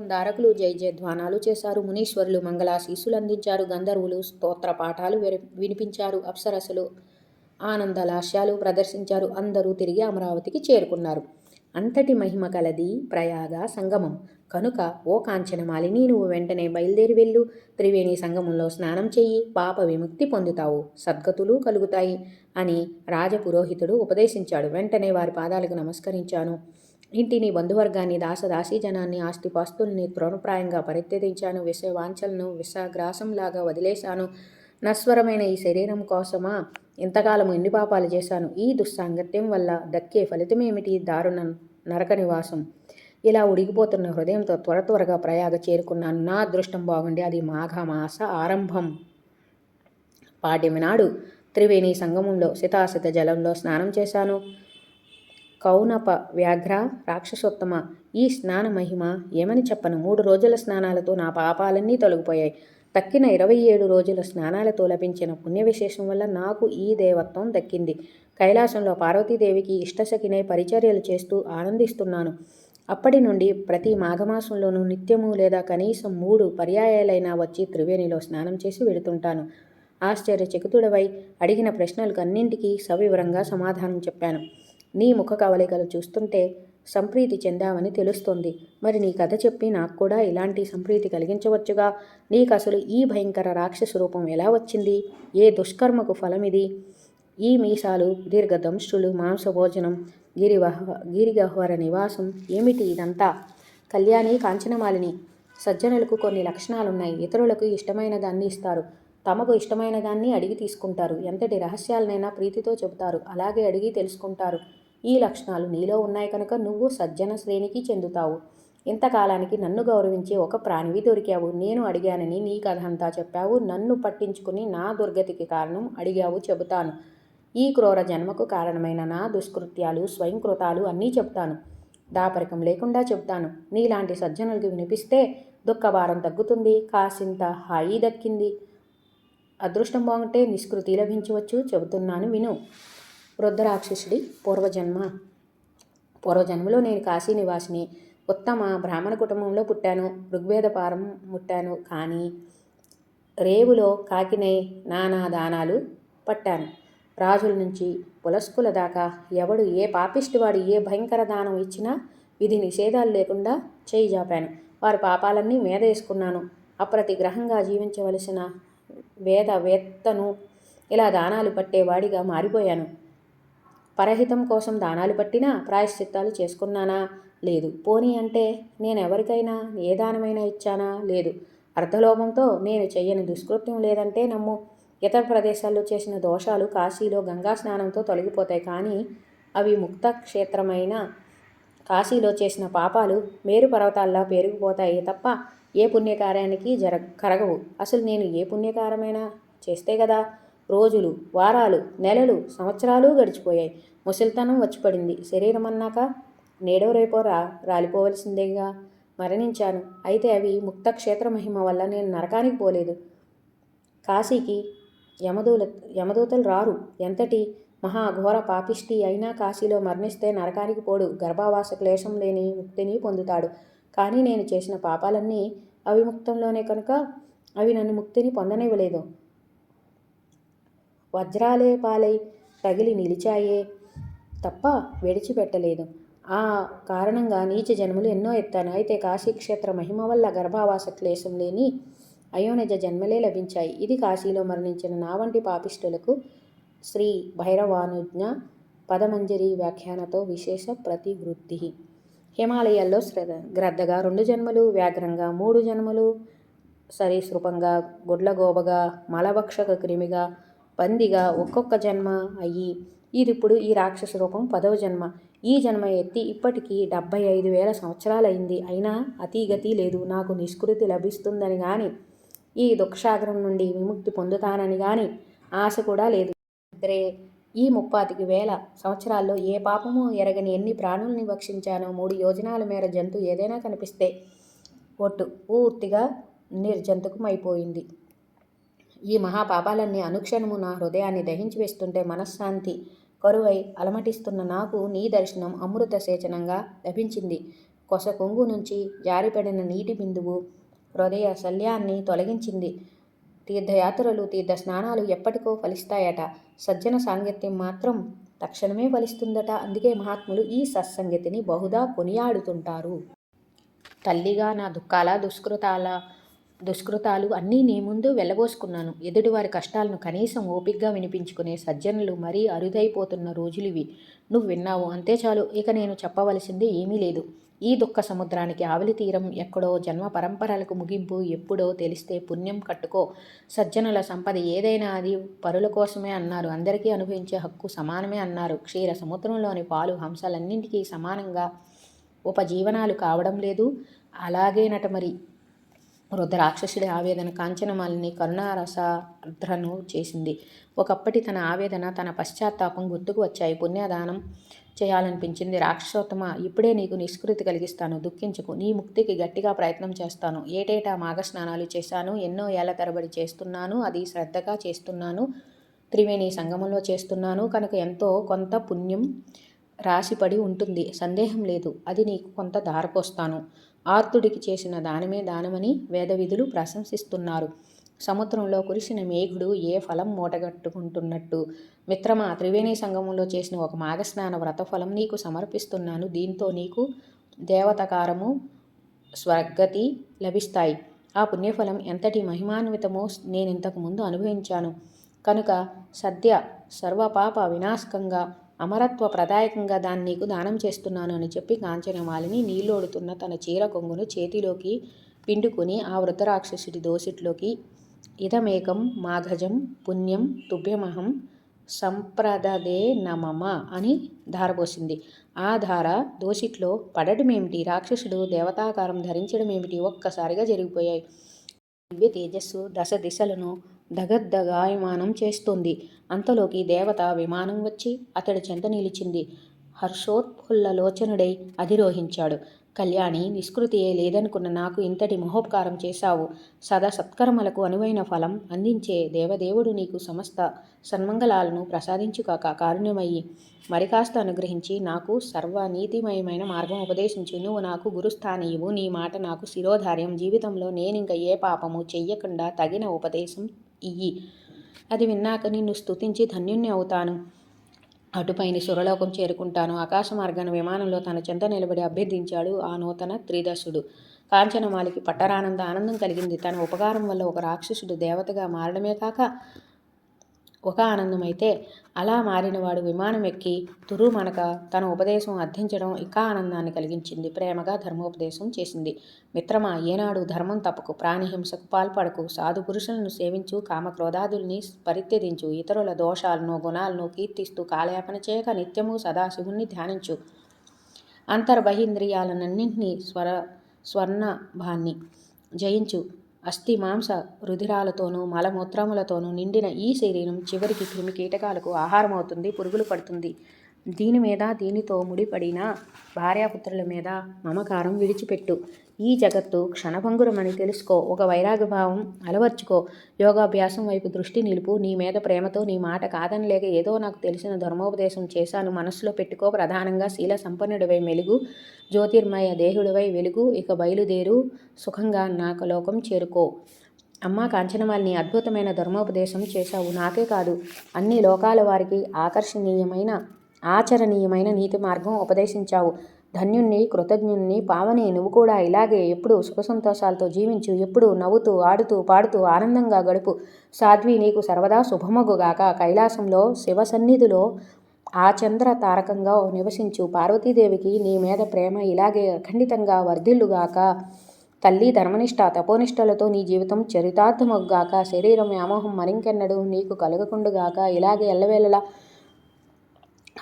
దారకులు జయ జయధ్వానాలు చేశారు. మునీశ్వరులు మంగళాశీస్సులు అందించారు. గంధర్వులు స్తోత్ర పాఠాలు వినిపించారు. అప్సరసలు ఆనంద లాస్యాలు ప్రదర్శించారు. అందరూ తిరిగి అమరావతికి చేరుకున్నారు. అంతటి మహిమ కలది ప్రయాగ సంగమం కనుక ఓ కాంచనమాలిని, నువ్వు వెంటనే బయలుదేరి వెళ్ళు. త్రివేణి సంగమంలో స్నానం చెయ్యి, పాప విముక్తి పొందుతావు, సద్గతులు కలుగుతాయి అని రాజపురోహితుడు ఉపదేశించాడు. వెంటనే వారి పాదాలకు నమస్కరించాను. ఇంటిని, బంధువర్గాన్ని, దాసదాసీ జనాన్ని, ఆస్తిపాస్తుల్ని తృణప్రాయంగా పరిత్యజించాను. విషవాంఛలను విషగ్రాసంలాగా వదిలేశాను. నశ్వరమైన ఈ శరీరం కోసమా ఇంతకాలము ఎన్ని పాపాలు చేశాను? ఈ దుస్సాంగత్యం వల్ల దక్కే ఫలితమేమిటి? దారుణ నరక నివాసం. ఇలా ఉడికిపోతున్న హృదయంతో త్వరగా ప్రయాగ చేరుకున్నాను. నా అదృష్టం బాగుండి అది మాఘమాస ఆరంభం. పాడ్యమి నాడు త్రివేణి సంగమంలో శితాశిత జలంలో స్నానం చేశాను. కౌనప వ్యాఘ్ర రాక్షసోత్తమ, ఈ స్నాన మహిమ ఏమని చెప్పను? 3 రోజుల స్నానాలతో నా పాపాలన్నీ తొలగిపోయాయి. తక్కిన 27 రోజుల స్నానాలతో లభించిన పుణ్య విశేషం వల్ల నాకు ఈ దేవత్వం దక్కింది. కైలాసంలో పార్వతీదేవికి ఇష్టసఖినై పరిచర్యలు చేస్తూ ఆనందిస్తున్నాను. అప్పటి నుండి ప్రతి మాఘమాసంలోనూ నిత్యము లేదా కనీసం 3 పర్యాయాలైనా వచ్చి త్రివేణిలో స్నానం చేసి వెడుతుంటాను. ఆశ్చర్యచకితుడవై అడిగిన ప్రశ్నలకు అన్నింటికీ సవివరంగా సమాధానం చెప్పాను. నీ ముఖ కవలికలు చూస్తుంటే సంప్రీతి చెందావని తెలుస్తోంది. మరి నీ కథ చెప్పి నాకు కూడా ఇలాంటి సంప్రీతి కలిగించవచ్చుగా. నీకు అసలు ఈ భయంకర రాక్షస రూపం ఎలా వచ్చింది? ఏ దుష్కర్మకు ఫలమిది? ఈ మీసాలు, దీర్ఘదంష్ట్రులు, మాంసభోజనం, గిరిగహ్వర నివాసం ఏమిటి ఇదంతా? కళ్యాణి, కాంచనమాలిని, సజ్జనులకు కొన్ని లక్షణాలున్నాయి. ఇతరులకు ఇష్టమైన దాన్ని ఇస్తారు, తమకు ఇష్టమైన దాన్ని అడిగి తీసుకుంటారు. ఎంతటి రహస్యాలనైనా ప్రీతితో చెబుతారు, అలాగే అడిగి తెలుసుకుంటారు. ఈ లక్షణాలు నీలో ఉన్నాయి కనుక నువ్వు సజ్జన శ్రేణికి చెందుతావు. ఇంతకాలానికి నన్ను గౌరవించే ఒక ప్రాణివి దొరికావు. నేను అడిగానని నీ కథ అంతా చెప్పావు. నన్ను పట్టించుకుని నా దుర్గతికి కారణం అడిగావు, చెబుతాను. ఈ క్రూర జన్మకు కారణమైన నా దుష్కృత్యాలు, స్వయంకృతాలు అన్నీ చెబుతాను. దాపరికం లేకుండా చెబుతాను. నీలాంటి సజ్జనులకి వినిపిస్తే దుఃఖభారం తగ్గుతుంది, కాసింత హాయి దక్కింది. అదృష్టం బాగుంటే నిష్కృతి లభించవచ్చు. చెబుతున్నాను విను. రుద్రరాక్షసుడి పూర్వజన్మలో నేను కాశీ నివాసిని, ఉత్తమ బ్రాహ్మణ కుటుంబంలో పుట్టాను. ఋగ్వేద పారం ముట్టాను. కానీ రేవులో కాకినై నానా దానాలు పట్టాను. రాజుల నుంచి పులస్కుల దాకా ఎవడు ఏ పాపిష్టివాడు ఏ భయంకర దానం ఇచ్చినా విధి నిషేధాలు లేకుండా చేయి జాపాను. వారి పాపాలన్నీ మీద వేసుకున్నాను. అప్రతిగ్రహంగా జీవించవలసిన వేత్తను ఇలా దానాలు పట్టేవాడిగా మారిపోయాను. పరహితం కోసం దానాలు పట్టినా ప్రాయశ్చిత్తాలు చేసుకున్నానా? లేదు. పోనీ అంటే నేనెవరికైనా ఏ దానమైనా ఇచ్చానా? లేదు. అర్ధలోభంతో నేను చెయ్యని దుష్కృత్యం లేదంటే నమ్ము. ఇతర ప్రదేశాల్లో చేసిన దోషాలు కాశీలో గంగా స్నానంతో తొలగిపోతాయి. కానీ అవి ముక్త క్షేత్రమైన కాశీలో చేసిన పాపాలు మేరు పర్వతాల్లా పేరుకుపోతాయి తప్ప ఏ పుణ్యకార్యానికి కరగవు. అసలు నేను ఏ పుణ్యకారమైనా చేస్తే కదా. రోజులు, వారాలు, నెలలు, సంవత్సరాలు గడిచిపోయాయి. ముసలితనం వచ్చి పడింది. శరీరం అన్నాక నేడో రేపో రాలిపోవలసిందేగా. మరణించాను. అయితే అవి ముక్త క్షేత్ర మహిమ వల్ల నేను నరకానికి పోలేదు. కాశీకి యమదూతలు రారు. ఎంతటి మహాఘోర పాపిష్టి అయినా కాశీలో మరణిస్తే నరకానికి పోడు. గర్భావాస క్లేశం లేని ముక్తిని పొందుతాడు. కానీ నేను చేసిన పాపాలన్నీ అవిముక్తంలోనే కనుక అవి నన్ను ముక్తిని పొందనివ్వలేదు. వజ్రాలే పాలై తగిలి నిలిచాయే తప్ప విడిచిపెట్టలేదు. ఆ కారణంగా నీచ జన్మలు ఎన్నో ఎత్తాను. అయితే కాశీక్షేత్ర మహిమ వల్ల గర్భావాస క్లేశం లేని అయోనిజ జన్మలే లభించాయి. ఇది కాశీలో మరణించిన నా వంటి పాపిష్టులకు శ్రీ భైరవానుజ్ఞ పదమంజరి వ్యాఖ్యానతో విశేష ప్రతివృత్తి. హిమాలయాల్లో గ్రద్దగా 2 జన్మలు, వ్యాఘ్రంగా 3 జన్మలు, సరీసృపంగా, గుడ్లగోబగా, మలభక్షక క్రిమిగా, పందిగా ఒక్కొక్క జన్మ అయ్యి ఇదిప్పుడు ఈ రాక్షస రూపం 10వ జన్మ. ఈ జన్మ ఎత్తి ఇప్పటికీ 75,000 సంవత్సరాలైంది. అయినా అతీగతి లేదు. నాకు నిష్కృతి లభిస్తుందని కానీ, ఈ దుఃఖసాగరం నుండి విముక్తి పొందుతానని కానీ ఆశ కూడా లేదు. ఈ 35,000 సంవత్సరాల్లో ఏ పాపము ఎరగని ఎన్ని ప్రాణుల్ని భక్షించానో. 3 యోజనాల మేర జంతు ఏదైనా కనిపిస్తే ఒట్టు పూర్తిగా నిర్జంతుకమైపోయింది. ఈ మహాపాపాలన్నీ అనుక్షణము నా హృదయాన్ని దహించి వేస్తుంటే మనశ్శాంతి కరువై అలమటిస్తున్న నాకు నీ దర్శనం అమృత సేచనంగా లభించింది. కొస కొంగు నుంచి జారిపడిన నీటి బిందువు హృదయ శల్యాన్ని తొలగించింది. తీర్థయాత్రలు, తీర్థ స్నానాలు ఎప్పటికో ఫలిస్తాయట. సజ్జన సాంగత్యం మాత్రం తక్షణమే ఫలిస్తుందట. అందుకే మహాత్ములు ఈ సత్సంగతిని బహుదా కొనియాడుతుంటారు. తల్లిగా నా దుష్కృతాలు అన్నీ నీ ముందు వెళ్ళబోసుకున్నాను. ఎదుటివారి కష్టాలను కనీసం ఓపిగ్గా వినిపించుకునే సజ్జనులు మరీ అరుదైపోతున్న రోజులివి. నువ్వు విన్నావు, అంతే చాలు. ఇక నేను చెప్పవలసింది ఏమీ లేదు. ఈ దుఃఖ సముద్రానికి ఆవలి తీరం ఎక్కడో, జన్మ పరంపరలకు ముగింపు ఎప్పుడో తెలిస్తే పుణ్యం కట్టుకో. సజ్జనుల సంపద ఏదైనా అది పరుల కోసమే అన్నారు. అందరికీ అనుభవించే హక్కు సమానమే అన్నారు. క్షీర సముద్రంలోని పాలు హంసలన్నింటికీ సమానంగా ఉపజీవనాలు కావడం లేదు. అలాగేనట మరి. వృద్ధరాక్షసుడి ఆవేదన కాంచనమాలిని కరుణారసార్ద్రను చేసింది. ఒకప్పటి తన ఆవేదన, తన పశ్చాత్తాపం గుర్తుకు వచ్చాయి. పుణ్యదానం చేయాలనిపించింది. రాక్షసోత్తమ, ఇప్పుడే నీకు నిష్కృతి కలిగిస్తాను. దుఃఖించకు. నీ ముక్తికి గట్టిగా ప్రయత్నం చేస్తాను. ఏటేటా మాఘస్నానాలు చేశాను. ఎన్నో ఏళ్ల తరబడి చేస్తున్నాను. అది శ్రద్ధగా చేస్తున్నాను. త్రివేణి సంగమంలో చేస్తున్నాను కనుక ఎంతో కొంత పుణ్యం రాశిపడి ఉంటుంది. సందేహం లేదు. అది నీకు కొంత ధారపోస్తాను. ఆర్తుడికి చేసిన దానమే దానమని వేదవిధులు ప్రశంసిస్తున్నారు. సముద్రంలో కురిసిన మేఘుడు ఏ ఫలం మూటగట్టుకుంటున్నట్టు. మిత్రమా, త్రివేణి సంగమంలో చేసిన ఒక మాఘస్నాన వ్రతఫలం నీకు సమర్పిస్తున్నాను. దీంతో నీకు దేవతకారము, స్వర్గతి లభిస్తాయి. ఆ పుణ్యఫలం ఎంతటి మహిమాన్వితమో నేనింతకు ముందు అనుభవించాను కనుక సద్య సర్వపాప వినాశకంగా, అమరత్వ ప్రదాయకంగా దాన్ని నీకు దానం చేస్తున్నాను అని చెప్పి కాంచనమాలిని నీళ్లోడుతున్న తన చీర కొంగును చేతిలోకి పిండుకొని ఆ వృద్ధరాక్షసుడి దోసిట్లోకి ఇదమేకం మాఘజం పుణ్యం తుభ్యమహం సంప్రదదే నమమ అని ధారపోసింది. ఆ ధార దోసిట్లో పడటమేమిటి, రాక్షసుడు దేవతాకారం ధరించడమేమిటి ఒక్కసారిగా జరిగిపోయాయి. దివ్య తేజస్సు దశ దిశలను దగద్దగాయమానం చేస్తోంది. అంతలోకి దేవత విమానం వచ్చి అతడి చెంత నిలిచింది. హర్షోత్ఫుల్లలోచనుడై అధిరోహించాడు. కళ్యాణి, నిష్కృతియే లేదనుకున్న నాకు ఇంతటి మహోపకారం చేశావు. సదా సత్కర్మలకు అనువైన ఫలం అందించే దేవదేవుడు నీకు సమస్త సన్మంగళాలను ప్రసాదించుకాక. కారుణ్యమయ్యి మరి కాస్త అనుగ్రహించి నాకు సర్వనీతిమయమైన మార్గం ఉపదేశించు. నువ్వు నాకు గురుస్థానీయువు. నీ మాట నాకు శిరోధార్యం. జీవితంలో నేనింక ఏ పాపము చెయ్యకుండా తగిన ఉపదేశం ఇయ్యి. అది విన్నాక నిన్ను స్తుతించి ధన్యుణ్ణి అవుతాను. అటుపైన సురలోకం చేరుకుంటాను. ఆకాశ మార్గాన విమానంలో తన చెంత నిలబడి అభ్యర్థించాడు ఆ నూతన త్రిదశుడు. కాంచనమాలికి పట్టరానంద ఆనందం కలిగింది. తన ఉపకారం వల్ల ఒక రాక్షసుడు దేవతగా మారడమే కాక ఒక ఆనందమైతే, అలా మారినవాడు విమానం ఎక్కి తురుమనక తన ఉపదేశం అర్థించడం ఇంకా ఆనందాన్ని కలిగించింది. ప్రేమగా ధర్మోపదేశం చేసింది. మిత్రమా, ఏనాడు ధర్మం తప్పకు. ప్రాణిహింసకు పాల్పడకు. సాధు పురుషులను సేవించు. కామక్రోధాదుల్ని పరిత్యజించు. ఇతరుల దోషాలను గుణాలను కీర్తిస్తూ కాలయాపన చేయక నిత్యము సదాశివుణ్ణి ధ్యానించు. అంతర్బహింద్రియాలన్నింటినీ స్వర్ణభాన్ని జయించు. అస్థి మాంస రుధిరాలతోనూ మలమూత్రములతోనూ నిండిన ఈ శరీరం చివరికి క్రిమి కీటకాలకు ఆహారమవుతుంది, పురుగులు పడుతుంది. దీని మీద దీనితో ముడిపడిన భార్యాపుత్రుల మీద మమకారం విడిచిపెట్టు. ఈ జగత్తు క్షణభంగురమని తెలుసుకో. ఒక వైరాగ్యభావం అలవర్చుకో. యోగాభ్యాసం వైపు దృష్టి నిలుపు. నీ మీద ప్రేమతో నీ మాట కాదనలేక ఏదో నాకు తెలిసిన ధర్మోపదేశం చేశాను మనస్సులో పెట్టుకో. ప్రధానంగా శీల సంపన్నుడివై మెలుగు. జ్యోతిర్మయ దేహుడివై వెలుగు. ఇక బయలుదేరు. సుఖంగా నాకు లోకం చేరుకో. అమ్మా కాంచనమాలిని, అద్భుతమైన ధర్మోపదేశం చేశావు. నాకే కాదు, అన్ని లోకాల వారికి ఆచరణీయమైన నీతి మార్గం ఉపదేశించావు. ధన్యుణ్ణి, కృతజ్ఞుణ్ణి, పావని. నువ్వు కూడా ఇలాగే ఎప్పుడూ సుఖ సంతోషాలతో జీవించు. ఎప్పుడూ నవ్వుతూ ఆడుతూ పాడుతూ ఆనందంగా గడుపు. సాధ్వి, నీకు సర్వదా శుభమగుగాక. కైలాసంలో శివసన్నిధిలో ఆచంద్ర తారకంగా నివసించు. పార్వతీదేవికి నీ మీద ప్రేమ ఇలాగే అఖండితంగా వర్ధిల్లుగాక. తల్లి ధర్మనిష్ట తపోనిష్టలతో నీ జీవితం చరితార్థమగుగాక. శరీరం వ్యామోహం మరింకెన్నడూ నీకు కలగకుండుగాక. ఇలాగే ఎల్లవేళలా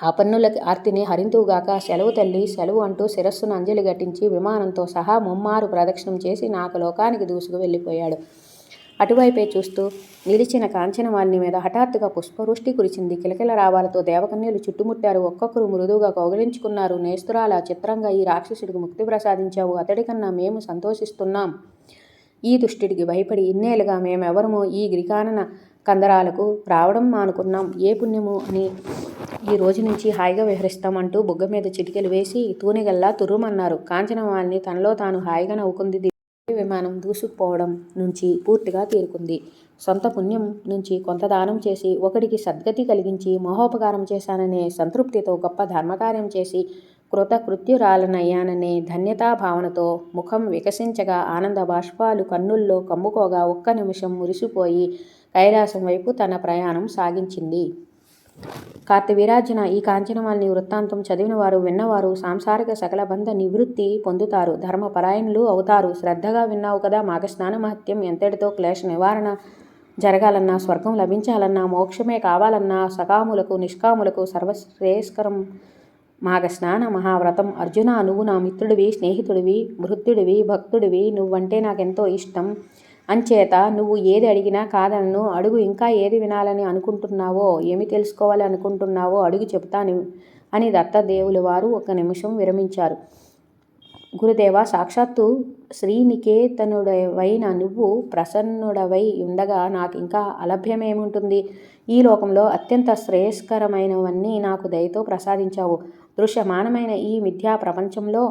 ఆపన్నులకి ఆర్తిని హరింతువుగాక. సెలవు తల్లి, సెలవు అంటూ శిరస్సును అంజలి ఘటించి విమానంతో సహా ముమ్మారు ప్రదక్షిణం చేసి నాకలోకానికి దూసుకు వెళ్ళిపోయాడు. అటువైపే చూస్తూ నిలిచిన కాంచనమాలిని మీద హఠాత్తుగా పుష్పవృష్టి కురిసింది. కిలకిల రావాలతో దేవకన్యలు చుట్టుముట్టారు. ఒక్కొక్కరు మృదువుగా కౌగిలించుకున్నారు. నేస్తురాల చిత్రంగా ఈ రాక్షసుడికి ముక్తి ప్రసాదించావు. అతడికన్నా మేము సంతోషిస్తున్నాం. ఈ దుష్టుడికి భయపడి ఇన్నేళ్ళుగా మేమెవరమో ఈ గిరికానన కందరాలకు రావడం మానుకున్నాం. ఏ పుణ్యము అని ఈ రోజు నుంచి హాయిగా విహరిస్తామంటూ బుగ్గ మీద చిటికెలు వేసి తూనిగల్లా తుర్రుమన్నారు. కాంచనమాలిని తనలో తాను హాయిగా నవ్వుకుంది. విమానం దూసుకుపోవడం నుంచి పూర్తిగా తేరుకుంది. సొంత పుణ్యం నుంచి కొంత దానం చేసి ఒకడికి సద్గతి కలిగించి మహోపకారం చేశాననే సంతృప్తితో గొప్ప ధర్మకార్యం చేసి కృతకృత్యురాలనయ్యాననే ధన్యతాభావనతో ముఖం వికసించగా ఆనంద బాష్పాలు కన్నుల్లో కమ్ముకోగా ఒక్క నిమిషం మురిసిపోయి కైలాసం వైపు తన ప్రయాణం సాగించింది. కార్తవీర్యార్జున ఈ కాంచనమాలిని వృత్తాంతం చదివినవారు విన్నవారు సాంసారిక సకల బంధ నివృత్తి పొందుతారు, ధర్మపరాయణులు అవుతారు. శ్రద్ధగా విన్నావు కదా. మాఘస్నాన మహత్యం ఎంతటితో క్లేశ నివారణ జరగాలన్నా, స్వర్గం లభించాలన్నా, మోక్షమే కావాలన్నా సకాములకు నిష్కాములకు సర్వశ్రేయస్కరం మాఘస్నాన మహావ్రతం. అర్జున, నువ్వు నా మిత్రుడివి, స్నేహితుడివి, భృత్యుడివి, భక్తుడివి. నువ్వంటే నాకెంతో ఇష్టం. అంచేత నువ్వు ఏది అడిగినా కాదనను. అడుగు. ఇంకా ఏది వినాలని అనుకుంటున్నావో, ఏమి తెలుసుకోవాలి అనుకుంటున్నావో అడుగు, చెబుతాను అని దత్తదేవుల వారు ఒక నిమిషం విరమించారు. గురుదేవా, సాక్షాత్తు శ్రీనికేతనుడవైన నువ్వు ప్రసన్నుడవై ఉండగా నాకు ఇంకా అలభ్యమేముంటుంది? ఈ లోకంలో అత్యంత శ్రేయస్కరమైనవన్నీ నాకు దయతో ప్రసాదించావు. దృశ్యమానమైన ఈ మిథ్యా ప్రపంచంలో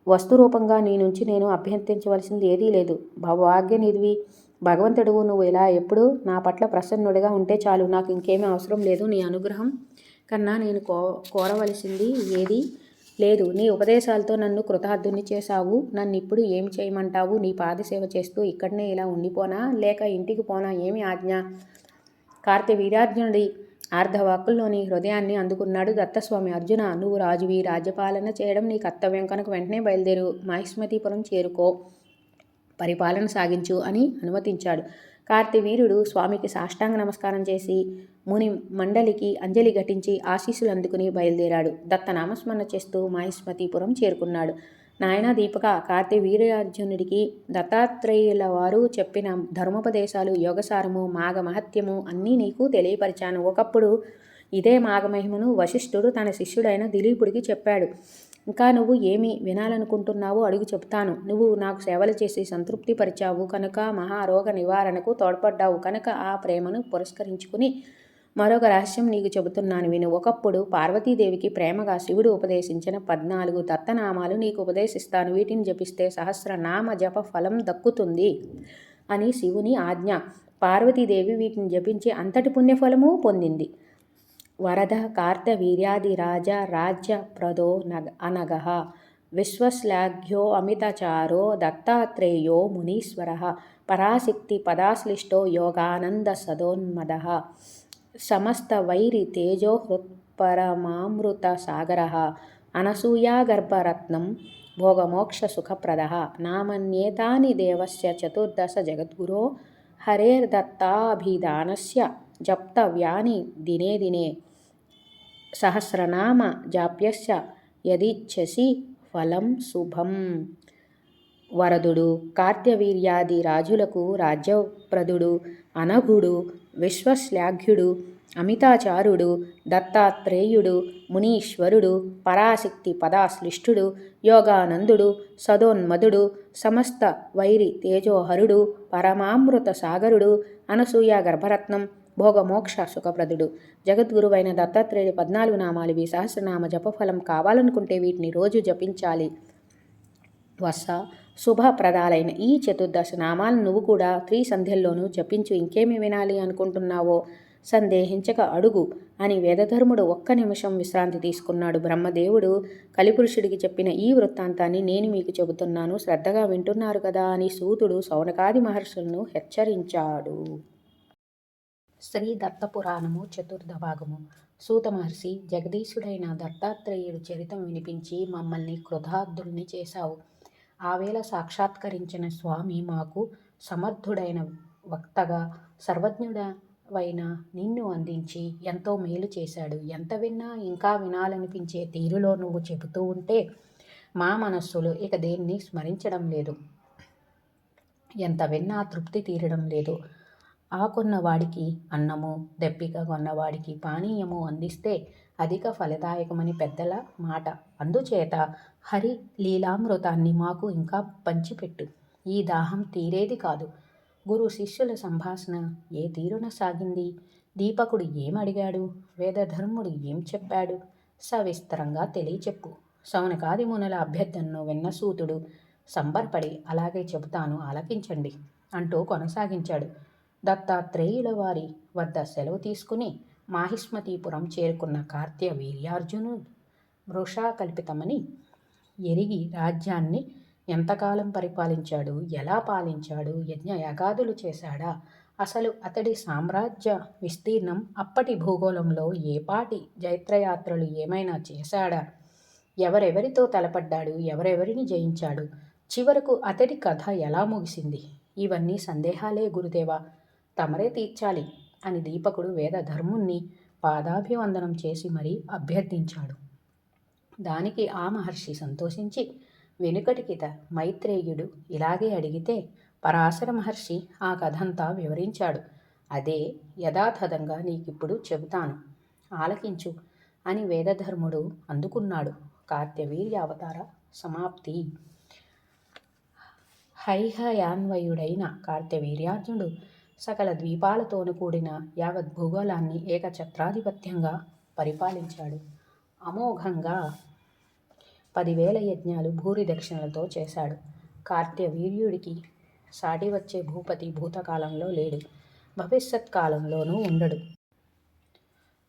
వస్తురూపంగా నీ నుంచి నేను అభ్యర్థించవలసింది ఏదీ లేదు. భవభాగ్యనిధివి, భగవంతుడువు. నువ్వు ఇలా ఎప్పుడు నా పట్ల ప్రసన్నుడిగా ఉంటే చాలు. నాకు ఇంకేమీ అవసరం లేదు. నీ అనుగ్రహం కన్నా నేను కోరవలసింది ఏదీ లేదు. నీ ఉపదేశాలతో నన్ను కృతార్థుని చేశావు. నన్ను ఇప్పుడు ఏమి చేయమంటావు? నీ పాదసేవ చేస్తూ ఇక్కడనే ఇలా ఉండిపోనా, లేక ఇంటికి పోనా? ఏమి ఆజ్ఞ? కార్తవీర్యార్జునుడి అర్ధవాక్కుల్లోని హృదయాన్ని అందుకున్నాడు దత్తస్వామి. అర్జున, నువ్వు రాజువి, రాజ్యపాలన చేయడం నీ కర్తవ్యం కనుక వెంటనే బయలుదేరు, మహిష్మతీపురం చేరుకో, పరిపాలన సాగించు అని అనుమతించాడు. కార్తవీర్యుడు స్వామికి సాష్టాంగ నమస్కారం చేసి ముని మండలికి అంజలి ఘటించి ఆశీస్సులు అందుకుని బయలుదేరాడు. దత్తనామస్మరణ చేస్తూ మహిష్మతీపురం చేరుకున్నాడు. నాయనా దీపక, కార్తవీర్యార్జునుడికి దత్తాత్రేయుల వారు చెప్పిన ధర్మోపదేశాలు, యోగసారము, మాఘ మహత్యము అన్నీ నీకు తెలియపరిచాను. ఒకప్పుడు ఇదే మాఘమహిమను వశిష్ఠుడు తన శిష్యుడైన దిలీపుడికి చెప్పాడు. ఇంకా నువ్వు ఏమి వినాలనుకుంటున్నావో అడుగు, చెప్తాను. నువ్వు నాకు సేవలు చేసి సంతృప్తి పరిచావు కనుక, మహారోగ నివారణకు తోడ్పడ్డావు కనుక ఆ ప్రేమను పురస్కరించుకుని మరొక రహస్యం నీకు చెబుతున్నాను విను. ఒకప్పుడు పార్వతీదేవికి ప్రేమగా శివుడు ఉపదేశించిన 14 దత్తనామాలు నీకు ఉపదేశిస్తాను. వీటిని జపిస్తే సహస్రనామ జప ఫలం దక్కుతుంది అని శివుని ఆజ్ఞ. పార్వతీదేవి వీటిని జపించి అంతటి పుణ్యఫలము పొందింది. వరద కార్తవీర్యాది రాజ రాజ్య ప్రదో అనగః విశ్వశ్లాఘ్యో అమితచారో దత్తాత్రేయో మునీశ్వరః పరాశక్తి పదాశ్లిష్టో యోగానంద సదోన్మదః సమస్త వైరి తేజో హృత్పరమామృత సాగరః అనసూయాగర్భరత్నం భోగమోక్ష సుఖప్రదః నామన్యేతాని దేవస్య చతుర్దశ జగద్గురో హరేర్దత్తాభిధానస్య జప్తవ్యాని దినే దినే సహస్రనామ జాప్యస్య యదిచ్ఛసి ఫలం శుభం. వరదుడు కార్తవీర్యాది రాజులకు రాజ్యప్రదుడు, అనఘుడు, విశ్వశ్లాఘ్యుడు, అమితాచారుడు, దత్తాత్రేయుడు, మునీశ్వరుడు, పరాశక్తి పదాశ్లిష్టుడు, యోగానందుడు, సదోన్మదుడు, సమస్త వైరి తేజోహరుడు, పరమామృత సాగరుడు, అనసూయ గర్భరత్నం, భోగమోక్ష సుఖప్రదుడు, జగద్గురువైన దత్తాత్రేయుడి 14 నామాలివి. సహస్రనామ జపఫలం కావాలనుకుంటే వీటిని రోజు జపించాలి. వస శుభప్రదాలైన ఈ చతుర్దశ నామాలను నువ్వు కూడా త్రిసంధ్యల్లోనూ జపించు. ఇంకేమి వినాలి అనుకుంటున్నావో సందేహించక అడుగు అని వేదధర్ముడు ఒక్క నిమిషం విశ్రాంతి తీసుకున్నాడు. బ్రహ్మదేవుడు కలిపురుషుడికి చెప్పిన ఈ వృత్తాంతాన్ని నేను మీకు చెబుతున్నాను, శ్రద్ధగా వింటున్నారు కదా అని సూతుడు శౌనకాది మహర్షులను హెచ్చరించాడు. శ్రీ దత్తపురాణము చతుర్థ భాగము. సూత మహర్షి, జగదీశుడైన దత్తాత్రేయుడు చరితం వినిపించి మమ్మల్ని కృతార్థుల్ని చేశావు. ఆవేళ సాక్షాత్కరించిన స్వామి మాకు సమర్థుడైన వక్తగా సర్వజ్ఞుడవైన నిన్ను అందించి ఎంతో మేలు చేశాడు. ఎంత విన్నా ఇంకా వినాలనిపించే తీరులో నువ్వు చెబుతూ ఉంటే మా మనస్సులు ఇక దేన్ని స్మరించడం లేదు. ఎంత విన్నా తృప్తి తీరడం లేదు. ఆ కొన్నవాడికి అన్నము, దెబ్బిక కొన్నవాడికి పానీయము అందిస్తే అధిక ఫలదాయకమని పెద్దల మాట. అందుచేత హరి లీలామృతాన్ని మాకు ఇంకా పంచిపెట్టు. ఈ దాహం తీరేది కాదు. గురు శిష్యుల సంభాషణ ఏ తీరున సాగింది? దీపకుడు ఏమడిగాడు? వేదధర్ముడు ఏం చెప్పాడు? సవిస్తరంగా తెలియచెప్పు. శౌనకాది మునుల అభ్యర్థనను విన్న సూతుడు సంబరపడి అలాగే చెబుతాను ఆలకించండి అంటూ కొనసాగించాడు. దత్తాత్రేయుల వారి వద్ద సెలవు తీసుకుని మాహిష్మతీపురం చేరుకున్న కార్త్య వీర్యార్జును వృషాకల్పితమని ఎరిగి రాజ్యాన్ని ఎంతకాలం పరిపాలించాడు, ఎలా పాలించాడు, యజ్ఞయాగాదులు చేశాడా, అసలు అతడి సామ్రాజ్య విస్తీర్ణం అప్పటి భూగోళంలో ఏపాటి జైత్రయాత్రలు ఏమైనా చేశాడా, ఎవరెవరితో తలపడ్డాడు, ఎవరెవరిని జయించాడు, చివరకు అతడి కథ ఎలా ముగిసింది, ఇవన్నీ సందేహాలే గురుదేవా, తమరే తీర్చాలి అని దీపకుడు వేదధర్ముణ్ణి పాదాభివందనం చేసి మరీ అభ్యర్థించాడు. దానికి ఆ మహర్షి సంతోషించి వెనుకటికి మైత్రేయుడు ఇలాగే అడిగితే పరాశర మహర్షి ఆ కథంతా వివరించాడు. అదే యథాతథంగా నీకిప్పుడు చెబుతాను, ఆలకించు అని వేదధర్ముడు అందుకున్నాడు. కార్త్యవీర్య అవతార సమాప్తి. హైహయాన్వయుడైన కార్త్యవీర్యార్జునుడు సకల ద్వీపాలతోనూ కూడిన యావత్ భూగోళాన్ని ఏకఛత్రాధిపత్యంగా పరిపాలించాడు. అమోఘంగా 10,000 యజ్ఞాలు భూరి దక్షిణలతో చేశాడు. కార్త్యవీర్యుడికి సాటి వచ్చే భూపతి భూతకాలంలో లేడు, భవిష్యత్ కాలంలోనూ ఉండడు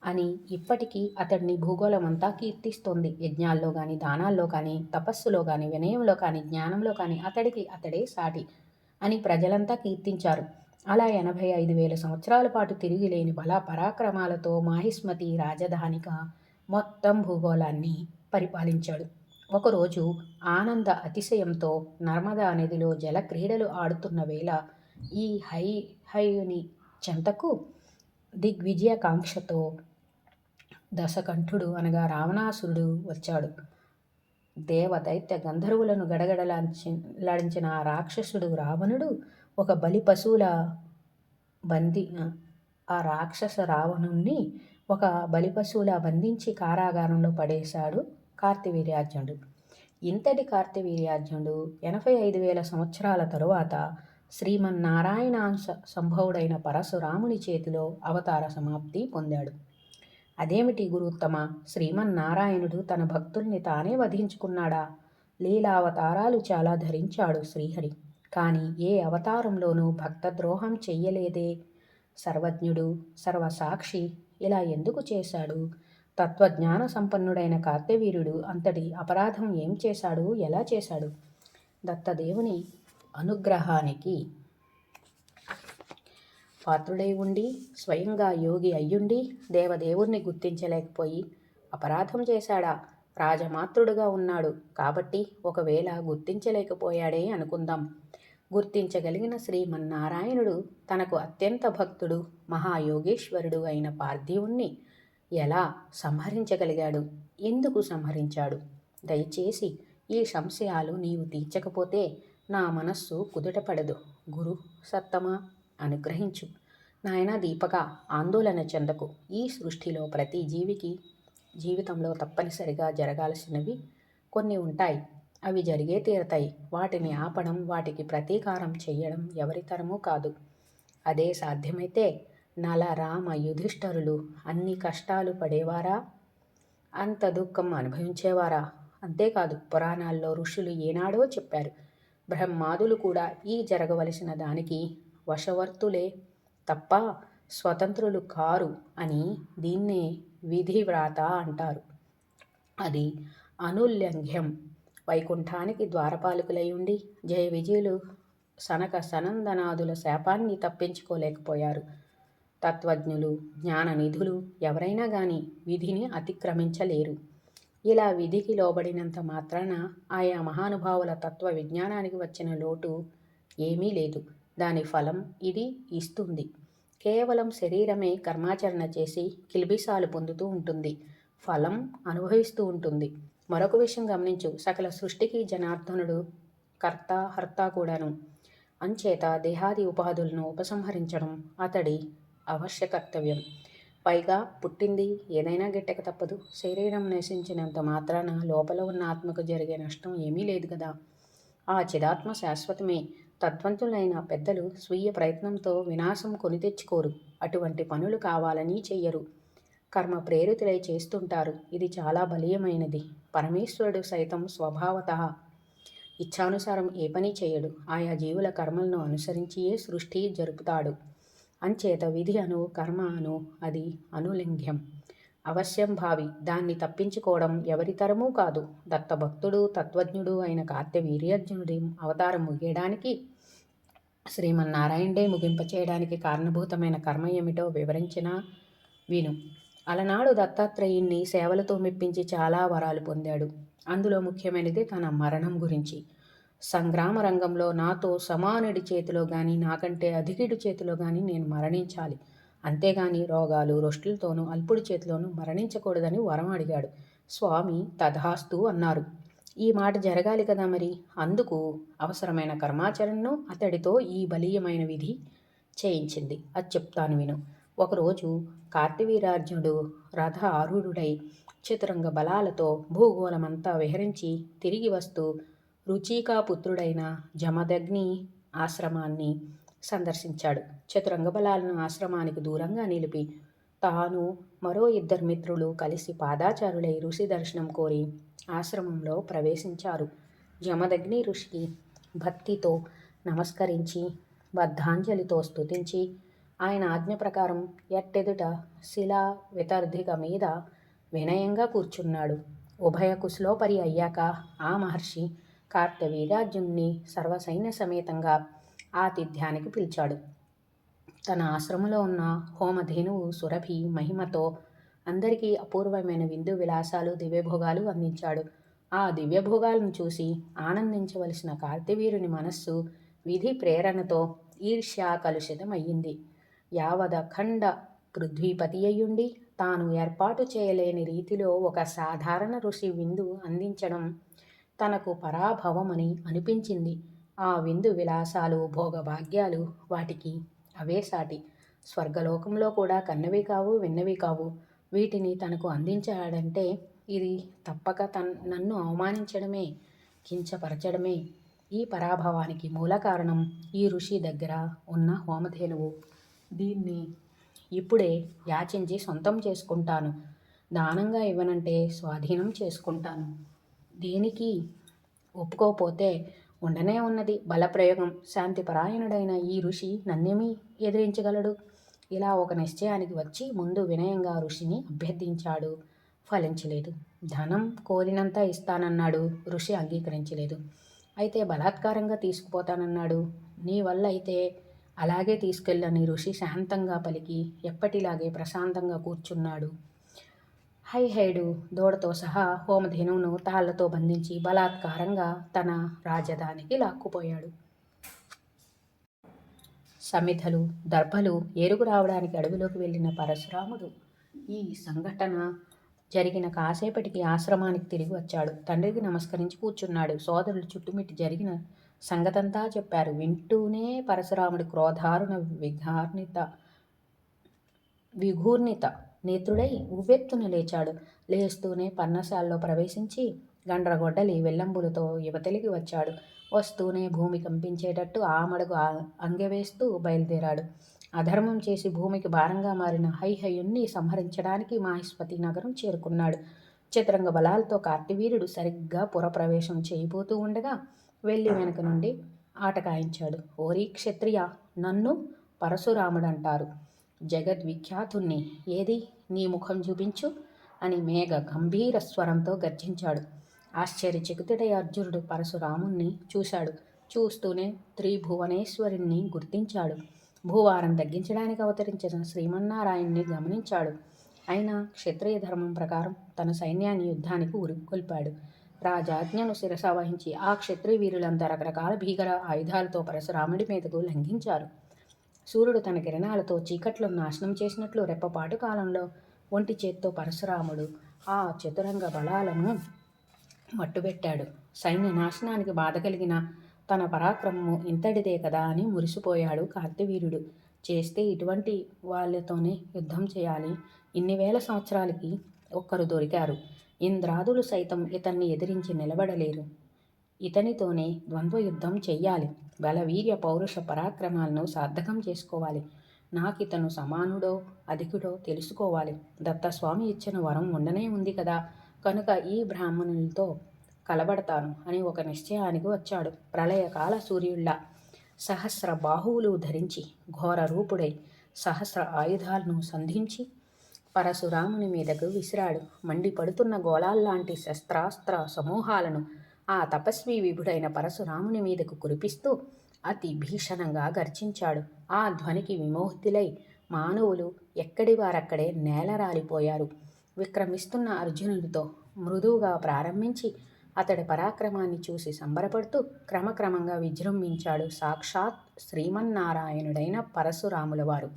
అని ఇప్పటికీ అతడిని భూగోళమంతా కీర్తిస్తోంది. యజ్ఞాల్లో కానీ, దానాల్లో కానీ, తపస్సులో కానీ, వినయంలో కానీ, జ్ఞానంలో కానీ అతడికి అతడే సాటి అని ప్రజలంతా కీర్తించారు. అలా 85,000 సంవత్సరాల పాటు తిరిగిలేని బల పరాక్రమాలతో మాహిష్మతి రాజధానిగా మొత్తం భూగోళాన్ని పరిపాలించాడు. ఒకరోజు ఆనంద అతిశయంతో నర్మదా నదిలో జలక్రీడలు ఆడుతున్న వేళ ఈ హైహయుని చెంతకు దిగ్విజయకాంక్షతో దశకంఠుడు అనగా రావణాసురుడు వచ్చాడు. దేవదైత్య గంధర్వులను గడగడలాడించిన ఆ రాక్షసుడు రావణుడు ఒక బలి పశువుల ఆ రాక్షస రావణుణ్ణి ఒక బలిపశువులా బంధించి కారాగారంలో పడేశాడు కార్త్యవీర్యార్జునుడు. ఇంతటి కార్త్యవీర్యార్జునుడు 85,000 సంవత్సరాల తరువాత శ్రీమన్నారాయణాంశ సంభవుడైన పరశురాముని చేతిలో అవతార సమాప్తి పొందాడు. అదేమిటి గురుత్తమ, శ్రీమన్నారాయణుడు తన భక్తుల్ని తానే వధించుకున్నాడా? లీలావతారాలు చాలా ధరించాడు శ్రీహరి, కానీ ఏ అవతారంలోనూ భక్తద్రోహం చెయ్యలేదే. సర్వజ్ఞుడు, సర్వసాక్షి ఇలా ఎందుకు చేశాడు? తత్వజ్ఞాన సంపన్నుడైన కార్త్యవీర్యుడు అంతటి అపరాధం ఏం చేశాడు, ఎలా చేశాడు? దత్తదేవుని అనుగ్రహానికి పాత్రుడై ఉండి, స్వయంగా యోగి అయ్యుండి దేవదేవుణ్ణి గుర్తించలేకపోయి అపరాధం చేశాడా? రాజమాతృడుగా ఉన్నాడు కాబట్టి ఒకవేళ గుర్తించలేకపోయాడే అనుకుందాం. గుర్తించగలిగిన శ్రీమన్నారాయణుడు తనకు అత్యంత భక్తుడు, మహాయోగేశ్వరుడు అయిన పార్థివుణ్ణి ఎలా సంహరించగలిగాడు? ఎందుకు సంహరించాడు? దయచేసి ఈ సంశయాలు నీవు తీర్చకపోతే నా మనస్సు కుదుటపడదు. గురు సత్తమా, అనుగ్రహించు. నాయనా దీపక, ఆందోళన చెందకు. ఈ సృష్టిలో ప్రతి జీవికి జీవితంలో తప్పనిసరిగా జరగాల్సినవి కొన్ని ఉంటాయి. అవి జరిగే తీరతాయి. వాటిని ఆపడం, వాటికి ప్రతీకారం చెయ్యడం ఎవరితరమూ కాదు. అదే సాధ్యమైతే నల, రామ, యుధిష్ఠరులు అన్ని కష్టాలు పడేవారా? అంత దుఃఖం అనుభవించేవారా? అంతేకాదు, పురాణాల్లో ఋషులు ఏనాడో చెప్పారు, బ్రహ్మాదులు కూడా ఈ జరగవలసిన దానికి వశవర్తులే తప్ప స్వతంత్రులు కారు అని. దీన్నే విధివ్రాత అంటారు. అది అనుల్లంఘ్యం. వైకుంఠానికి ద్వారపాలకులై ఉండి జయ విజయులు సనక సనందనాదుల శాపాన్ని తప్పించుకోలేకపోయారు. తత్వజ్ఞులు, జ్ఞాననిధులు ఎవరైనా కానీ విధిని అతిక్రమించలేరు. ఇలా విధికి లోబడినంత మాత్రాన ఆయా మహానుభావుల తత్వ విజ్ఞానానికి వచ్చిన లోటు ఏమీ లేదు. దాని ఫలం ఇది ఇస్తుంది. కేవలం శరీరమే కర్మాచరణ చేసి కిల్బిసాలు పొందుతూ ఉంటుంది, ఫలం అనుభవిస్తూ ఉంటుంది. మరొక విషయం గమనించు, సకల సృష్టికి జనార్దనుడు కర్త, హర్త కూడాను. అంచేత దేహాది ఉపాధులను ఉపసంహరించడం అతడి అవశ్య కర్తవ్యం. పైగా పుట్టింది ఏదైనా గిట్టక తప్పదు. శరీరం నశించినంత మాత్రాన లోపల ఉన్న ఆత్మకు జరిగే నష్టం ఏమీ లేదు కదా. ఆ చిదాత్మ శాశ్వతమే. తత్వంతులైన పెద్దలు స్వీయ ప్రయత్నంతో వినాశం కొని తెచ్చుకోరు. అటువంటి పనులు కావాలని చెయ్యరు. కర్మ ప్రేరితులై చేస్తుంటారు. ఇది చాలా బలీయమైనది. పరమేశ్వరుడు సైతం స్వభావతః ఇచ్ఛానుసారం ఏ పని చేయడు. ఆయా జీవుల కర్మలను అనుసరించియే సృష్టి జరుపుతాడు. అంచేత విధి అను కర్మ అను అది అనులింగ్యం, అవశ్యం భావి. దాన్ని తప్పించుకోవడం ఎవరి తరమూ కాదు. దత్తభక్తుడు తత్వజ్ఞుడు అయిన కార్తవీర్యార్జునుడి అవతారం ముగియడానికి, శ్రీమన్నారాయణుడే ముగింపచేయడానికి కారణభూతమైన కర్మ ఏమిటో వివరించినా విను. అలనాడు దత్తాత్రేయుణ్ణి సేవలతో మెప్పించి చాలా వరాలు పొందాడు. అందులో ముఖ్యమైనది తన మరణం గురించి. సంగ్రామ రంగంలో నాతో సమానుడి చేతిలో గాని, నాకంటే అధికుడి చేతిలో గాని నేను మరణించాలి. అంతేగాని రోగాలు రొష్టులతోనూ అల్పుడి చేతిలోనూ మరణించకూడదని వరం అడిగాడు. స్వామి తథాస్తు అన్నారు. ఈ మాట జరగాలి కదా మరి. అందుకు అవసరమైన కర్మాచరణను అతడితో ఈ బలీయమైన విధి చేయించింది. అది చెప్తాను విను. ఒకరోజు కార్తవీర్యార్జునుడు రథ ఆరూఢుడై చతురంగ బలాలతో భూగోళమంతా విహరించి తిరిగి వస్తూ రుచికాపుత్రుడైన జమదగ్ని ఆశ్రమాన్ని సందర్శించాడు. చతురంగ బలాలను ఆశ్రమానికి దూరంగా నిలిపి తాను మరో 2 మిత్రులు కలిసి పాదాచారులై ఋషి దర్శనం కోరి ఆశ్రమంలో ప్రవేశించారు. జమదగ్ని ఋషికి భక్తితో నమస్కరించి బద్ధాంజలితో స్తుతించి ఆయన ఆజ్ఞ ప్రకారం ఎట్టెదుట శిలా వితర్ధిక మీద వినయంగా కూర్చున్నాడు. ఉభయ కుశలోపరి అయ్యాక ఆ మహర్షి కార్తవీర్యార్జునుని సర్వసైన్య సమేతంగా ఆతిథ్యానికి పిలిచాడు. తన ఆశ్రమంలో ఉన్న హోమధేనువు సురభి మహిమతో అందరికీ అపూర్వమైన విందు విలాసాలు దివ్యభోగాలు అందించాడు. ఆ దివ్యభోగాలను చూసి ఆనందించవలసిన కార్తవీరుని మనస్సు విధి ప్రేరణతో ఈర్ష్యా కలుషితమయ్యింది. యావదఖండ పృథ్వీపతి అయ్యుండి తాను ఏర్పాటు చేయలేని రీతిలో ఒక సాధారణ ఋషి విందు అందించడం తనకు పరాభవమని అనిపించింది. ఆ విందు విలాసాలు భోగభాగ్యాలు వాటికి అవే సాటి. స్వర్గలోకంలో కూడా కన్నవి కావు, విన్నవి కావు. వీటిని తనకు అందించాడంటే ఇది తప్పక నన్ను అవమానించడమే, కించపరచడమే. ఈ పరాభవానికి మూల కారణం ఈ ఋషి దగ్గర ఉన్న హోమధేనువు. దీన్ని ఇప్పుడే యాచించి సొంతం చేసుకుంటాను. దానంగా ఇవ్వనంటే స్వాధీనం చేసుకుంటాను. దేనికి ఒప్పుకోపోతే ఉండనే ఉన్నది బలప్రయోగం. శాంతిపరాయణుడైన ఈ ఋషి నన్నేమీ ఎదిరించగలడు? ఇలా ఒక నిశ్చయానికి వచ్చి ముందు వినయంగా ఋషిని అభ్యర్థించాడు. ఫలించలేదు. ధనం కోరినంత ఇస్తానన్నాడు. ఋషి అంగీకరించలేదు. అయితే బలాత్కారంగా తీసుకుపోతానన్నాడు. నీ వల్ల అయితే అలాగే తీసుకెళ్ళని ఋషి శాంతంగా పలికి ఎప్పటిలాగే ప్రశాంతంగా కూర్చున్నాడు. హైహైడు దూడతో సహా హోమధేనువును తాళ్లతో బంధించి బలాత్కారంగా తన రాజధానికి లాక్కుపోయాడు. సమిధలు దర్భలు ఏరుగు రావడానికి అడవిలోకి వెళ్ళిన పరశురాముడు ఈ సంఘటన జరిగిన కాసేపటికి ఆశ్రమానికి తిరిగి వచ్చాడు. తండ్రికి నమస్కరించి కూర్చున్నాడు. సోదరులు చుట్టుమిట్టి జరిగిన సంగతంతా చెప్పారు. వింటూనే పరశురాముడి క్రోధారుణ విఘూర్ణిత నేత్రుడై ఉవ్వెత్తున లేచాడు. లేస్తూనే పర్ణశాలలో ప్రవేశించి గండ్రగొడ్డలి వెల్లంబులతో యువతలికి వచ్చాడు. వస్తూనే భూమి కంపించేటట్టు ఆమడుగు అంగవేస్తూ బయలుదేరాడు. అధర్మం చేసి భూమికి భారంగా మారిన హైహయుణ్ణి సంహరించడానికి మాహిష్మతి నగరం చేరుకున్నాడు. చతురంగ బలాలతో కార్తవీర్యుడు సరిగ్గా పురప్రవేశం చేయబోతూ ఉండగా వెళ్ళి వెనక నుండి ఆటకాయించాడు. ఓరీ క్షత్రియ, నన్ను పరశురాముడంటారు. జగద్విఖ్యాతుణ్ణి, ఏది నీ ముఖం చూపించు అని మేఘ గంభీర స్వరంతో గర్జించాడు. ఆశ్చర్యచకితుడై అర్జునుడు పరశురాముణ్ణి చూశాడు. చూస్తూనే త్రిభువనేశ్వరుణ్ణి గుర్తించాడు. భూవారం తగ్గించడానికి అవతరించిన శ్రీమన్నారాయణ్ణి గమనించాడు. అయినా క్షత్రియ ధర్మం ప్రకారం తన సైన్యాన్ని యుద్ధానికి ఉరికొల్పాడు. రాజాజ్ఞను శిరస వహించి ఆ క్షత్రియ వీరులంతా రకరకాల భీకర ఆయుధాలతో పరశురాముడి మీదకు లంఘించారు. సూర్యుడు తన కిరణాలతో చీకట్లను నాశనం చేసినట్లు రెప్పపాటు కాలంలో ఒంటి చేత్తో పరశురాముడు ఆ చతురంగ బలాలను మట్టుబెట్టాడు. సైన్య నాశనానికి బాధ కలిగిన తన పరాక్రమము ఇంతటిదే కదా అని మురిసిపోయాడు కార్తవీర్యుడు. చేస్తే ఇటువంటి వాళ్ళతోనే యుద్ధం చేయాలి. ఇన్ని వేల సంవత్సరాలకి ఒక్కరు దొరికారు. ఇంద్రాదులు సైతం ఇతన్ని ఎదిరించి నిలబడలేరు. ఇతనితోనే ద్వంద్వ యుద్ధం చెయ్యాలి. బలవీర్య పౌరుష పరాక్రమాలను సార్థకం చేసుకోవాలి. నాకితను సమానుడో అధికుడో తెలుసుకోవాలి. దత్తస్వామి ఇచ్చిన వరం ఉండనే ఉంది కదా, కనుక ఈ బ్రాహ్మణులతో కలబడతాను అని ఒక నిశ్చయానికి వచ్చాడు. ప్రళయకాల సూర్యుళ్ళ సహస్ర బాహువులు ధరించి ఘోర రూపుడై సహస్ర ఆయుధాలను సంధించి పరశురాముని మీదకు విసిరాడు. మండిపడుతున్న గోళాల్లాంటి శస్త్రాస్త్ర సమూహాలను ఆ తపస్వి విభుడైన పరశురాముని మీదకు కురిపిస్తూ అతి భీషణంగా గర్జించాడు. ఆ ధ్వనికి విమోహితులై మానవులు ఎక్కడి వారక్కడే నేలరాలిపోయారు. విక్రమిస్తున్న అర్జునుడితో మృదువుగా ప్రారంభించి అతడి పరాక్రమాన్ని చూసి సంబరపడుతూ క్రమక్రమంగా విజృంభించాడు సాక్షాత్ శ్రీమన్నారాయణుడైన పరశురాముల వారు.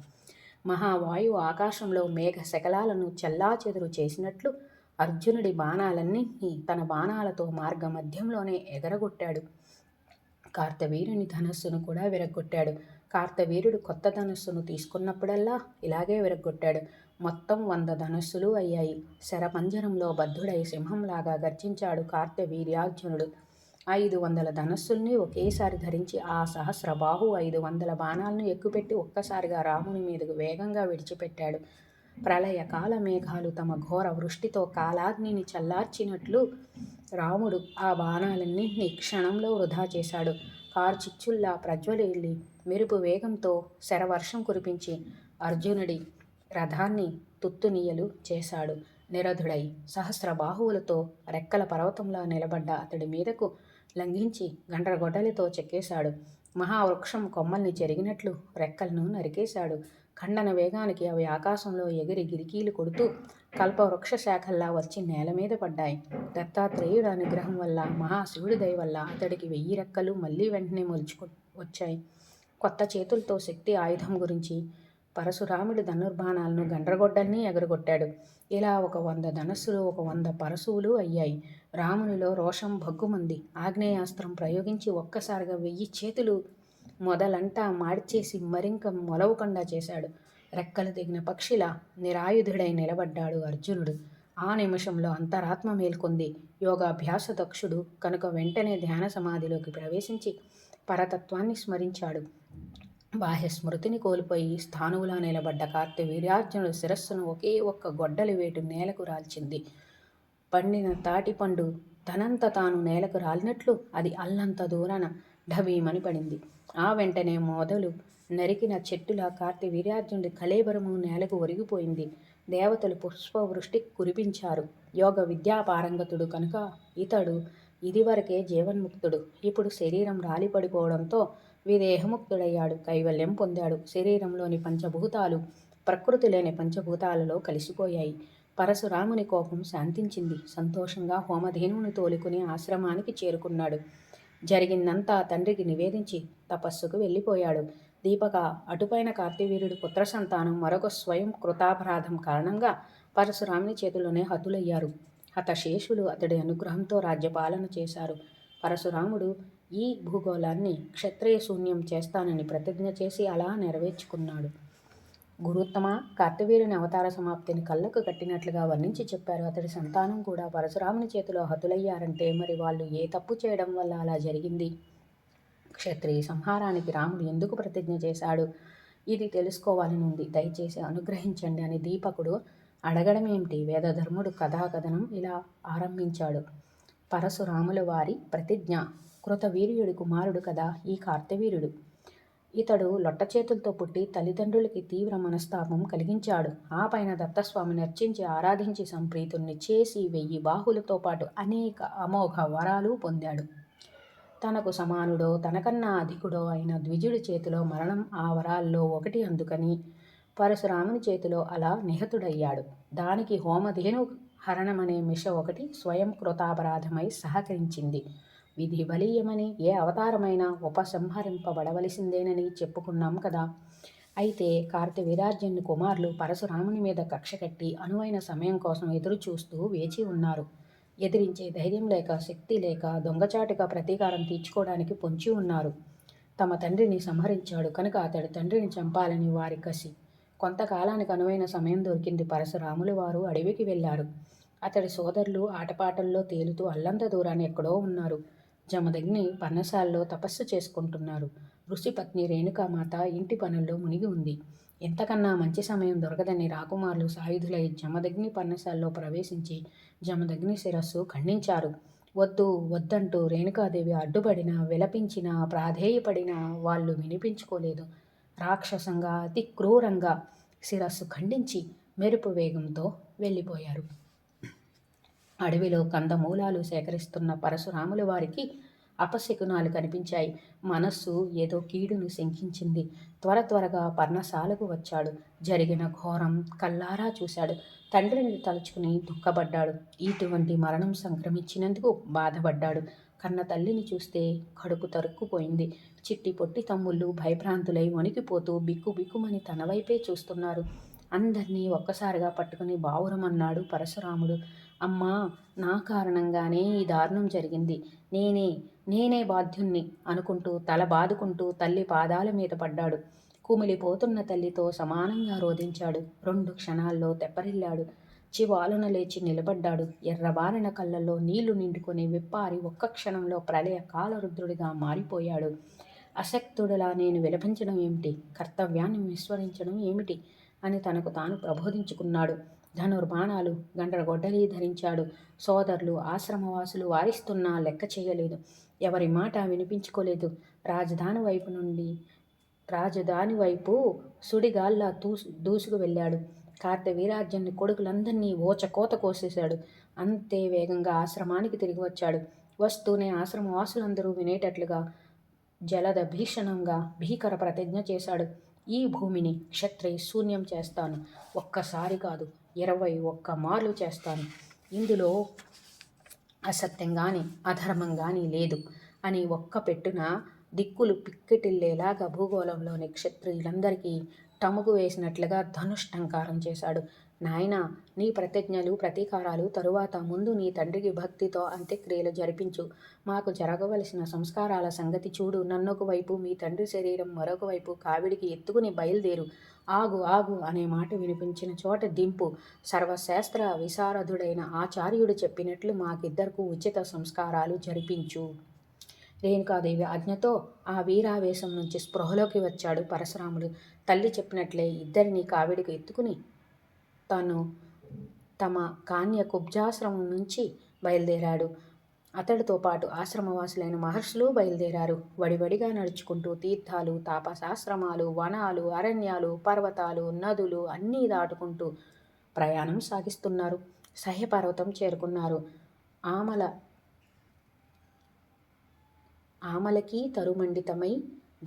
మహావాయువు ఆకాశంలో మేఘ శకలాలను చెల్లాచెదురు చేసినట్లు అర్జునుడి బాణాలన్నింటినీ తన బాణాలతో మార్గ మధ్యంలోనే ఎగరగొట్టాడు. కార్తవీరుని ధనస్సును కూడా విరగ్గొట్టాడు. కార్తవీరుడు కొత్త ధనస్సును తీసుకున్నప్పుడల్లా ఇలాగే విరగ్గొట్టాడు. మొత్తం 100 ధనస్సులు అయ్యాయి. శరపంజరంలో బద్ధుడై సింహంలాగా గర్జించాడు కార్తవీర్యార్జునుడు. 500 ధనస్సుల్ని ఒకేసారి ధరించి ఆ సహస్రబాహు 500 బాణాలను ఎక్కుపెట్టి ఒక్కసారిగా రాముని మీదకు వేగంగా విడిచిపెట్టాడు. ప్రళయకాల మేఘాలు తమ ఘోర వృష్టితో కాలాగ్నిని చల్లార్చినట్లు రాముడు ఆ బాణాలన్నింటినీ క్షణంలో వృధా చేశాడు. కార్చిచ్చుల్లా ప్రజ్వలిల్లి మెరుపు వేగంతో శరవర్షం కురిపించి అర్జునుడి రథాన్ని తుత్తునియలు చేశాడు. నిరధుడై సహస్ర బాహువులతో రెక్కల పర్వతంలా నిలబడ్డ అతడి మీదకు లంఘించి గండ్రగొడ్డలితో చెక్కేశాడు. మహావృక్షం కొమ్మల్ని చెరిగినట్లు రెక్కలను నరికేశాడు. ఖండన వేగానికి అవి ఆకాశంలో ఎగిరి గిరికీలు కొడుతూ కల్పవృక్ష శాఖల్లా వచ్చి నేల మీద పడ్డాయి. దత్తాత్రేయుడి అనుగ్రహం వల్ల, మహాశివుడి దయ వల్ల అతడికి 1000 రెక్కలు మళ్ళీ వెంటనే మొలుచుకు వచ్చాయి. కొత్త చేతులతో శక్తి ఆయుధం గురించి పరశురాముడి ధనుర్బాణాలను గండ్రగొడ్డల్ని ఎగరగొట్టాడు. ఇలా ఒక 100 ధనస్సులు, ఒక 100 పరశువులు అయ్యాయి. రామునిలో రోషం భగ్గుమంది. ఆగ్నేయాస్త్రం ప్రయోగించి ఒక్కసారిగా 1000 చేతులు మొదలంటా మార్చేసి మరింక మొలవకుండా చేశాడు. రెక్కలు తెగిన పక్షిలా నిరాయుధుడై నిలబడ్డాడు అర్జునుడు. ఆ నిమిషంలో అంతరాత్మ మేల్కొంది. యోగాభ్యాస దక్షుడు కనుక వెంటనే ధ్యాన సమాధిలోకి ప్రవేశించి పరతత్వాన్ని స్మరించాడు. బాహ్య స్మృతిని కోల్పోయి స్థానువులా నిలబడ్డ కార్తవీర్యార్జునుడు శిరస్సును ఒకే ఒక్క గొడ్డలి వేటు నేలకు రాల్చింది. పండిన తాటిపండు తనంత తాను నేలకు రాలినట్లు అది అల్లంత దూరాన ఢబీమని పడింది. ఆ వెంటనే మొదలు నరికిన చెట్టులా కార్తవీర్యార్జునుడి కళేబరము నేలకు ఒరిగిపోయింది. దేవతలు పుష్పవృష్టి కురిపించారు. యోగ విద్యాపారంగతుడు కనుక ఇతడు ఇదివరకే జీవన్ముక్తుడు. ఇప్పుడు శరీరం రాలిపడిపోవడంతో విదేహముక్తుడయ్యాడు. కైవల్యం పొందాడు. శరీరంలోని పంచభూతాలు ప్రకృతి లేని పంచభూతాలలో కలిసిపోయాయి. పరశురాముని కోపం శాంతించింది. సంతోషంగా హోమధేనువును తోలుకుని ఆశ్రమానికి చేరుకున్నాడు. జరిగిందంతా తండ్రికి నివేదించి తపస్సుకు వెళ్ళిపోయాడు. దీపక అటుపైన కార్తవీర్యుడి పుత్ర సంతానం మరొక స్వయం కృతాపరాధం కారణంగా పరశురాముని చేతిలోనే హతులయ్యారు. హతశేషులు అతడి అనుగ్రహంతో రాజ్యపాలన చేశారు. పరశురాముడు ఈ భూగోళాన్ని క్షత్రియ శూన్యం చేస్తానని ప్రతిజ్ఞ చేసి అలా నెరవేర్చుకున్నాడు. గురుత్తమ కార్తవీర్యుని అవతార సమాప్తిని కళ్ళకు కట్టినట్లుగా వర్ణించి చెప్పారు. అతడి సంతానం కూడా పరశురాముని చేతిలో హతులయ్యారంటే మరి వాళ్ళు ఏ తప్పు చేయడం వల్ల అలా జరిగింది? క్షత్రియ సంహారానికి రాముడు ఎందుకు ప్రతిజ్ఞ చేశాడు? ఇది తెలుసుకోవాలని ఉంది. దయచేసి అనుగ్రహించండి అని దీపకుడు అడగడం ఏమిటి? వేదధర్ముడు కథాకథనం ఇలా ఆరంభించాడు. పరశురాముల వారి ప్రతిజ్ఞ. కృతవీర్యుడి కుమారుడు కదా ఈ కార్తవీర్యుడు. ఇతడు లొట్ట చేతులతో పుట్టి తల్లిదండ్రులకి తీవ్ర మనస్తాపం కలిగించాడు. ఆ పైన దత్తస్వామిని అర్చించి ఆరాధించి సంప్రీతుల్ని చేసి 1000 బాహులతో పాటు అనేక అమోఘ వరాలు పొందాడు. తనకు సమానుడో తనకన్నా అధికుడో అయిన ద్విజుడి చేతిలో మరణం ఆ వరాల్లో ఒకటి అందుకని పరశురాముని చేతిలో అలా నిహతుడయ్యాడు. దానికి హోమధేను హరణమనే మిష ఒకటి స్వయం కృతాపరాధమై సహకరించింది. విధి బలీయమని ఏ అవతారమైనా ఉపసంహరింపబడవలసిందేనని చెప్పుకున్నాం కదా. అయితే కార్తవీర్యార్జునుని కుమారులు పరశురాముని మీద కక్ష కట్టి అనువైన సమయం కోసం ఎదురు చూస్తూ వేచి ఉన్నారు. ఎదిరించే ధైర్యం లేక, శక్తి లేక దొంగచాటుగా ప్రతీకారం తీర్చుకోవడానికి పొంచి ఉన్నారు. తమ తండ్రిని సంహరించాడు కనుక అతడి తండ్రిని చంపాలని వారి కసి. కొంతకాలానికి అనువైన సమయం దొరికింది. పరశురాములు వారు అడవికి వెళ్ళారు. అతడి సోదరులు ఆటపాటల్లో తేలుతూ అల్లంత దూరాన్ని ఎక్కడో ఉన్నారు. జమదగ్ని పర్ణశాలలో తపస్సు చేసుకుంటున్నారు. ఋషిపత్ని రేణుకామాత ఇంటి పనుల్లో మునిగి ఉంది. ఎంతకన్నా మంచి సమయం దొరకదని రాకుమారులు సాయుధులై జమదగ్ని పర్ణశాలలో ప్రవేశించి జమదగ్ని శిరస్సు ఖండించారు. వద్దు వద్దంటూ రేణుకాదేవి అడ్డుపడినా, విలపించినా, ప్రాధేయపడినా వాళ్ళు వినిపించుకోలేదు. రాక్షసంగా, అతి క్రూరంగా శిరస్సు ఖండించి మెరుపు వేగంతో వెళ్ళిపోయారు. అడవిలో కందమూలాలు సేకరిస్తున్న పరశురాముల వారికి అపశకునాలు కనిపించాయి. మనస్సు ఏదో కీడును శంకించింది. త్వరగా పర్ణశాలకు వచ్చాడు. జరిగిన ఘోరం కల్లారా చూశాడు. తండ్రిని తలుచుకుని దుఃఖపడ్డాడు. ఇటువంటి మరణం సంక్రమించినందుకు బాధపడ్డాడు. కన్న తల్లిని చూస్తే కడుపు తరుక్కుపోయింది. చిట్టి పొట్టి తమ్ముళ్ళు భయభ్రాంతులై వణికిపోతూ బిక్కుబిక్కుమని తన వైపే చూస్తున్నారు. అందరినీ ఒక్కసారిగా పట్టుకుని బావురమన్నాడు పరశురాముడు. అమ్మా, నా కారణంగానే ఈ దారుణం జరిగింది. నేనే బాధ్యుణ్ణి అనుకుంటూ తల బాదుకుంటూ తల్లి పాదాల మీద పడ్డాడు. కుమిలిపోతున్న తల్లితో సమానంగా రోధించాడు. 2 క్షణాల్లో తెప్పరిల్లాడు. చివాలున లేచి నిలబడ్డాడు. ఎర్రబారిన కళ్ళల్లో నీళ్లు నిండుకొని విప్పారి ఒక్క క్షణంలో ప్రళయ కాలరుద్రుడిగా మారిపోయాడు. అశక్తుడిలా నేను విలపించడం ఏమిటి, కర్తవ్యాన్ని విస్మరించడం ఏమిటి అని తనకు తాను ప్రబోధించుకున్నాడు. ధనుర్బాణాలు, గండ్రగొడ్డలి ధరించాడు. సోదరులు, ఆశ్రమవాసులు వారిస్తున్నా లెక్క చేయలేదు. ఎవరి మాట వినిపించుకోలేదు. రాజధాని వైపు సుడిగాల్లా దూసుకు వెళ్ళాడు. కార్తవీరాజ్యాన్ని కొడుకులందరినీ ఓచకోత కోసేశాడు. అంతే వేగంగా ఆశ్రమానికి తిరిగి వచ్చాడు. వస్తూనే ఆశ్రమవాసులందరూ వినేటట్లుగా జలద భీషణంగా భీకర ప్రతిజ్ఞ చేశాడు. ఈ భూమిని క్షత్రియ శూన్యం చేస్తాను. ఒక్కసారి కాదు, 21 మార్లు చేస్తాను. ఇందులో అసత్యం కానీ అధర్మం కానీ లేదు అని ఒక్క పెట్టున దిక్కులు పిక్కెటిల్లేలాగా భూగోళంలోని క్షత్రియులందరికీ టముకు వేసినట్లుగా ధనుష్టంకారం చేశాడు. నాయనా, నీ ప్రతిజ్ఞలు ప్రతీకారాలు తరువాత ముందు నీ తండ్రికి భక్తితో అంత్యక్రియలు జరిపించు. మాకు జరగవలసిన సంస్కారాల సంగతి చూడు. నన్నొక వైపు, మీ తండ్రి శరీరం మరొక వైపు కావిడికి ఎత్తుకుని బయలుదేరు. ఆగు ఆగు అనే మాట వినిపించిన చోట దింపు. సర్వశాస్త్ర విశారదుడైన ఆచార్యుడు చెప్పినట్లు మాకిద్దరకు ఉచిత సంస్కారాలు జరిపించు. రేణుకాదేవి ఆజ్ఞతో ఆ వీరావేశం నుంచి స్పృహలోకి వచ్చాడు పరశురాముడు. తల్లి చెప్పినట్లే ఇద్దరిని కావిడికి ఎత్తుకుని తాను తమ కాన్య కుబ్జాశ్రమం నుంచి బయలుదేరాడు. అతడితో పాటు ఆశ్రమవాసులైన మహర్షులు బయలుదేరారు. వడివడిగా నడుచుకుంటూ తీర్థాలు, తాపసాశ్రమాలు, వనాలు, అరణ్యాలు, పర్వతాలు, నదులు అన్నీ దాటుకుంటూ ప్రయాణం సాగిస్తున్నారు. సహ్యపర్వతం చేరుకున్నారు. ఆమలకి తరుమండితమై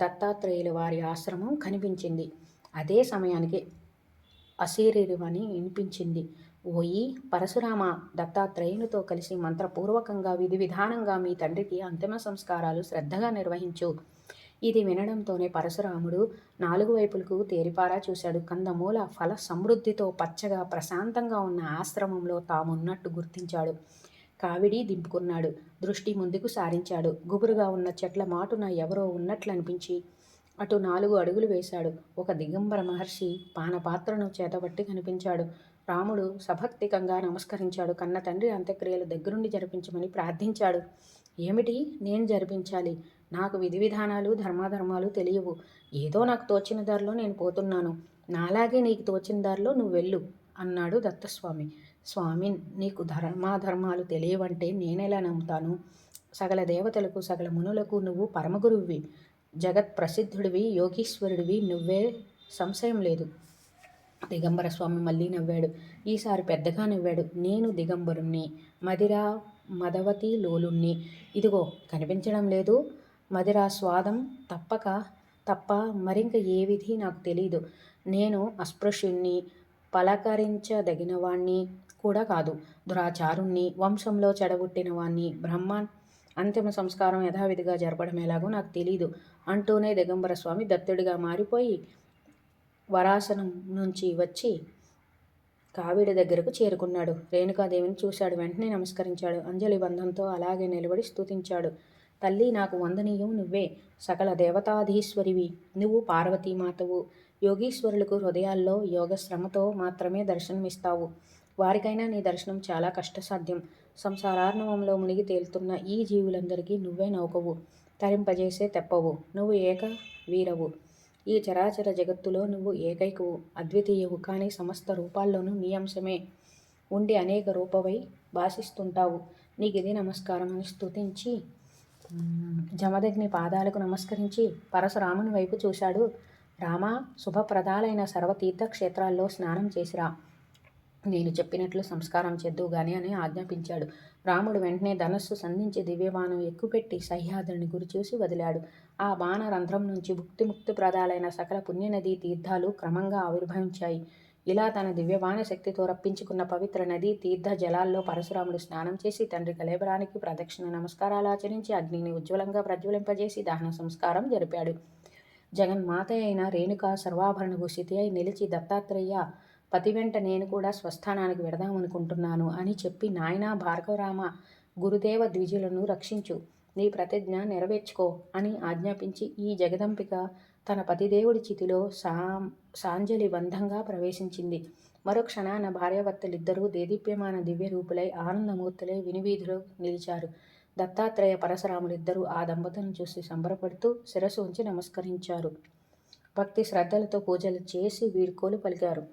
దత్తాత్రేయుల వారి ఆశ్రమం కనిపించింది. అదే సమయానికి అశరీరవని వినిపించింది. ఓయి పరశురామ, దత్తాత్రేయునితో కలిసి మంత్రపూర్వకంగా విధి విధానంగా మీ తండ్రికి అంతిమ సంస్కారాలు శ్రద్ధగా నిర్వహించు. ఇది వినడంతోనే పరశురాముడు 4 వైపులకు తేరిపారా చూశాడు. కందమూల ఫల సమృద్ధితో పచ్చగా ప్రశాంతంగా ఉన్న ఆశ్రమంలో తామున్నట్టు గుర్తించాడు. కావిడి దింపుకున్నాడు. దృష్టి ముందుకు సారించాడు. గుబురుగా ఉన్న చెట్ల మాటున ఎవరో ఉన్నట్లు అనిపించి అటు 4 అడుగులు వేశాడు. ఒక దిగంబర మహర్షి పానపాత్రను చేతబట్టి కనిపించాడు. రాముడు సభక్తికంగా నమస్కరించాడు. కన్న తండ్రి అంత్యక్రియలు దగ్గరుండి జరిపించమని ప్రార్థించాడు. ఏమిటి నేను జరిపించాలి? నాకు విధి విధానాలు ధర్మాధర్మాలు తెలియవు. ఏదో నాకు తోచిన దారిలో నేను పోతున్నాను. నాలాగే నీకు తోచిన దారిలో నువ్వు వెళ్ళు అన్నాడు దత్తస్వామి. స్వామి, నీకు ధర్మాధర్మాలు తెలియవంటే నేనెలా నమ్ముతాను? సకల దేవతలకు సకల మునులకు నువ్వు పరమగురువివి, జగత్ ప్రసిద్ధుడివి, యోగీశ్వరుడివి, నువ్వే, సంశయం లేదు. దిగంబర స్వామి మళ్ళీ నవ్వాడు. ఈసారి పెద్దగా నవ్వాడు. నేను దిగంబరుణ్ణి, మదవతి లోలుణ్ణి. ఇదిగో కనిపించడం లేదు? మదిరా స్వాదం తప్ప మరింక ఏ విధి నాకు తెలీదు. నేను అస్పృశ్యుణ్ణి, పలకరించదగినవాణ్ణి కూడా కాదు. దురాచారుణ్ణి, వంశంలో చెడగొట్టిన వాణ్ణి. అంతిమ సంస్కారం యథావిధిగా జరపడం ఎలాగో నాకు తెలీదు అంటూనే దిగంబర స్వామి దత్తుడిగా మారిపోయి వరాసనం నుంచి వచ్చి కావిడి దగ్గరకు చేరుకున్నాడు. రేణుకాదేవిని చూశాడు. వెంటనే నమస్కరించాడు. అంజలి బంధంతో అలాగే నిలబడి స్తుతించాడు. తల్లి, నాకు వందనీయం నువ్వే. సకల దేవతాధీశ్వరివి. నువ్వు పార్వతీమాతవు. యోగీశ్వరులకు హృదయాల్లో యోగశ్రమతో మాత్రమే దర్శనమిస్తావు. వారికైనా నీ దర్శనం చాలా కష్టసాధ్యం. సంసారార్ణవంలో మునిగి తేలుతున్న ఈ జీవులందరికీ నువ్వే నౌకవు, తరింపజేసే తెప్పవు. నువ్వు ఏక వీరవు. ఈ చరాచర జగత్తులో నువ్వు ఏకైకవు, అద్వితీయవు. కానీ సమస్త రూపాల్లోనూ నీ అంశమే ఉండి అనేక రూపవై భాషిస్తుంటావు. నీకిది నమస్కారం అని స్తుతించి జమదగ్ని పాదాలకు నమస్కరించి పరశురాముని వైపు చూశాడు. రామా, శుభప్రదాలైన సర్వతీర్థక్షేత్రాల్లో స్నానం చేసిరా, నేను చెప్పినట్లు సంస్కారం చేద్దువు గాని అని ఆజ్ఞాపించాడు. రాముడు వెంటనే ధనస్సు సంధించి దివ్యబాణం ఎక్కుపెట్టి సహ్యాద్రిని గురిచూసి వదిలాడు. ఆ బాణ రంధ్రం నుంచి ముక్తి ప్రదాలైన సకల పుణ్యనదీ తీర్థాలు క్రమంగా ఆవిర్భవించాయి. ఇలా తన దివ్యబాణ శక్తితో రప్పించుకున్న పవిత్ర నదీ తీర్థ జలాల్లో పరశురాముడు స్నానం చేసి తండ్రి కళేబరానికి ప్రదక్షిణ నమస్కారాలు ఆచరించి అగ్నిని ఉజ్వలంగా ప్రజ్వలింపజేసి దహన సంస్కారం జరిపాడు. జగన్మాత అయిన రేణుక సర్వాభరణ భూషితి అయి నిలిచి, దత్తాత్రేయ, పతి వెంట నేను కూడా స్వస్థానానికి వెడదామనుకుంటున్నాను అని చెప్పి, నాయనా భార్గవరామ, గురుదేవ ద్విజులను రక్షించు, నీ ప్రతిజ్ఞ నెరవేర్చుకో అని ఆజ్ఞాపించి ఈ జగదంబిక తన పతిదేవుడి చితిలో సాంజలిబంధంగా ప్రవేశించింది. మరో క్షణాన భార్యాభర్తలిద్దరూ దేదీప్యమాన దివ్య రూపులై ఆనందమూర్తులై వినివీధిలో నిలిచారు. దత్తాత్రేయ పరశురాములిద్దరూ ఆ దంపతులను చూసి సంబరపడుతూ శిరస్సు ఉంచి నమస్కరించారు. భక్తి శ్రద్ధలతో పూజలు చేసి వీడ్కోలు పలికారు.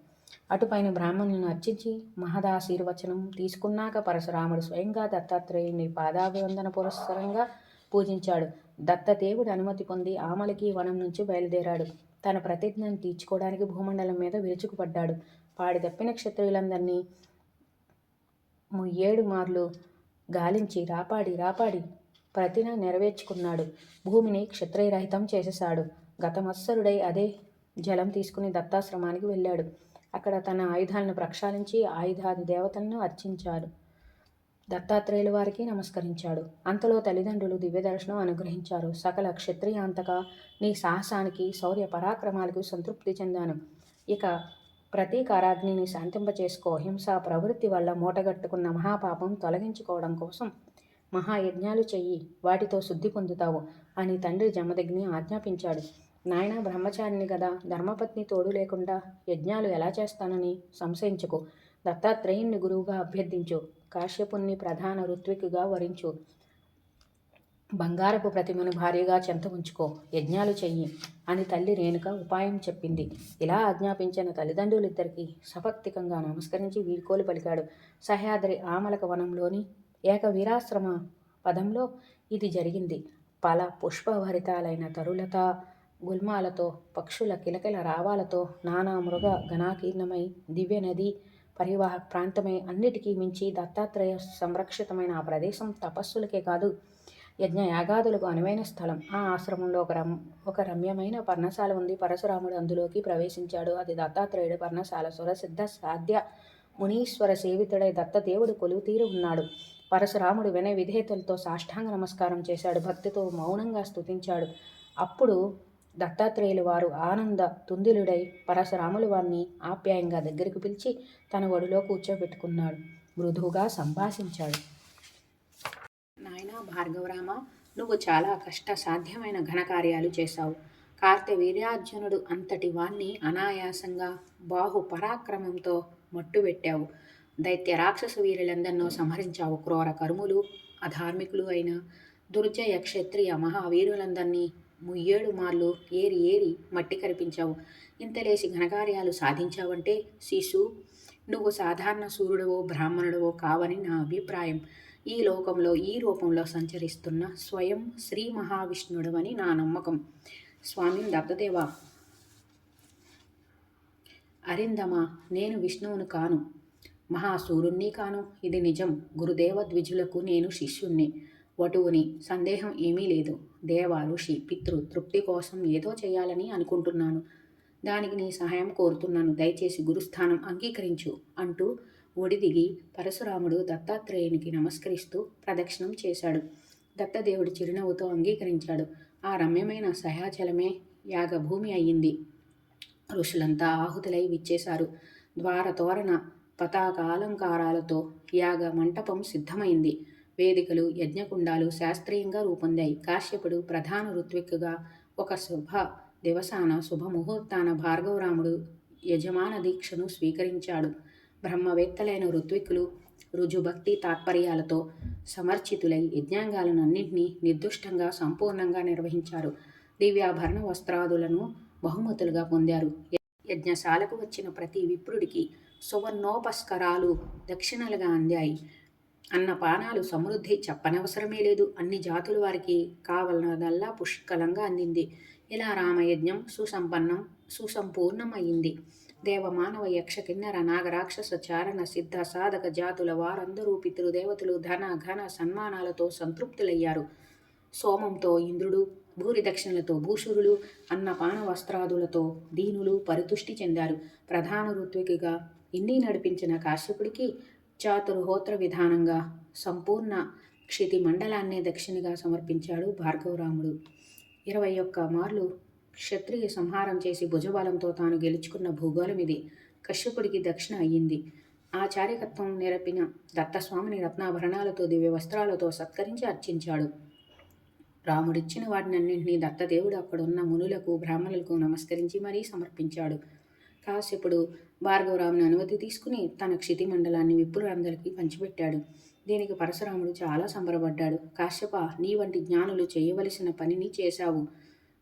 అటుపైన బ్రాహ్మణులను అర్చించి మహదాశీర్వచనం తీసుకున్నాక పరశురాముడు స్వయంగా దత్తాత్రేయుని పాదాభివందన పురస్సరంగా పూజించాడు. దత్తదేవుడి అనుమతి పొంది ఆమలకి వనం నుంచి బయలుదేరాడు. తన ప్రతిజ్ఞను తీర్చుకోవడానికి భూమండలం మీద విరుచుకుపడ్డాడు. పాడి తప్పిన క్షత్రియులందరినీ 7 మార్లు గాలించి రాపాడి ప్రతిన నెరవేర్చుకున్నాడు. భూమిని క్షత్రియరహితం చేసేశాడు. గతమత్సరుడై అదే జలం తీసుకుని దత్తాశ్రమానికి వెళ్ళాడు. అక్కడ తన ఆయుధాలను ప్రక్షాళించి ఆయుధాది దేవతలను అర్చించాడు. దత్తాత్రేయుల వారికి నమస్కరించాడు. అంతలో తల్లిదండ్రులు దివ్యదర్శనం అనుగ్రహించారు. సకల క్షత్రియాంతక నీ సాహసానికి, శౌర్య పరాక్రమాలకు సంతృప్తి చెందాను. ఇక ప్రతీకారాగ్నిని శాంతింపచేసుకో. హింసా ప్రవృత్తి వల్ల మూటగట్టుకున్న మహాపాపం తొలగించుకోవడం కోసం మహాయజ్ఞాలు చెయ్యి, వాటితో శుద్ధి పొందుతావు అని తండ్రి జమదగ్ని ఆజ్ఞాపించాడు. నాయన, బ్రహ్మచారిని కదా, ధర్మపత్ని తోడు లేకుండా యజ్ఞాలు ఎలా చేస్తానని సంశయించుకో. దత్తాత్రేయుణ్ణి గురువుగా అభ్యర్థించు. కాశ్యపుణ్ణి ప్రధాన ఋత్వికుగా వరించు. బంగారపు ప్రతిమను భార్యగా చెంత ఉంచుకో. యజ్ఞాలు చెయ్యి అని తల్లి రేణుక ఉపాయం చెప్పింది. ఇలా ఆజ్ఞాపించిన తల్లిదండ్రులిద్దరికీ సభక్తికంగా నమస్కరించి వీడ్కోలు పలికాడు. సహ్యాద్రి ఆమలక వనంలోని ఏకవీరాశ్రమ పదంలో ఇది జరిగింది. ఫల పుష్పభరితాలైన తరులత గుల్మాలతో, పక్షుల కిలకిల రావాలతో, నానా మృగ గణాకీర్ణమై, దివ్య నది పరివాహ ప్రాంతమై, అన్నిటికీ మించి దత్తాత్రేయ సంరక్షితమైన ఆ ప్రదేశం తపస్సులకే కాదు, యజ్ఞయాగాదులకు అనువైన స్థలం. ఆ ఆశ్రమంలో ఒక రమ్యమైన పర్ణశాల ఉంది. పరశురాముడు అందులోకి ప్రవేశించాడు. అది దత్తాత్రేయుడి పర్ణశాల. సురసిద్ధ సాధ్య మునీశ్వర సేవితుడై దత్తదేవుడు కొలువుతీరి ఉన్నాడు. పరశురాముడు వినయ విధేయతలతో సాష్టాంగ నమస్కారం చేశాడు. భక్తితో మౌనంగా స్తుతించాడు. అప్పుడు దత్తాత్రేయులు వారు ఆనంద తుందిలుడై పరశురాములు వారిని ఆప్యాయంగా దగ్గరికి పిలిచి తన ఒడిలో కూర్చోబెట్టుకున్నాడు. మృదువుగా సంభాషించాడు. నాయనా భార్గవరామ, నువ్వు చాలా కష్టసాధ్యమైన ఘనకార్యాలు చేశావు. కార్తవీర్యార్జునుడు అంతటి వాణ్ణి అనాయాసంగా బాహు పరాక్రమంతో మట్టుబెట్టావు. దైత్య రాక్షస వీరులందరినో సంహరించావు. క్రూర కర్ములు, అధార్మికులు అయిన దుర్జయ క్షత్రియ మహావీరులందరినీ 7 మార్లు ఏరి మట్టి కరిపించావు. ఇంతలేసి ఘనకార్యాలు సాధించావంటే శిశు, నువ్వు సాధారణ సూర్యుడవో బ్రాహ్మణుడవో కావని నా అభిప్రాయం. ఈ లోకంలో ఈ రూపంలో సంచరిస్తున్న స్వయం శ్రీ మహావిష్ణుడవని నా నమ్మకం. స్వామి దత్తదేవ, అరిందమా, నేను విష్ణువును కాను, మహాసూరుణ్ణి కాను. ఇది నిజం. గురుదేవ ద్విజులకు నేను శిష్యుణ్ణి, వటువుని. సందేహం ఏమీ లేదు. దేవ, ఋషి, పితృ తృప్తి కోసం ఏదో చేయాలని అనుకుంటున్నాను. దానికి నీ సహాయం కోరుతున్నాను. దయచేసి గురుస్థానం అంగీకరించు అంటూ ఒడిదిగి పరశురాముడు దత్తాత్రేయునికి నమస్కరిస్తూ ప్రదక్షిణం చేశాడు. దత్తదేవుడు చిరునవ్వుతో అంగీకరించాడు. ఆ రమ్యమైన సహ్యాచలమే యాగభూమి అయ్యింది. ఋషులంతా ఆహుతులై విచ్చేశారు. ద్వారతోరణ పతాకాలంకారాలతో యాగ మంటపం సిద్ధమైంది. వేదికలు, యజ్ఞకుండాలు శాస్త్రీయంగా రూపొందాయి. కాశ్యపుడు ప్రధాన ఋత్విక్కుగా ఒక శుభ దివసాన శుభముహూర్తాన భార్గవరాముడు యజమాన దీక్షను స్వీకరించాడు. బ్రహ్మవేత్తలైన ఋత్విక్కులు రుజుభక్తి తాత్పర్యాలతో సమర్చితులై యజ్ఞాంగాలను అన్నింటినీ నిర్దుష్టంగా సంపూర్ణంగా నిర్వహించారు. దివ్యాభరణ వస్త్రాదులను బహుమతులుగా పొందారు. యజ్ఞశాలకు వచ్చిన ప్రతి విప్రుడికి సువర్ణోపస్కరాలు దక్షిణలుగా అందాయి. అన్నపానాలు సమృద్ధి చెప్పనవసరమే లేదు. అన్ని జాతుల వారికి కావలనదల్లా పుష్కలంగా అందింది. ఇలా రామయజ్ఞం సుసంపూర్ణం అయింది. దేవమానవ యక్ష కిన్నెర నాగరాక్షస చారణ సిద్ధ సాధక జాతుల వారందరూ పితృదేవతలు ధన ఘన సన్మానాలతో సంతృప్తులయ్యారు. సోమంతో ఇంద్రుడు, భూరి దక్షిణలతో భూషురులు, అన్నపాన వస్త్రాదులతో దీనులు పరితుష్టి చెందారు. ప్రధాన ఋత్వికుగా ఇన్ని నడిపించిన కాశ్యపుడికి చాతుర్హోత్ర విధానంగా సంపూర్ణ క్షితి మండలాన్నే దక్షిణగా సమర్పించాడు భార్గవరాముడు. 21 మార్లు క్షత్రియ సంహారం చేసి భుజబలంతో తాను గెలుచుకున్న భూగోళం ఇది. కశ్యపుడికి దక్షిణ అయ్యింది. ఆచార్యకత్వం నెరపిన దత్తస్వామిని రత్నాభరణాలతో దివ్య వస్త్రాలతో సత్కరించి అర్చించాడు. రాముడిచ్చిన వాటినన్నింటినీ దత్తదేవుడు అక్కడున్న మునులకు బ్రాహ్మణులకు నమస్కరించి మరీ సమర్పించాడు. కాశ్యపుడు భార్గవరాముని అనుమతి తీసుకుని తన క్షితి మండలాన్ని విప్రులందరికీ పంచిపెట్టాడు. దీనికి పరశురాముడు చాలా సంబరపడ్డాడు. కాశ్యప, నీ వంటి జ్ఞానులు చేయవలసిన పనిని చేశావు.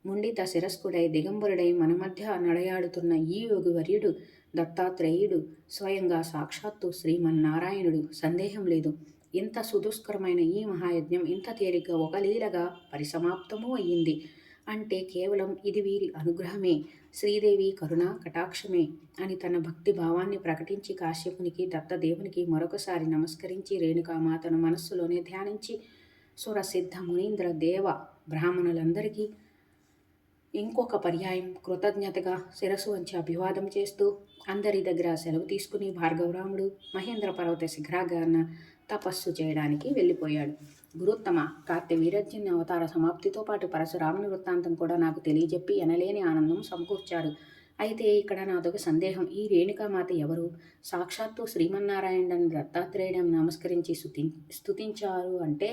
ముండిత శిరస్కుడై దిగంబరుడై మన మధ్య నడయాడుతున్న ఈ యోగివర్యుడు దత్తాత్రేయుడు స్వయంగా సాక్షాత్తు శ్రీమన్నారాయణుడు. సందేహం లేదు. ఇంత సుదుష్కరమైన ఈ మహాయజ్ఞం ఇంత తేలిగ్గా ఒక లీలగా పరిసమాప్తమూ అయ్యింది అంటే కేవలం ఇది వీరి అనుగ్రహమే, శ్రీదేవి కరుణా కటాక్షమే అని తన భక్తి భావాన్ని ప్రకటించి కాశ్యపునికి దత్తదేవునికి మరొకసారి నమస్కరించి రేణుకామాతను మనస్సులోనే ధ్యానించి సురసిద్ధ మునీంద్ర దేవ బ్రాహ్మణులందరికీ ఇంకొక పర్యాయం కృతజ్ఞతగా శిరస్సు వంచి అభివాదం చేస్తూ అందరి దగ్గర సెలవు తీసుకుని భార్గవరాముడు మహేంద్ర పర్వత శిఖరాగ్రాన తపస్సు చేయడానికి వెళ్ళిపోయాడు. గురుత్తమ, కార్తవీర్యార్జున అవతార సమాప్తితో పాటు పరశురాముని వృత్తాంతం కూడా నాకు తెలియజెప్పి ఎనలేని ఆనందం సమకూర్చారు. అయితే ఇక్కడ నాదొక సందేహం. ఈ రేణుకామాత ఎవరు? సాక్షాత్తు శ్రీమన్నారాయణుడని దత్తాత్రేయుడని నమస్కరించి స్తుతించారు అంటే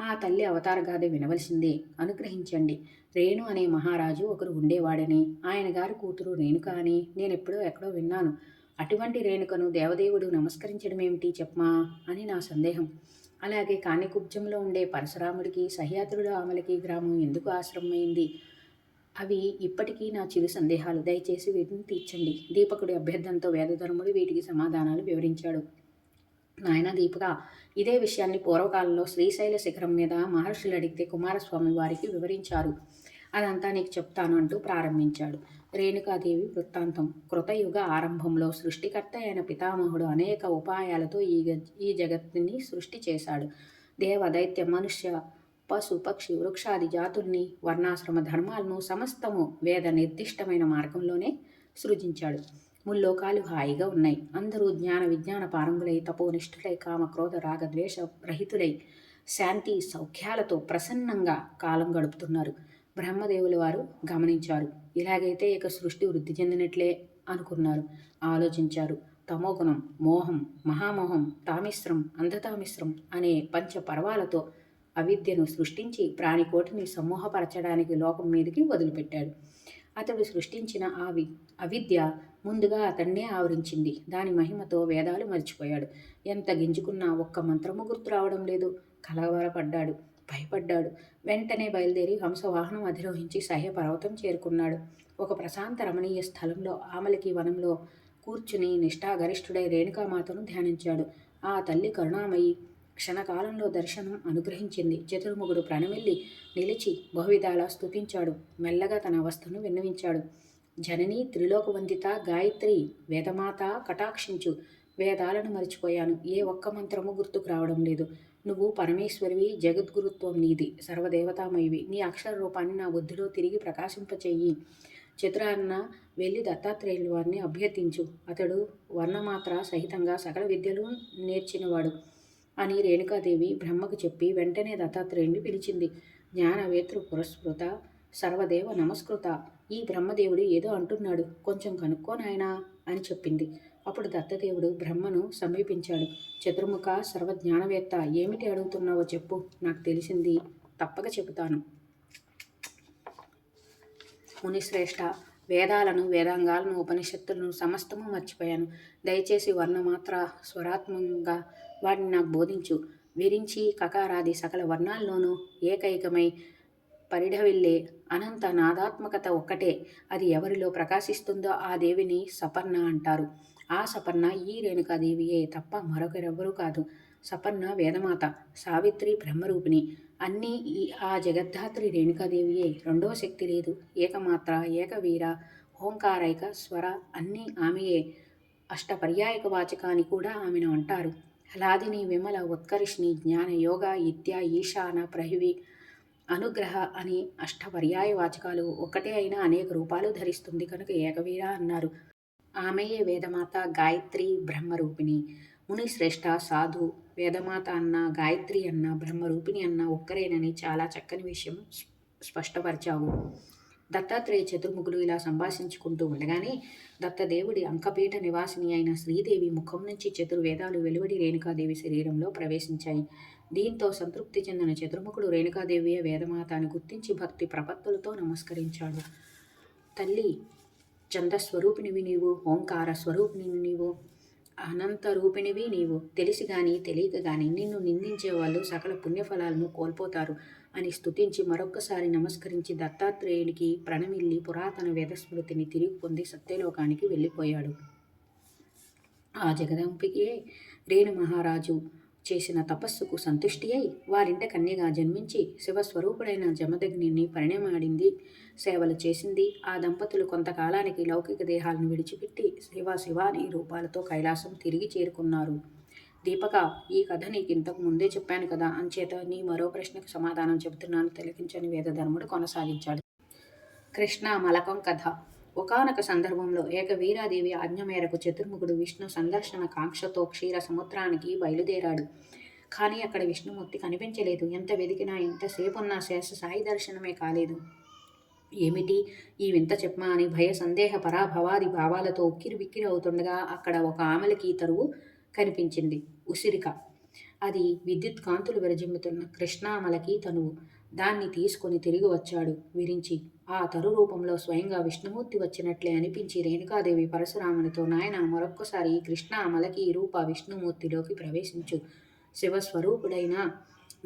ఆ తల్లి అవతార గాథ వినవలసిందే. అనుగ్రహించండి. రేణు అనే మహారాజు ఒకరు ఉండేవాడని, ఆయన గారి కూతురు రేణుక అని నేనెప్పుడో ఎక్కడో విన్నాను. అటువంటి రేణుకను దేవదేవుడు నమస్కరించడమేమిటి చెప్పమా అని నా సందేహం. అలాగే కాణికుబ్జంలో ఉండే పరశురాముడికి సహ్యాద్రుల ఆమలకి గ్రామం ఎందుకు ఆశ్రమమైంది? అవి ఇప్పటికీ నా చిరు సందేహాలు. దయచేసి వీటిని తీర్చండి. దీపకుడి అభ్యర్థనతో వేదధర్ముడు వీటికి సమాధానాలు వివరించాడు. నాయన దీపక, ఇదే విషయాన్ని పూర్వకాలంలో శ్రీశైల శిఖరం మీద మహర్షులు అడిగితే కుమారస్వామి వారికి వివరించారు. అదంతా నీకు చెప్తాను అంటూ ప్రారంభించాడు. రేణుకాదేవి వృత్తాంతం. కృతయుగ ఆరంభంలో సృష్టికర్త అయిన పితామహుడు అనేక ఉపాయాలతో ఈ జగత్తుని సృష్టి చేశాడు. దేవ దైత్య మనుష్య పశు పక్షి వృక్షాది జాతుల్ని వర్ణాశ్రమ ధర్మాలను సమస్తము వేద నిర్దిష్టమైన మార్గంలోనే సృజించాడు. ముల్లోకాలు హాయిగా ఉన్నాయి. అందరూ జ్ఞాన విజ్ఞాన పారంగులై తపోనిష్ఠులై కామక్రోధ రాగద్వేష రహితులై శాంతి సౌఖ్యాలతో ప్రసన్నంగా కాలం గడుపుతున్నారు. బ్రహ్మదేవుల వారు గమనించారు. ఇలాగైతే ఇక సృష్టి వృద్ధి చెందినట్లే అనుకున్నారు. ఆలోచించారు. తమోగుణం, మోహం, మహామోహం, తామిశ్రం, అంధతామిశ్రం అనే పంచ పర్వాలతో అవిద్యను సృష్టించి ప్రాణికోటిని సమూహపరచడానికి లోకం మీదకి వదిలిపెట్టాడు. అతడు సృష్టించిన అవిద్య ముందుగా అతన్నే ఆవరించింది. దాని మహిమతో వేదాలు మర్చిపోయాడు. ఎంత గింజుకున్నా ఒక్క మంత్రము గుర్తు రావడం లేదు. కలవరపడ్డాడు, భయపడ్డాడు. వెంటనే బయలుదేరి హంసవాహనం అధిరోహించి సహ్య పర్వతం చేరుకున్నాడు. ఒక ప్రశాంత రమణీయ స్థలంలో ఆమలికి వనంలో కూర్చుని నిష్ఠాగరిష్ఠుడై రేణుకామాతను ధ్యానించాడు. ఆ తల్లి కరుణామయి క్షణకాలంలో దర్శనం అనుగ్రహించింది. చతుర్ముఖుడు ప్రణమిల్లి నిలిచి బహువిధాలా స్తుతించాడు. మెల్లగా తన అవస్థను విన్నవించాడు. జనని త్రిలోకవందిత గాయత్రి వేదమాత కటాక్షించు. వేదాలను మరిచిపోయాను. ఏ ఒక్క మంత్రము గుర్తుకు రావడం లేదు. నువ్వు పరమేశ్వరివి, జగద్గురుత్వం నీది, సర్వదేవతామయివి. నీ అక్షర రూపాన్ని నా బుద్ధిలో తిరిగి ప్రకాశింపచేయి. చతురాన్న వెళ్ళి దత్తాత్రేయుల వారిని అభ్యర్థించు. అతడు వర్ణమాత్ర సహితంగా సకల విద్యలు నేర్చినవాడు అని రేణుకాదేవి బ్రహ్మకు చెప్పి వెంటనే దత్తాత్రేయుడిని పిలిచింది. జ్ఞానవేతృ పురస్కృత సర్వదేవ నమస్కృత. ఈ బ్రహ్మదేవుడు ఏదో అంటున్నాడు, కొంచెం కనుక్కో నాయనా అని చెప్పింది. అప్పుడు దత్తదేవుడు బ్రహ్మను సమీపించాడు. చతుర్ముఖ సర్వజ్ఞానవేత్త, ఏమిటి అడుగుతున్నావో చెప్పు, నాకు తెలిసింది తప్పక చెబుతాను. మునిశ్రేష్ఠ, వేదాలను, వేదాంగాలను, ఉపనిషత్తులను సమస్తము మర్చిపోయాను. దయచేసి వర్ణమాత్ర స్వరాత్మంగా వాటిని నాకు బోధించు. విరించి కకారాది సకల వర్ణాల్లోనూ ఏకైకమై పరిఢవిల్లే అనంత నాదాత్మకత ఒక్కటే. అది ఎవరిలో ప్రకాశిస్తుందో ఆ దేవిని సపర్ణ అంటారు. ఆ సపర్ణ ఈ రేణుకాదేవియే తప్ప మరొకరెవ్వరూ కాదు. సపర్ణ వేదమాత, సావిత్రి బ్రహ్మరూపిణి. అన్నీ ఆ జగద్ధాత్రి రేణుకాదేవియే. రెండో శక్తి లేదు. ఏకమాత్ర, ఏకవీర, ఓంకారైక స్వర అన్నీ ఆమెయే. అష్టపర్యాయక వాచక అని కూడా ఆమెను అంటారు. హలాదిని, విమల, ఉత్కర్షిణి, జ్ఞాన, యోగ, ఇత్య, ఈశాన, ప్రహివి, అనుగ్రహ అని అష్టపర్యాయ వాచకాలు ఒక్కటే అయినా అనేక రూపాలు ధరిస్తుంది కనుక ఏకవీర అన్నారు. ఆమెయే వేదమాత, గాయత్రి, బ్రహ్మరూపిణి. ముని శ్రేష్ఠ, సాధు, వేదమాత అన్న, గాయత్రి అన్న, బ్రహ్మరూపిణి అన్న ఒక్కరేనని చాలా చక్కని విషయం స్పష్టపరిచావు. దత్తాత్రేయ చతుర్ముఖులు ఇలా సంభాషించుకుంటూ ఉండగానే దత్తదేవుడి అంకపీఠ నివాసిని అయిన శ్రీదేవి ముఖం నుంచి చతుర్వేదాలు వెలువడి రేణుకాదేవి శరీరంలో ప్రవేశించాయి. దీంతో సంతృప్తి చెందిన చతుర్ముఖుడు రేణుకాదేవియే వేదమాత అని గుర్తించి భక్తి ప్రపత్తులతో నమస్కరించాడు. తల్లి, చందస్వరూపిణివి నీవు, ఓంకార స్వరూపిణివి నీవు, అనంత రూపిణివి నీవు. తెలిసి గాని తెలియక గాని నిన్ను నిందించే వాళ్ళు సకల పుణ్యఫలాలను కోల్పోతారు అని స్తుతించి మరొక్కసారి నమస్కరించి దత్తాత్రేయుడికి ప్రణమిల్లి పురాతన వేదస్మృతిని తిరిగి పొంది సత్యలోకానికి వెళ్ళిపోయాడు. ఆ జగదంబికే రేణు మహారాజు చేసిన తపస్సుకు సంతుష్టి అయి వారింట కన్యగా జన్మించి శివస్వరూపుడైన జమదగ్నిని పరిణయమాడింది, సేవలు చేసింది. ఆ దంపతులు కొంతకాలానికి లౌకిక దేహాలను విడిచిపెట్టి శివాని రూపాలతో కైలాసం తిరిగి చేరుకున్నారు. దీపక, ఈ కథ నీకు ఇంతకు ముందే చెప్పాను కదా, అంచేత నీ మరో ప్రశ్నకు సమాధానం చెబుతున్నాను, తిలకించని వేదధర్ముడు కొనసాగించాడు. కృష్ణ మలకం కథ. ఒకానొక సందర్భంలో ఏకవీరాదేవి ఆజ్ఞ మేరకు చతుర్ముఖుడు విష్ణు సందర్శన కాంక్షతో క్షీర సముద్రానికి బయలుదేరాడు. కానీ అక్కడ విష్ణుమూర్తి కనిపించలేదు. ఎంత వెదికినా ఎంతసేపున్నా శేష సాయి దర్శనమే కాలేదు. ఏమిటి ఈ వింత చెప్పమా అని భయ సందేహ పరాభవాది భావాలతో ఉక్కిరిబిక్కిరి అవుతుండగా అక్కడ ఒక ఆమెలకి తరువు కనిపించింది. ఉసిరిక. అది విద్యుత్ కాంతులు విరజిమ్ముతున్న కృష్ణామలకి తనువు. దాన్ని తీసుకుని తిరిగి వచ్చాడు విరించి. ఆ తరు రూపంలో స్వయంగా విష్ణుమూర్తి వచ్చినట్లే అనిపించి రేణుకాదేవి పరశురామునితో, నాయన, మరొక్కసారి కృష్ణామలకి రూప విష్ణుమూర్తిలోకి ప్రవేశించు. శివస్వరూపుడైన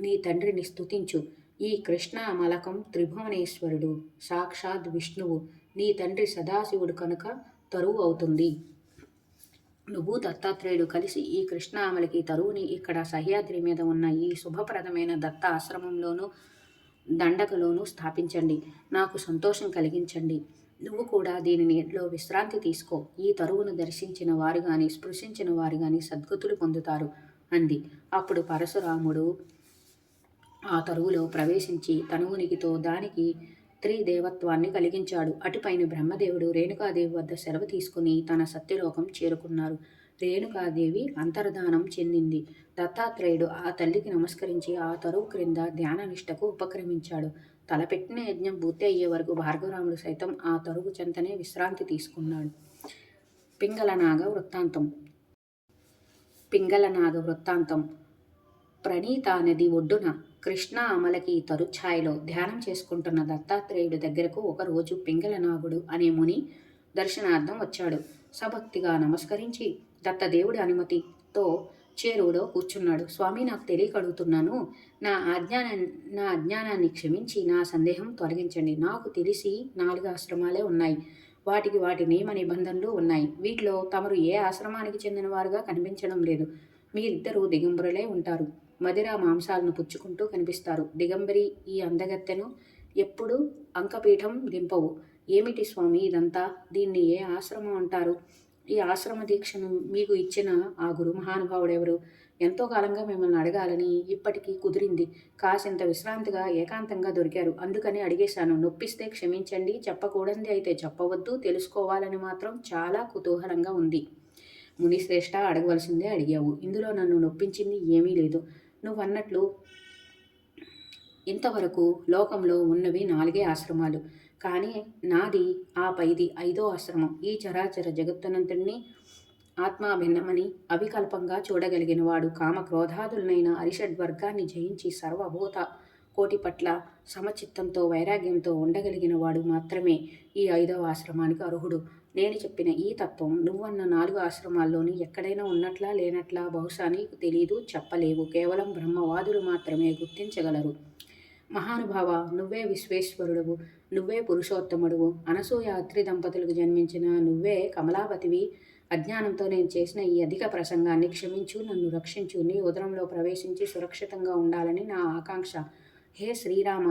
నీ తండ్రిని స్తుతించు. ఈ కృష్ణామలకం త్రిభువనేశ్వరుడు, సాక్షాత్ విష్ణువు. నీ తండ్రి సదాశివుడు కనుక తరువు అవుతుంది. నువ్వు దత్తాత్రేయుడు కలిసి ఈ కృష్ణామలకి తరువుని ఇక్కడ సహ్యాద్రి మీద ఉన్న ఈ శుభప్రదమైన దత్త ఆశ్రమంలోనూ దండకలోనూ స్థాపించండి. నాకు సంతోషం కలిగించండి. నువ్వు కూడా దీనిలో విశ్రాంతి తీసుకో. ఈ తరువును దర్శించిన వారు గాని స్పృశించిన వారు గాని సద్గతులు పొందుతారు అంది. అప్పుడు పరశురాముడు ఆ తరువులో ప్రవేశించి తనువునికితో దానికి త్రిదేవత్వాన్ని కలిగించాడు. అటుపైన బ్రహ్మదేవుడు రేణుకాదేవి వద్ద సెలవు తీసుకుని తన సత్యలోకం చేరుకున్నారు. రేణుకాదేవి అంతర్ధానం చెందింది. దత్తాత్రేయుడు ఆ తల్లికి నమస్కరించి ఆ తరువు క్రింద ధ్యాననిష్టకు ఉపక్రమించాడు. తలపెట్టిన యజ్ఞం పూర్తి అయ్యే వరకు భార్గవరాముడు సైతం ఆ తరువు చెంతనే విశ్రాంతి తీసుకున్నాడు. పింగళనాగ వృత్తాంతం. ప్రణీతా నది ఒడ్డున కృష్ణా అమలకి తరుఛాయలో ధ్యానం చేసుకుంటున్న దత్తాత్రేయుడి దగ్గరకు ఒకరోజు పింగళనాగుడు అనే ముని దర్శనార్థం వచ్చాడు. సభక్తిగా నమస్కరించి దత్తదేవుడి అనుమతితో చేరువలో కూర్చున్నాడు. స్వామి, నాకు తెలియక అడుగుతున్నాను. నా అజ్ఞానాన్ని క్షమించి నా సందేహం తొలగించండి. నాకు తెలిసి 4 ఆశ్రమాలే ఉన్నాయి. వాటికి వాటి నియమ నిబంధనలు ఉన్నాయి. వీటిలో తమరు ఏ ఆశ్రమానికి చెందినవారుగా కనిపించడం లేదు. మీరిద్దరూ దిగంబరులే ఉంటారు. మదిర మాంసాలను పుచ్చుకుంటూ కనిపిస్తారు. దిగంబరి ఈ అందగత్తెను ఎప్పుడు అంకపీఠం దింపవు. ఏమిటి స్వామి ఇదంతా? దీన్ని ఏ ఆశ్రమం అంటారు? ఈ ఆశ్రమ దీక్షను మీకు ఇచ్చిన ఆ గురు మహానుభావుడెవరు? ఎంతో కాలంగా మిమ్మల్ని అడగాలని ఇప్పటికీ కుదిరింది. కాసింత విశ్రాంతిగా ఏకాంతంగా దొరికారు. అందుకని అడిగేశాను. నొప్పిస్తే క్షమించండి. చెప్పకూడనిది అయితే చెప్పవద్దు. తెలుసుకోవాలని మాత్రం చాలా కుతూహలంగా ఉంది. మునిశ్రేష్ఠ, అడగవలసిందే అడిగావు. ఇందులో నన్ను నొప్పించింది ఏమీ లేదు. నువ్వన్నట్లు ఇంతవరకు లోకంలో ఉన్నవి 4 ఆశ్రమాలు. కానీ నాది ఆ పైది 5వ ఆశ్రమం. ఈ చరాచర జగత్తునంతటినీ ఆత్మాభిన్నమని అవికల్పంగా చూడగలిగిన వాడు కామక్రోధాదులనైన అరిషడ్వర్గాన్ని జయించి సర్వభూత కోటి పట్ల సమచిత్తంతో వైరాగ్యంతో ఉండగలిగిన వాడు మాత్రమే ఈ 5వ ఆశ్రమానికి అర్హుడు. నేను చెప్పిన ఈ తత్వం నువ్వన్న 4 ఆశ్రమాల్లోని ఎక్కడైనా ఉన్నట్లా లేనట్లా బహుశా నీకు తెలీదు, చెప్పలేవు. కేవలం బ్రహ్మవాదులు మాత్రమే గుర్తించగలరు. మహానుభావ, నువ్వే విశ్వేశ్వరుడవు, నువ్వే పురుషోత్తముడువు. అనసూయ అత్రి దంపతులకు జన్మించిన నువ్వే కమలావతివి. అజ్ఞానంతో నేను చేసిన ఈ అధిక ప్రసంగాన్ని క్షమించు, నన్ను రక్షించు. నీ ఉదరంలో ప్రవేశించి సురక్షితంగా ఉండాలని నా ఆకాంక్ష. హే శ్రీరామ,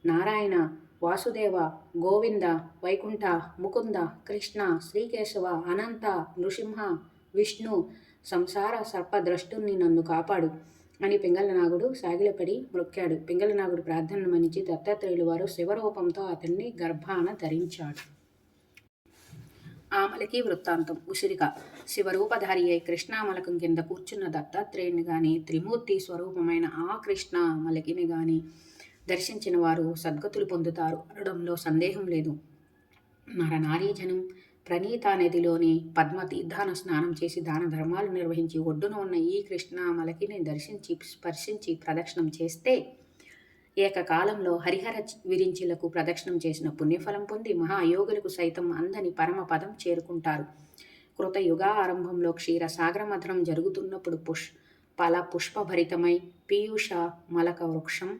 నారాయణ, వాసుదేవ, గోవింద, వైకుంఠ, ముకుంద, కృష్ణ, శ్రీకేశవ, అనంత, నృసింహ, విష్ణు, సంసార సర్పద్రష్టుని నన్ను కాపాడు అని పింగళనాగుడు సాగిలపడి మొక్కాడు. పింగళనాగుడు ప్రార్థనను మన్నించి దత్తాత్రేయులు వారు శివరూపంతో అతన్ని గర్భాన ధరించాడు. ఆమలకి వృత్తాంతం. ఉసిరిక శివరూపధారి అయి కృష్ణామలకం కింద కూర్చున్న దత్తాత్రేయుని గాని, త్రిమూర్తి స్వరూపమైన ఆ కృష్ణామలకిని గాని దర్శించిన వారు సద్గతులు పొందుతారు అనడంలో సందేహం లేదు. నరనారీజనం ప్రణీతా నదిలోని పద్మతీర్థాన స్నానం చేసి దాన ధర్మాలు నిర్వహించి ఒడ్డున ఉన్న ఈ కృష్ణామలకిని దర్శించి స్పర్శించి ప్రదక్షిణం చేస్తే ఏకకాలంలో హరిహర విరించిలకు ప్రదక్షిణం చేసిన పుణ్యఫలం పొంది మహాయోగులకు సైతం అందని పరమపదం చేరుకుంటారు. కృతయుగ ఆరంభంలో క్షీరసాగర మథనం జరుగుతున్నప్పుడు పుష్పభరితమై పీయూష మలక వృక్షం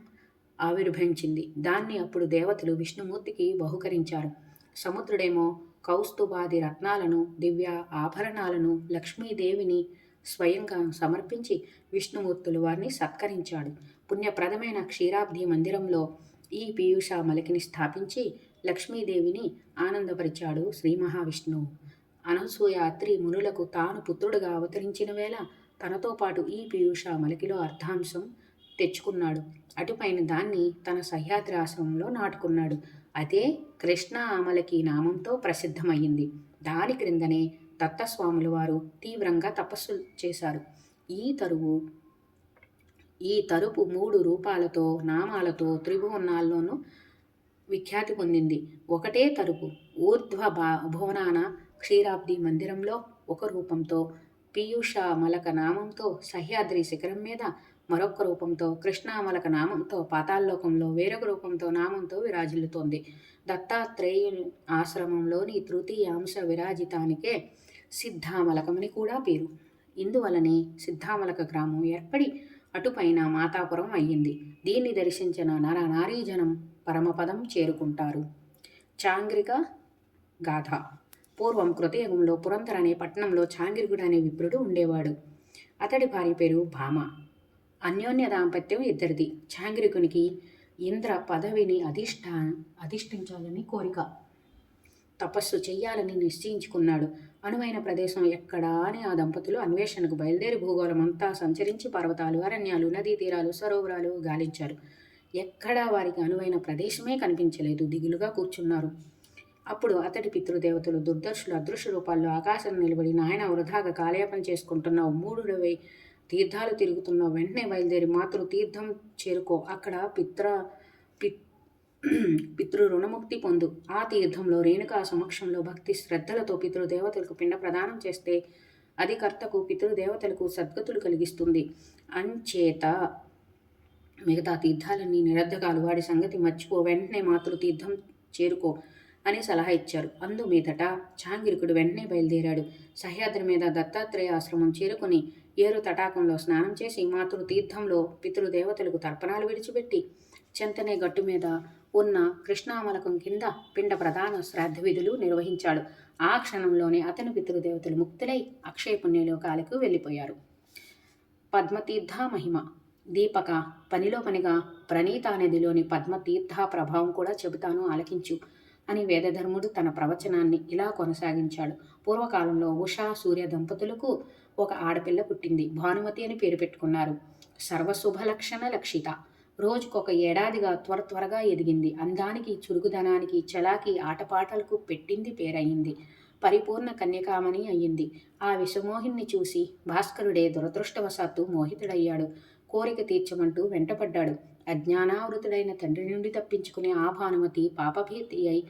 ఆవిర్భవించింది. దాన్ని అప్పుడు దేవతలు విష్ణుమూర్తికి బహుకరించారు. సముద్రుడేమో కౌస్తుభాది రత్నాలను, దివ్య ఆభరణాలను లక్ష్మీదేవిని స్వయంగా సమర్పించి విష్ణుమూర్తులు వారిని సత్కరించాడు. పుణ్యప్రదమైన క్షీరాబ్ది మందిరంలో ఈ పీయూష మలకిని స్థాపించి లక్ష్మీదేవిని ఆనందపరిచాడు శ్రీ మహావిష్ణువు. అనసూయ అత్రి మునులకు తాను పుత్రుడుగా అవతరించిన వేళ తనతో పాటు ఈ పీయూష మలకిలో అర్ధాంశం తెచ్చుకున్నాడు. అటుపైన దాన్ని తన సహ్యాద్రి ఆశ్రమంలో నాటుకున్నాడు. అదే కృష్ణ అమలకి నామంతో ప్రసిద్ధమయ్యింది. దాని క్రిందనే దత్తస్వాముల వారు తీవ్రంగా తపస్సు చేశారు. ఈ తరుపు 3 రూపాలతో నామాలతో త్రిభువనాల్లోనూ విఖ్యాతి పొందింది. ఒకటే తరుపు ఊర్ధ్వ భువనాన క్షీరాబ్ది మందిరంలో ఒక రూపంతో, పీయూష మలక నామంతో సహ్యాద్రి శిఖరం మీద మరొక రూపంతో, కృష్ణామలక నామంతో పాతాళలోకంలో వేరొక రూపంతో నామంతో విరాజిల్లుతోంది. దత్తాత్రేయుని ఆశ్రమంలోని తృతీయాంశ విరాజితానికే సిద్ధామలకమని కూడా పేరు. ఇందువలనే సిద్ధామలక గ్రామం ఏర్పడి అటుపైన మాతాపురం అయ్యింది. దీన్ని దర్శించిన నరనారీజనం పరమపదం చేరుకుంటారు. చాంగ్రిక గాథ. పూర్వం కృతయుగంలో పురంధర అనే పట్టణంలో చాంగిరుగుడు అనే విప్రుడు ఉండేవాడు. అతడి భార్య పేరు భామ. అన్యోన్య దాంపత్యం ఇద్దరిది. చాంగిరికునికి ఇంద్ర పదవిని అధిష్ఠించాలని కోరిక. తపస్సు చెయ్యాలని నిశ్చయించుకున్నాడు. అనువైన ప్రదేశం ఎక్కడా అని ఆ దంపతులు అన్వేషణకు బయలుదేరి భూగోళం అంతా సంచరించి పర్వతాలు, అరణ్యాలు, నదీ తీరాలు, సరోవరాలు గాలించారు. ఎక్కడా వారికి అనువైన ప్రదేశమే కనిపించలేదు. దిగులుగా కూర్చున్నారు. అప్పుడు అతడి పితృదేవతలు దుర్దర్శులు అదృశ్య రూపాల్లో ఆకాశం నిలబడి, నాయన వృధాగా కాలయాపన చేసుకుంటున్నావు, 3 తీర్థాలు తిరుగుతున్నావు, వెంటనే బయలుదేరి మాతృ తీర్థం చేరుకో, అక్కడ పితృ రుణముక్తి పొందు. ఆ తీర్థంలో రేణుకా సమక్షంలో భక్తి శ్రద్ధలతో పితృదేవతలకు పిండ ప్రదానం చేస్తే అది కర్తకు పితృదేవతలకు సద్గతులు కలిగిస్తుంది. అంచేత మిగతా తీర్థాలన్నీ నిరర్ధకాలు, వాడి సంగతి మర్చిపో, వెంటనే మాతృతీర్థం చేరుకో అని సలహా ఇచ్చారు. అందుమీదట చాంగిరికుడు వెంటనే బయలుదేరాడు. సహ్యాద్రి మీద దత్తాత్రేయ ఆశ్రమం చేరుకుని ఏరు తటాకంలో స్నానం చేసి మాతృతీర్థంలో పితృదేవతలకు తర్పణాలు విడిచిపెట్టి చెంతనే గట్టు మీద ఉన్న కృష్ణామలకం కింద పిండ ప్రధాన శ్రాద్ధ విధులు నిర్వహించాడు. ఆ క్షణంలోనే అతని పితృదేవతలు ముక్తులై అక్షయ పుణ్యలోకాలకు వెళ్ళిపోయారు. పద్మతీర్థ మహిమ. దీపక, పనిలో పనిగా ప్రణీతా నదిలోని పద్మతీర్థ ప్రభావం కూడా చెబుతాను, ఆలకించు అని వేదధర్ముడు తన ప్రవచనాన్ని ఇలా కొనసాగించాడు. పూర్వకాలంలో ఉషా సూర్య దంపతులకు ఒక ఆడపిల్ల పుట్టింది. భానుమతి అని పేరు పెట్టుకున్నారు. సర్వశుభలక్షణ లక్షిత. రోజుకొక ఏడాదిగా త్వరగా ఎదిగింది. అందానికి, చురుకుదనానికి, చలాకి, ఆటపాటలకు పెట్టింది పేరయ్యింది. పరిపూర్ణ కన్యకామణి అయ్యింది. ఆ విషమోహిని చూసి భాస్కరుడే దురదృష్టవశాత్తు మోహితుడయ్యాడు. కోరిక తీర్చమంటూ వెంటపడ్డాడు. అజ్ఞానావృతుడైన తండ్రి నుండి తప్పించుకునే ఆ భానుమతి పాపభీతి అయి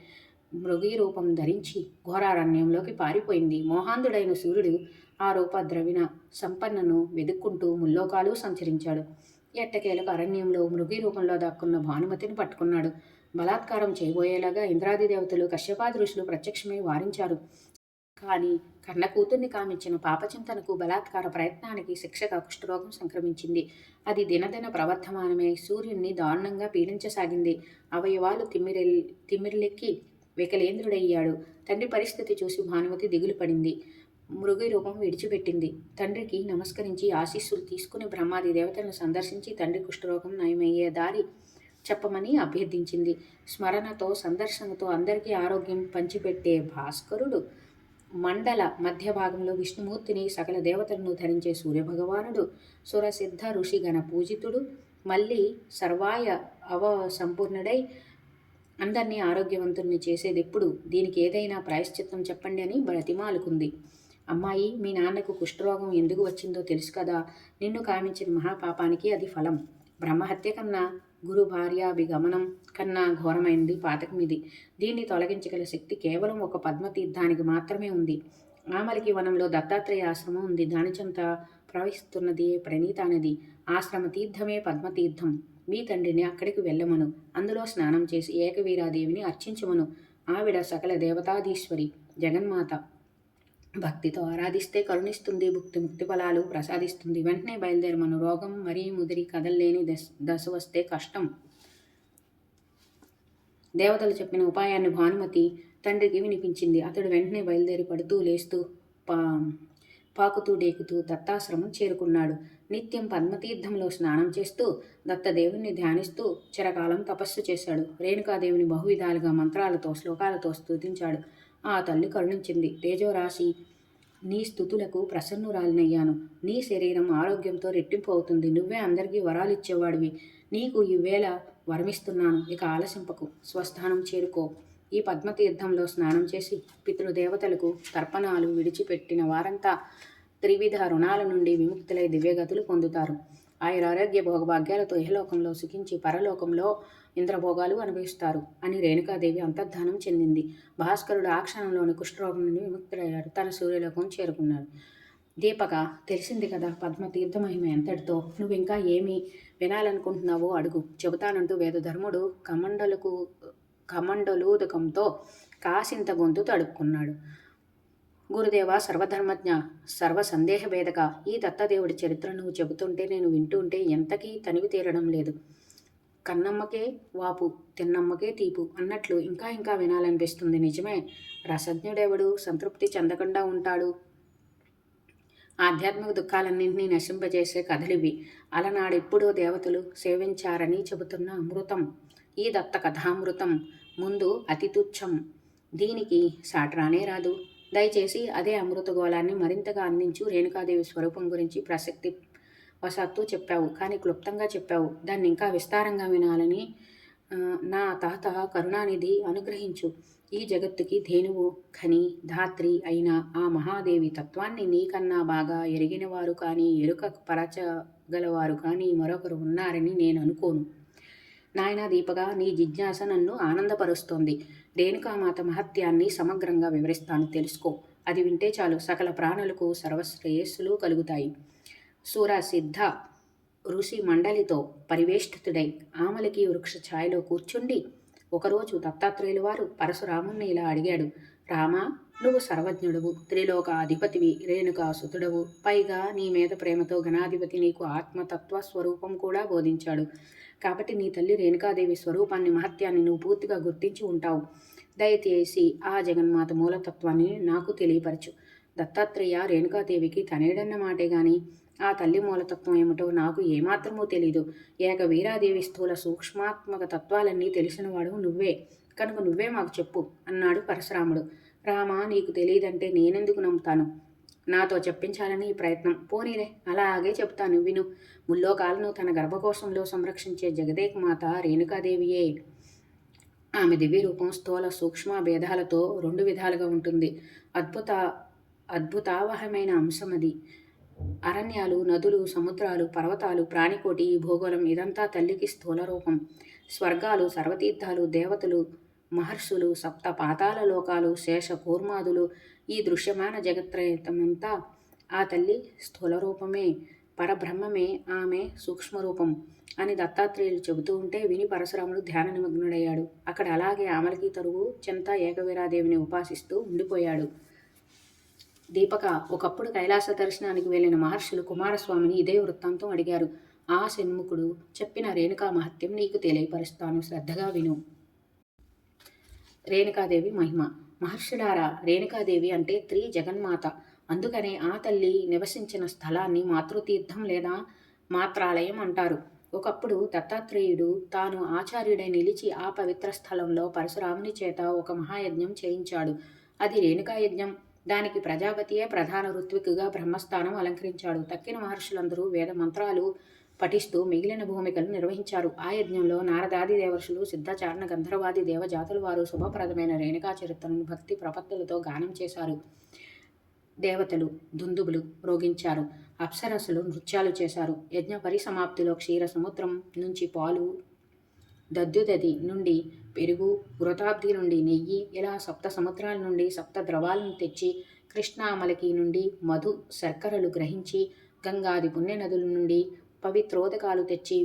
మృగీ రూపం ధరించి ఘోరారణ్యంలోకి పారిపోయింది. మోహాంధుడైన సూర్యుడు ఆ రూపద్రవిణ సంపన్నను వెదుక్కుంటూ ముల్లోకాలు సంచరించాడు. ఎట్టకేలకు అరణ్యంలో మృగి రూపంలో దాక్కున్న భానుమతిని పట్టుకున్నాడు. బలాత్కారం చేయబోయేలాగా ఇంద్రాది దేవతలు, కశ్యపాది ఋషులు ప్రత్యక్షమై వారించారు. కానీ కన్న కూతుర్ని కామించిన పాపచింతనకు, బలాత్కార ప్రయత్నానికి శిక్షగా కుష్ఠరోగం సంక్రమించింది. అది దినదిన ప్రవర్ధమానమై సూర్యుణ్ణి దారుణంగా పీడించసాగింది. అవయవాలు తిమ్మిరిలెక్కి వికలేంద్రుడయ్యాడు. తండ్రి పరిస్థితి చూసి భానుమతి దిగులు పడింది. మృగి రూపం విడిచిపెట్టింది. తండ్రికి నమస్కరించి ఆశీస్సులు తీసుకుని బ్రహ్మాది దేవతలను సందర్శించి తండ్రి కుష్ఠరోగం నయమయ్యే దారి చెప్పమని అభ్యర్థించింది. స్మరణతో, సందర్శనతో అందరికీ ఆరోగ్యం పంచిపెట్టే భాస్కరుడు, మండల మధ్య భాగంలో విష్ణుమూర్తిని, సకల దేవతలను ధరించే సూర్యభగవానుడు, సురసిద్ధ ఋషిగణ పూజితుడు, మళ్ళీ సర్వాయ సంపూర్ణుడై అందరినీ ఆరోగ్యవంతుల్ని చేసేదెప్పుడు? దీనికి ఏదైనా ప్రాయశ్చిత్తం చెప్పండి అని బ్రతిమాలుకుంది. అమ్మాయి, మీ నాన్నకు కుష్ఠరోగం ఎందుకు వచ్చిందో తెలుసు కదా. నిన్ను కామించిన మహాపాపానికి అది ఫలం. బ్రహ్మహత్య కన్నా, గురు భార్యాభిగమనం కన్నా ఘోరమైంది పాతకం ఇది. దీన్ని తొలగించగల శక్తి కేవలం ఒక పద్మతీర్థానికి మాత్రమే ఉంది. ఆమలికి వనంలో దత్తాత్రేయ ఆశ్రమం ఉంది. దాని చెంత ప్రవహిస్తున్నది ప్రణీత నది. ఆశ్రమ తీర్థమే పద్మతీర్థం. మీ తండ్రిని అక్కడికి వెళ్ళమను. అందులో స్నానం చేసి ఏకవీరాదేవిని అర్చించమను. ఆవిడ సకల దేవతాధీశ్వరి, జగన్మాత. భక్తితో ఆరాధిస్తే కరుణిస్తుంది, ముక్తి ఫలాలు ప్రసాదిస్తుంది. వెంటనే బయలుదేరమను. రోగం మరీ ముదిరి కదల్లేని దశ వస్తే కష్టం. దేవతలు చెప్పిన ఉపాయాన్ని భానుమతి తండ్రికి వినిపించింది. అతడు వెంటనే బయలుదేరి పడుతూ లేస్తూ పాకుతూ డేకుతూ దత్తాశ్రమం చేరుకున్నాడు. నిత్యం పద్మతీర్థంలో స్నానం చేస్తూ దత్తదేవుని ధ్యానిస్తూ చిరకాలం తపస్సు చేశాడు. రేణుకాదేవిని బహువిధాలుగా మంత్రాలతో, శ్లోకాలతో స్తుతించాడు. ఆ తల్లి కరుణించింది. తేజోరాశి, నీ స్థుతులకు ప్రసన్నురాలినయ్యాను. నీ శరీరం ఆరోగ్యంతో రెట్టింపు అవుతుంది. నువ్వే అందరికీ వరాలిచ్చేవాడివి. నీకు ఈవేళ వరమిస్తున్నాను. ఇక ఆలసింపకు, స్వస్థానం చేరుకో. ఈ పద్మతీర్థంలో స్నానం చేసి పితృదేవతలకు తర్పణాలు విడిచిపెట్టిన వారంతా త్రివిధ రుణాల నుండి విముక్తులై దివ్యగతులు పొందుతారు. ఆయురారోగ్య భోగభాగ్యాలతో ఇహలోకంలో సుఖించి పరలోకంలో ఇంద్రభోగాలు అనుభవిస్తారు అని రేణుకాదేవి అంతర్ధానం చెందింది. భాస్కరుడు ఆ క్షణంలోని కుష్ఠరోగం నుండి విముక్తుడయ్యాడు. తన సూర్యలోకం చేరుకున్నాడు. దీపక, తెలిసింది కదా పద్మతీర్థ మహిమ ఎంతటితో. నువ్వింకా ఏమి వినాలనుకుంటున్నావో అడుగు, చెబుతానంటూ వేదధర్ముడు కమండలూదకంతో కాసింత గొంతు తడుపుకున్నాడు. గురుదేవ, సర్వధర్మజ్ఞ, సర్వ సందేహ భేదక, ఈ దత్తదేవుడి చరిత్ర నువ్వు చెబుతుంటే నేను వింటుంటే ఎంతకీ తనివి తీరడం లేదు. కన్నమ్మకే వాపు, తిన్నమ్మకే తీపు అన్నట్లు ఇంకా ఇంకా వినాలనిపిస్తుంది. నిజమే, రసజ్ఞుడెవడు సంతృప్తి చెందకుండా ఉంటాడు? ఆధ్యాత్మిక దుఃఖాలన్నింటినీ నశింపజేసే కథలివి. అలనాడెప్పుడో దేవతలు సేవించారని చెబుతున్న అమృతం, ఈ దత్త కథామృతం ముందు అతి తుచ్చం. దీనికి సాట్రానే రాదు. దయచేసి అదే అమృత గోళాన్ని మరింతగా అందించు. రేణుకాదేవి స్వరూపం గురించి ప్రసక్తి వశాత్తు చెప్పావు, కానీ క్లుప్తంగా చెప్పావు. దాన్ని ఇంకా విస్తారంగా వినాలని నా తాత కరుణానిధి అనుగ్రహించు. ఈ జగత్తుకి ధేనువు, ఖని, ధాత్రి అయిన ఆ మహాదేవి తత్వాన్ని నీకన్నా బాగా ఎరిగినవారు కానీ, ఎరుక పరచగలవారు కానీ మరొకరు ఉన్నారని నేను అనుకోను. నాయనా దీపగా, నీ జిజ్ఞాస నన్ను ఆనందపరుస్తోంది. రేణుకామాత మహత్యాన్ని సమగ్రంగా వివరిస్తాను, తెలుసుకో. అది వింటే చాలు, సకల ప్రాణులకు సర్వశ్రేయస్సులు కలుగుతాయి. సురసిద్ధ ఋషి మండలితో పరివేష్టితుడై ఆమలికి వృక్ష ఛాయలో కూర్చుండి ఒకరోజు దత్తాత్రేయుల వారు పరశురాముణ్ణి ఇలా అడిగాడు. రామా, నువ్వు సర్వజ్ఞుడవు, త్రిలోక అధిపతివి, రేణుకా సుతుడవు. పైగా నీ మీద ప్రేమతో గణాధిపతి నీకు ఆత్మతత్వ స్వరూపం కూడా బోధించాడు. కాబట్టి నీ తల్లి రేణుకాదేవి స్వరూపాన్ని, మహత్యాన్ని నువ్వు పూర్తిగా గుర్తించి ఉంటావు. దయచేసి ఆ జగన్మాత మూలతత్వాన్ని నాకు తెలియపరచు. దత్తాత్రేయ రేణుకాదేవికి తనేడన్న మాటే గాని ఆ తల్లి మూలతత్వం ఏమిటో నాకు ఏమాత్రమూ తెలీదు. ఏక వీరాదేవి స్థూల సూక్ష్మాత్మక తత్వాలన్నీ తెలిసినవాడు నువ్వే, కనుక నువ్వే మాకు చెప్పు అన్నాడు పరశురాముడు. రామా, నీకు తెలియదంటే నేనెందుకు నమ్ముతాను? నాతో చెప్పించాలని ఈ ప్రయత్నం. పోనీలే, అలాగే చెప్తాను, విను. ముల్లోకాలను తన గర్భకోశంలో సంరక్షించే జగదేకమాత రేణుకాదేవియే. ఆమె దివ్య రూపం స్థూల సూక్ష్మ భేదాలతో రెండు విధాలుగా ఉంటుంది. అద్భుతావహమైన అంశం అది. అరణ్యాలు, నదులు, సముద్రాలు, పర్వతాలు, ప్రాణికోటి, ఈ భూగోళం ఇదంతా తల్లికి స్థూల రూపం. స్వర్గాలు, సర్వతీర్థాలు, దేవతలు, మహర్షులు, సప్త పాతాల లోకాలు, శేష కూర్మాదులు, ఈ దృశ్యమాన జగత్రయతమంతా ఆ తల్లి స్థూల రూపమే. పరబ్రహ్మమే ఆమె సూక్ష్మరూపం అని దత్తాత్రేయులు చెబుతూ ఉంటే విని పరశురాముడు ధ్యాన నిమగ్నుడయ్యాడు. అక్కడ అలాగే ఆమలకి తరువు చెంత ఏకవీరాదేవిని ఉపాసిస్తూ ఉండిపోయాడు. దీపక, ఒకప్పుడు కైలాస దర్శనానికి వెళ్ళిన మహర్షులు కుమారస్వామిని ఇదే వృత్తాంతం అడిగారు. ఆ షణ్ముఖుడు చెప్పిన రేణుకా మహత్యం నీకు తెలియపరుస్తాను, శ్రద్ధగా విను. రేణుకాదేవి మహిమ. మహర్షులారా, రేణుకాదేవి అంటే త్రి జగన్మాత. అందుకనే ఆ తల్లి నివసించిన స్థలాన్ని మాతృతీర్థం లేదా మాత్రాలయం అంటారు. ఒకప్పుడు దత్తాత్రేయుడు తాను ఆచార్యుడై నిలిచి ఆ పవిత్ర స్థలంలో పరశురాముని చేత ఒక మహాయజ్ఞం చేయించాడు. అది రేణుకాయజ్ఞం. దానికి ప్రజాపతియే ప్రధాన ఋత్వికుగా బ్రహ్మస్థానం అలంకరించాడు. తక్కిన మహర్షులందరూ వేద మంత్రాలు పఠిస్తూ మిగిలిన భూమికలు నిర్వహించారు. ఆ యజ్ఞంలో నారదాది దేవర్షులు, సిద్ధచారణ, గంధర్వాది దేవజాతుల వారు శుభప్రదమైన రేణుకా చరిత్రను భక్తి ప్రపత్తులతో గానం చేశారు. దేవతలు దుందుబులు మ్రోగించారు. అప్సరస్సులు నృత్యాలు చేశారు. యజ్ఞ పరిసమాప్తిలో క్షీర సముద్రం నుంచి పాలు, దద్యుదది నుండి పెరుగు, వృతాబ్ది నుండి నెయ్యి, ఇలా సప్త సముద్రాల నుండి సప్త ద్రవాలను తెచ్చి, కృష్ణామలకి నుండి మధు శర్కరలు గ్రహించి, గంగాది పుణ్య నదుల నుండి పవిత్రోదకాలు తెచ్చి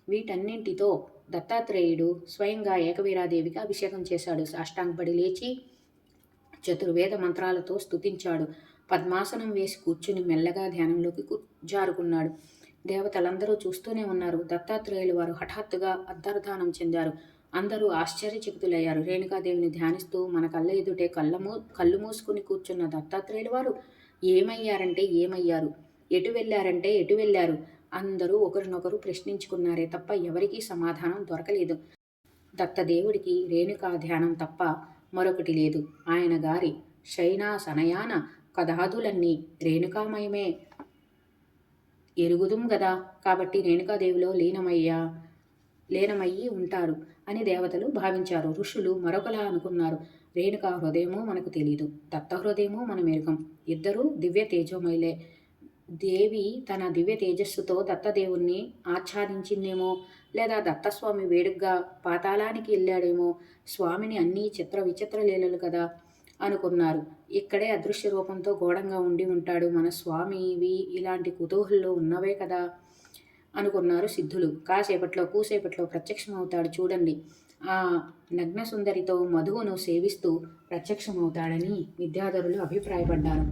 వీటన్నింటితో దత్తాత్రేయుడు స్వయంగా ఏకవీరాదేవికి అభిషేకం చేశాడు. సాష్టాంగపడి లేచి చతుర్వేద మంత్రాలతో స్తుతించాడు. పద్మాసనం వేసి కూర్చుని మెల్లగా ధ్యానంలోకి జారుకున్నాడు. దేవతలందరూ చూస్తూనే ఉన్నారు. దత్తాత్రేయులు వారు హఠాత్తుగా అంతర్ధానం చెందారు. అందరూ ఆశ్చర్యచకితులయ్యారు. రేణుకాదేవిని ధ్యానిస్తూ మన కళ్ళ ఎదుటే కళ్ళు మూసుకుని కూర్చున్న దత్తాత్రేయులు వారు ఏమయ్యారంటే ఏమయ్యారు, ఎటు వెళ్ళారంటే ఎటు వెళ్ళారు, అందరూ ఒకరినొకరు ప్రశ్నించుకున్నారే తప్ప ఎవరికీ సమాధానం దొరకలేదు. దత్తదేవుడికి రేణుకా ధ్యానం తప్ప మరొకటి లేదు. ఆయన గారి శయనాసనయాన కదాదులన్నీ రేణుకామయమే ఎరుగుదుం గదా, కాబట్టి రేణుకాదేవిలో లీనమయ్యి ఉంటారు అని దేవతలు భావించారు. ఋషులు మరొకలా అనుకున్నారు. రేణుకా హృదయమో మనకు తెలీదు, దత్త హృదయమో మనం ఎరుగం. ఇద్దరూ దివ్య తేజోమయులే. దేవి తన దివ్య తేజస్సుతో దత్తదేవుణ్ణి ఆచ్ఛాదించిందేమో, లేదా దత్తస్వామి వేడుగ్గా పాతాళానికి వెళ్ళాడేమో. స్వామిని అన్నీ చిత్ర విచిత్ర లీలలు కదా అనుకున్నారు. ఇక్కడే అదృశ్య రూపంతో ఘోరంగా ఉండి ఉంటాడు మన స్వామివి, ఇలాంటి కుతూహల్లో ఉన్నవే కదా అనుకున్నారు సిద్ధులు. కూసేపట్లో ప్రత్యక్షమవుతాడు చూడండి, ఆ నగ్న సుందరితో మధువును సేవిస్తూ ప్రత్యక్షమవుతాడని విద్యాధరులు అభిప్రాయపడ్డారు.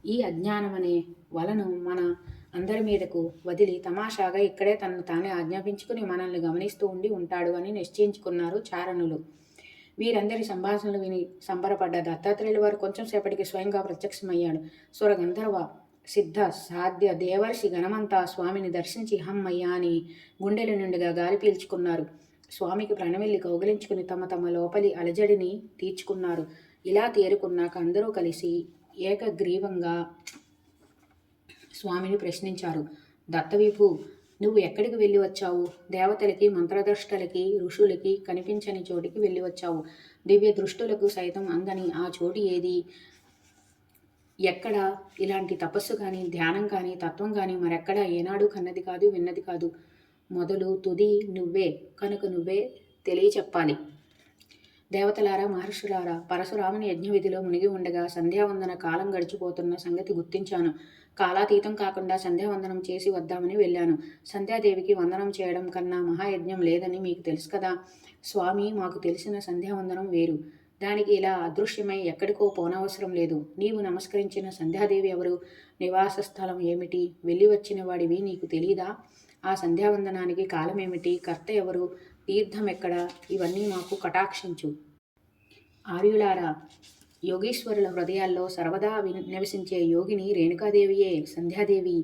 ఈ అజ్ఞానమనే వలను మన అందరి మీదకు వదిలి తమాషాగా ఇక్కడే తనను తానే ఆజ్ఞాపించుకుని మనల్ని గమనిస్తూ ఉండి ఉంటాడు అని నిశ్చయించుకున్నారు చారణులు. వీరందరి సంభాషణలు విని సంబరపడ్డ దత్తాత్రేయుల వారు కొంచెం సేపటికి స్వయంగా ప్రత్యక్షమయ్యాడు. సుర గంధర్వ సిద్ధ సాధ్య దేవర్షి గణమంతా స్వామిని దర్శించి హమ్మయ్యా అని గుండెల నుండిగా గాలి పీల్చుకున్నారు. స్వామికి ప్రణమిల్లి కౌగిలించుకుని తమ తమ లోపలి అలజడిని తీర్చుకున్నారు. ఇలా తేరుకున్నాక అందరూ కలిసి ఏకగ్రీవంగా స్వామిని ప్రశ్నించారు. దత్తవీపు, నువ్వు ఎక్కడికి వెళ్ళి వచ్చావు? దేవతలకి, మంత్రద్రష్టలకి, ఋషులకి కనిపించని చోటికి వెళ్ళి వచ్చావు. దివ్య దృష్టులకు సైతం అందని ఆ చోటు ఏది? ఎక్కడ ఇలాంటి తపస్సు కానీ, ధ్యానం కానీ, తత్వం కానీ మరెక్కడా ఏనాడు కన్నది కాదు, విన్నది కాదు. మొదలు తుది నువ్వే కనుక నువ్వే తెలియచెప్పాలి. దేవతలారా, మహర్షులారా, పరశురాముని యజ్ఞవిధిలో మునిగి ఉండగా సంధ్యావందన కాలం గడిచిపోతున్న సంగతి గుర్తించాను. కాలాతీతం కాకుండా సంధ్యావందనం చేసి వద్దామని వెళ్ళాను. సంధ్యాదేవికి వందనం చేయడం కన్నా మహాయజ్ఞం లేదని మీకు తెలుసు కదా. స్వామి, మాకు తెలిసిన సంధ్యావందనం వేరు. దానికి ఇలా అదృశ్యమై ఎక్కడికో పోనవసరం లేదు. నీవు నమస్కరించిన సంధ్యాదేవి ఎవరు? నివాస స్థలం ఏమిటి? వెళ్ళి వచ్చిన వాడివి నీకు తెలీదా? ఆ సంధ్యావందనానికి కాలమేమిటి? కర్త ఎవరు? తీర్థం ఎక్కడ? ఇవన్నీ మాకు కటాక్షించు. ఆర్యులారా, యోగీశ్వరుల హృదయాల్లో సర్వదా నివసించే యోగిని రేణుకాదేవియే సంధ్యాదేవి.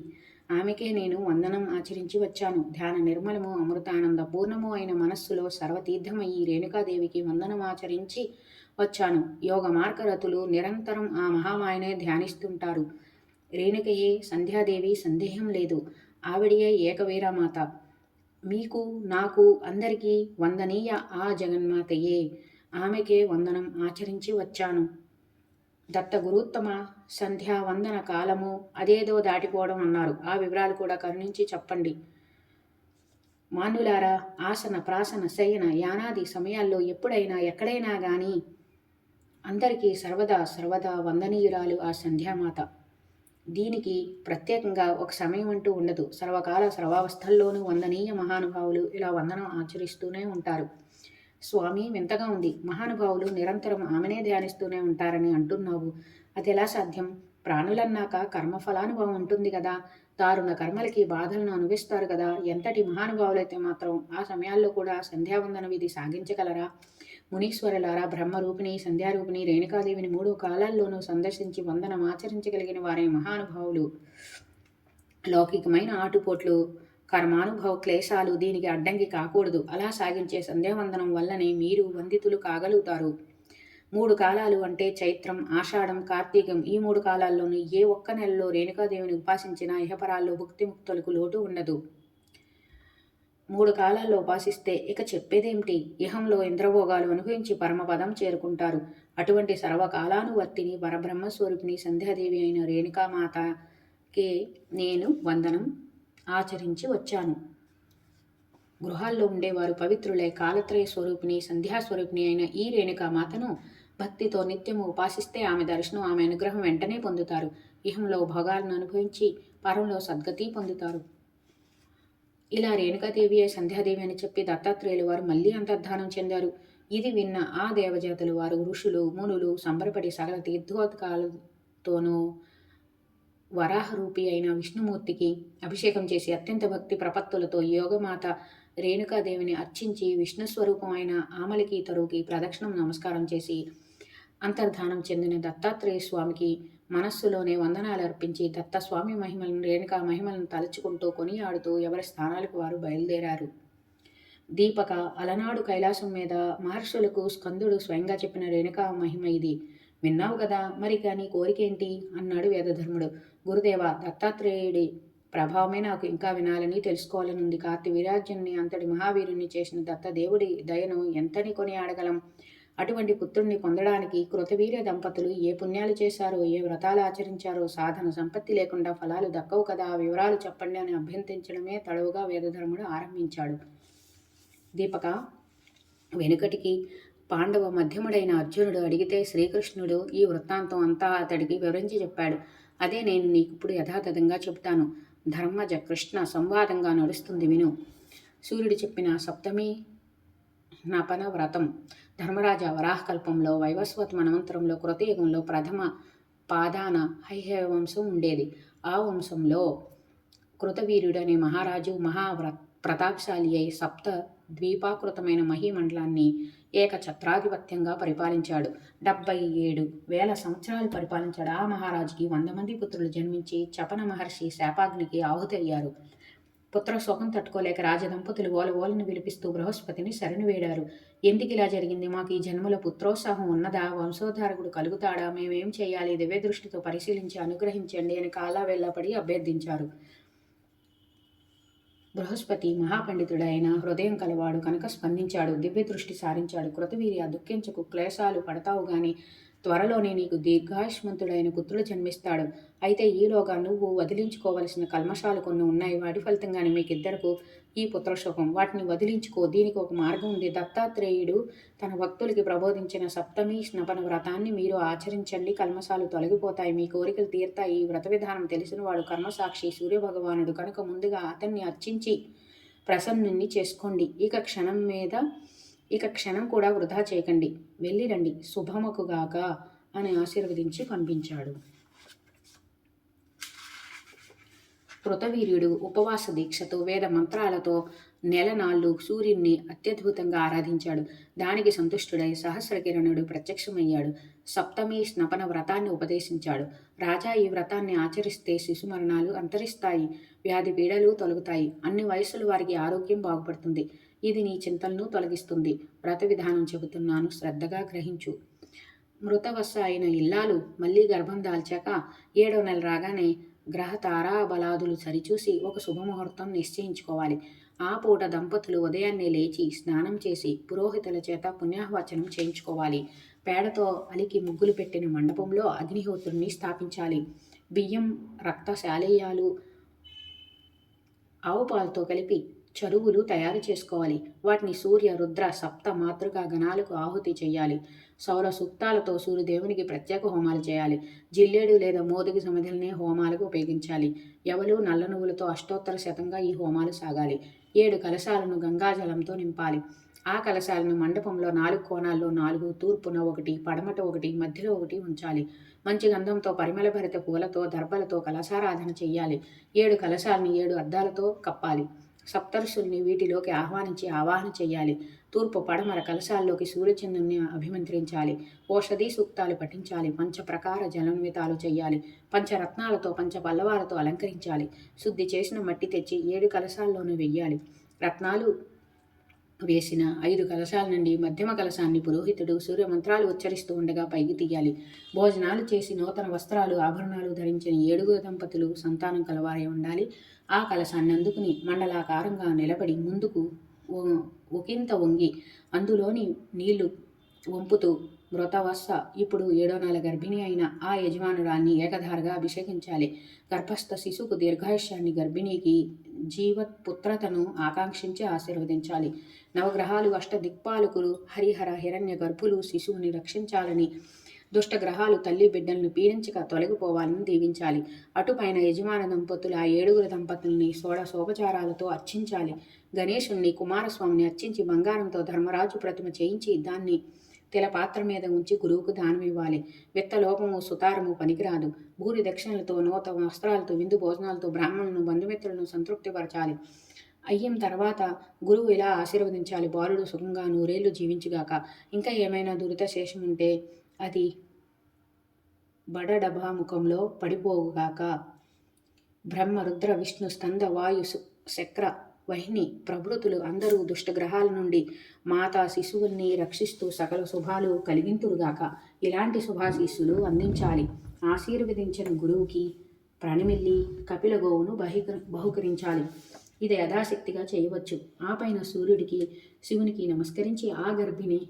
ఆమెకే నేను వందనం ఆచరించి వచ్చాను. ధ్యాన నిర్మలము, అమృతానంద పూర్ణము అయిన మనస్సులో సర్వతీర్థమయ్యి రేణుకాదేవికి వందనం ఆచరించి వచ్చాను. యోగ మార్గరతులు నిరంతరం ఆ మహామాయనే ధ్యానిస్తుంటారు. రేణుకయే సంధ్యాదేవి, సందేహం లేదు. ఆవిడయే ఏకవీరామాత. మీకు, నాకు, అందరికీ వందనీయ ఆ జగన్మాతయే. ఆమెకే వందనం ఆచరించి వచ్చాను. దత్త గురుత్తమ, సంధ్యా వందన కాలము అదేదో దాటిపోవడం అన్నారు. ఆ వివరాలు కూడా కరుణించి చెప్పండి. మాన్యులారా, ఆసన ప్రాసన శయన యానాది సమయాల్లో ఎప్పుడైనా ఎక్కడైనా గాని అందరికీ సర్వదా వందనీయురాలు ఆ సంధ్యామాత. దీనికి ప్రత్యేకంగా ఒక సమయం అంటూ ఉండదు. సర్వకాల సర్వావస్థల్లోనూ వందనీయ మహానుభావులు ఇలా వందనం ఆచరిస్తూనే ఉంటారు. స్వామి, వింతగా ఉంది. మహానుభావులు నిరంతరం ఆమెనే ధ్యానిస్తూనే ఉంటారని అంటున్నావు. అది ఎలా సాధ్యం? ప్రాణులన్నాక కర్మఫలానుభవం ఉంటుంది కదా. దారుణ కర్మలకి బాధలను అనుభవిస్తారు కదా. ఎంతటి మహానుభావులైతే మాత్రం ఆ సమయాల్లో కూడా సంధ్యావందన విధి సాగించగలరా? మునీశ్వరులారా, బ్రహ్మరూపిణి, సంధ్యారూపిణి రేణుకాదేవిని 3 కాలాల్లోనూ సందర్శించి వందనం ఆచరించగలిగిన వారే మహానుభావులు. లౌకికమైన ఆటుపోట్లు, కర్మానుభవ క్లేశాలు దీనికి అడ్డంకి కాకూడదు. అలా సాగించే సంధ్యావందనం వల్లనే మీరు వందితులు కాగలుగుతారు. 3 కాలాలు అంటే చైత్రం, ఆషాఢం, కార్తీకం. ఈ 3 కాలాల్లోనూ ఏ ఒక్క నెలలో రేణుకాదేవిని ఉపాసించినా ఇహపరాల్లో భుక్తిముక్తులకు లోటు ఉండదు. 3 కాలాల్లో ఉపాసిస్తే ఇక చెప్పేదేమిటి? ఇహంలో ఇంద్రభోగాలు అనుభవించి పరమపదం చేరుకుంటారు. అటువంటి సర్వకాలానువర్తిని పరబ్రహ్మస్వరూపిణి సంధ్యాదేవి అయిన రేణుకామాతకే నేను వందనం ఆచరించి వచ్చాను. గృహాల్లో ఉండేవారు పవిత్రులై కాలత్రయ స్వరూపిణి సంధ్యాస్వరూపిణి అయిన ఈ రేణుకామాతను భక్తితో నిత్యము ఉపాసిస్తే ఆమె దర్శనం, ఆమె అనుగ్రహం వెంటనే పొందుతారు. ఇహంలో భోగాలను అనుభవించి పరంలో సద్గతి పొందుతారు. ఇలా రేణుకాదేవియే సంధ్యాదేవి అని చెప్పి దత్తాత్రేయులు వారు మళ్ళీ అంతర్ధానం చెందారు. ఇది విన్న ఆ దేవజాతులు వారు ఋషులు, మునులు సంబరపడి సకల తీర్థోత్కాలతోనూ వరాహరూపి అయిన విష్ణుమూర్తికి అభిషేకం చేసి అత్యంత భక్తి ప్రపత్తులతో యోగమాత రేణుకాదేవిని అర్చించి విష్ణుస్వరూపమైన ఆమలికి తరువుకి ప్రదక్షిణం నమస్కారం చేసి అంతర్ధానం చెందిన దత్తాత్రేయ స్వామికి మనస్సులోనే వందనాలు అర్పించి దత్తస్వామి మహిమలను, రేణుకా మహిమలను తలుచుకుంటూ కొనియాడుతూ ఎవరి స్థానాలకు వారు బయలుదేరారు. దీపక అలనాడు కైలాసం మీద మహర్షులకు స్కందుడు స్వయంగా చెప్పిన రేణుకా మహిమ ఇది. విన్నావు కదా, మరి కానీ కోరికేంటి అన్నాడు వేదధర్ముడు. గురుదేవ, దత్తాత్రేయుడి ప్రభావమే నాకు ఇంకా వినాలని తెలుసుకోవాలనుంది. కార్తి వీరార్జున్ని అంతటి మహావీరుణ్ణి చేసిన దత్తదేవుడి దయను ఎంతని కొనియాడగలం? అటువంటి పుత్రుణ్ణి పొందడానికి కృతవీర్య దంపతులు ఏ పుణ్యాలు చేశారో, ఏ వ్రతాలు ఆచరించారో, సాధన సంపత్తి లేకుండా ఫలాలు దక్కవు కదా, ఆ వివరాలు చెప్పండి అని అభ్యర్థించడమే తడవుగా వేదధర్ముడు ఆరంభించాడు. దీపక, వెనుకటికి పాండవ మధ్యముడైన అర్జునుడు అడిగితే శ్రీకృష్ణుడు ఈ వృత్తాంతం అంతా అతడికి వివరించి చెప్పాడు. అదే నేను నీకిప్పుడు యథాతథంగా చెబుతాను. ధర్మజ కృష్ణ సంవాదంగా నడుస్తుంది విను. సూర్యుడు చెప్పిన సప్తమి నపన వ్రతం. ధర్మరాజ వరాహకల్పంలో వైవస్వత మన్వంతరంలో కృతయుగంలో ప్రథమ పాదాన హైహయ వంశం ఉండేది. ఆ వంశంలో కృతవీర్యుడనే మహారాజు ప్రతాపశాలి అయి సప్త ద్వీపాకృతమైన మహీమండలాన్ని ఏకఛత్రాధిపత్యంగా పరిపాలించాడు. 77,000 సంవత్సరాలు పరిపాలించాడు. ఆ మహారాజుకి 100 మంది పుత్రులు జన్మించి చపన మహర్షి శాపాగ్నికి ఆహుతయ్యారు. పుత్ర శోకం తట్టుకోలేక రాజదంపతులు ఓలను విలిపిస్తూ బృహస్పతిని శరణు వేడారు. ఎందుకు ఇలా జరిగింది? మాకు ఈ జన్మలో పుత్రోత్సాహం ఉన్నదా? వంశోద్ధారకుడు కలుగుతాడా? మేమేం చేయాలి? దివ్య దృష్టితో పరిశీలించి అనుగ్రహించండి అని కాలా వెళ్ళపడి అభ్యర్థించారు. బృహస్పతి మహాపండితుడైన హృదయం కలవాడు కనుక స్పందించాడు. దివ్య దృష్టి సారించాడు. కృతవీర్య, దుఃఖించకు, క్లేశాలు పడతావు గాని త్వరలోనే నీకు దీర్ఘాయుష్మంతుడైన పుత్రుడు జన్మిస్తాడు. అయితే ఈలోగా నువ్వు వదిలించుకోవలసిన కల్మషాలు కొన్ని ఉన్నాయి. వాటి ఫలితంగానే మీకిద్దరకు ఈ పుత్రశోకం. వాటిని వదిలించుకో. దీనికి ఒక మార్గం ఉంది. దత్తాత్రేయుడు తన భక్తులకి ప్రబోధించిన సప్తమి స్నపన వ్రతాన్ని మీరు ఆచరించండి. కల్మషాలు తొలగిపోతాయి, మీ కోరికలు తీరుతాయి. ఈ వ్రత విధానం తెలిసినవాడు కర్మసాక్షి సూర్యభగవానుడు కనుక ముందుగా అతన్ని అర్చించి ప్రసన్నుణ్ణి చేసుకోండి. ఇక క్షణం కూడా వృధా చేయకండి. వెళ్ళిరండి, శుభమకుగాక అని ఆశీర్వదించి పంపించాడు. కృతవీర్యుడు ఉపవాస దీక్షతో వేద మంత్రాలతో నెలనాళ్ళు సూర్యుణ్ణి అత్యద్భుతంగా ఆరాధించాడు. దానికి సంతుష్టుడై సహస్రకిరణుడు ప్రత్యక్షమయ్యాడు. సప్తమి స్నపన వ్రతాన్ని ఉపదేశించాడు. రాజా, ఈ వ్రతాన్ని ఆచరిస్తే శిశుమరణాలు అంతరిస్తాయి, వ్యాధి పీడలు తొలగుతాయి, అన్ని వయస్సుల వారికి ఆరోగ్యం బాగుపడుతుంది. ఇది నీ చింతలను తొలగిస్తుంది. వ్రత విధానం చెబుతున్నాను, శ్రద్ధగా గ్రహించు. మృతవశ అయిన ఇల్లాలు మళ్ళీ గర్భం దాల్చాక 7వ నెల రాగానే గ్రహ తారా బలాదులు సరిచూసి ఒక శుభముహూర్తం నిశ్చయించుకోవాలి. ఆ పూట దంపతులు ఉదయాన్నే లేచి స్నానం చేసి పురోహితుల చేత పుణ్యాహవచనం చేయించుకోవాలి. పేడతో అలికి ముగ్గులు పెట్టిన మండపంలో అగ్నిహోత్రుని స్థాపించాలి. బియ్యం, రక్త శాలేయాలు, ఆవు పాలతో కలిపి చరువులు తయారు చేసుకోవాలి. వాటిని సూర్య, రుద్ర, సప్త మాతృకా గణాలకు ఆహుతి చేయాలి. సౌర సూక్తాలతో సూర్యదేవునికి ప్రత్యేక హోమాలు చేయాలి. జిల్లేడు లేదా మోదుగి సమిధులనే హోమాలకు ఉపయోగించాలి. ఎవలు నల్ల నువ్వులతో అష్టోత్తర శతంగా ఈ హోమాలు సాగాలి. 7 కలశాలను గంగాజలంతో నింపాలి. ఆ కలశాలను మండపంలో 4 కోణాల్లో 4, తూర్పున 1, పడమట 1, మధ్యలో 1 ఉంచాలి. మంచి గంధంతో పరిమళభరిత పూలతో దర్భలతో కలశారాధన చెయ్యాలి. 7 కలశాలని 7 అద్దాలతో కప్పాలి. సప్తర్షుల్ని వీటిలోకి ఆహ్వానించి ఆవాహన చెయ్యాలి. తూర్పు పడమర కలశాల్లోకి సూర్యచంద్రుని అభిమంత్రించాలి. ఓషధీ సూక్తాలు పఠించాలి. పంచప్రకార జలన్వితాలు చెయ్యాలి. పంచరత్నాలతో పంచపల్లవాలతో అలంకరించాలి. శుద్ధి చేసిన మట్టి తెచ్చి 7 కలశాల్లోనూ వెయ్యాలి. రత్నాలు వేసిన 5 కలశాల నుండి మధ్యమ కలశాన్ని పురోహితుడు సూర్యమంత్రాలు ఉచ్చరిస్తూ ఉండగా పైకి తీయాలి. భోజనాలు చేసి నూతన వస్త్రాలు ఆభరణాలు ధరించిన 7 దంపతులు సంతానం కలవారే ఉండాలి. ఆ కలశాన్ని అందుకుని మండలాకారంగా నిలబడి ముందుకు ఒకంత వంగి అందులోని నీళ్లు వంపుతూ మృతవస్థ ఇప్పుడు 7వ నెల గర్భిణి అయిన ఆ యజమానురాల్ని ఏకధారగా అభిషేకించాలి. గర్భస్థ శిశువుకు దీర్ఘాయుష్యాన్ని, గర్భిణికి జీవత్పుత్రతను ఆకాంక్షించి ఆశీర్వదించాలి. నవగ్రహాలు, అష్టదిక్పాలకులు, హరిహర హిరణ్య గర్భులు శిశువుని రక్షించాలని, దుష్టగ్రహాలు తల్లి బిడ్డలను పీడించక తొలగిపోవాలని దీవించాలి. అటుపైన యజమాన దంపతులు ఆ 7 దంపతుల్ని షోడశోపచారాలతో అర్చించాలి. గణేశుణ్ణి, కుమారస్వామిని అర్చించి బంగారంతో ధర్మరాజు ప్రతిమ చేయించి దాన్ని తిలపాత్ర మీద ఉంచి గురువుకు దానమివ్వాలి. విత్తలోపము సుతారము పనికిరాదు. భూరి దక్షిణలతో నూతన వస్త్రాలతో విందు భోజనాలతో బ్రాహ్మణులను బంధుమిత్రులను సంతృప్తిపరచాలి. అయ్యం తర్వాత గురువు ఇలా ఆశీర్వదించాలి. బాలుడు సుఖంగా 100 ఏళ్ళు జీవించుగాక. ఇంకా ఏమైనా దురిత శేషముంటే అది బడడబా ముఖంలో పడిపోవుగాక. బ్రహ్మ, రుద్ర, విష్ణు, స్కంద, వాయు, శక్ర, వహిని ప్రభృతులు అందరూ దుష్టగ్రహాల నుండి మాతా శిశువుల్ని రక్షిస్తూ సకల శుభాలు కలిగింతురుగాక. ఇలాంటి శుభాశీస్సులు అందించాలి. ఆశీర్వదించిన గురువుకి ప్రణమిల్లి కపిల గోవును బహుకరించాలి. ఇది యథాశక్తిగా చేయవచ్చు. ఆ పైన సూర్యుడికి, శివునికి నమస్కరించి ఆ గర్భిణి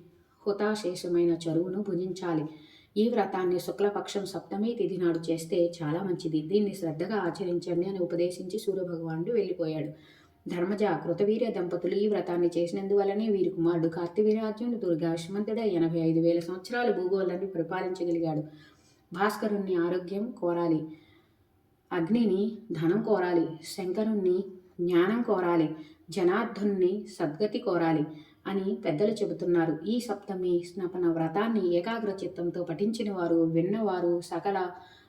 హుతాశేషమైన చరువును భుజించాలి. ఈ వ్రతాన్ని శుక్లపక్షం సప్తమి తిథి నాడు చేస్తే చాలా మంచిది. దీన్ని శ్రద్ధగా ఆచరించండి అని ఉపదేశించి సూర్యభగవానుడు వెళ్ళిపోయాడు. ధర్మజ, కృతవీర్య దంపతులు ఈ వ్రతాన్ని చేసినందువల్లనే వీరి కుమారుడు కార్తవీర్యార్జునుడు దుర్గాశ్వంతుడై 85,000 సంవత్సరాలు భూగోళాన్ని పరిపాలించగలిగాడు. భాస్కరుణ్ణి ఆరోగ్యం కోరాలి, అగ్నిని ధనం కోరాలి, శంకరుణ్ణి జ్ఞానం కోరాలి, జనార్దుని సద్గతి కోరాలి అని పెద్దలు చెబుతున్నారు. ఈ సప్తమి స్నపన వ్రతాన్ని ఏకాగ్ర చిత్తంతో పఠించిన వారు, విన్నవారు సకల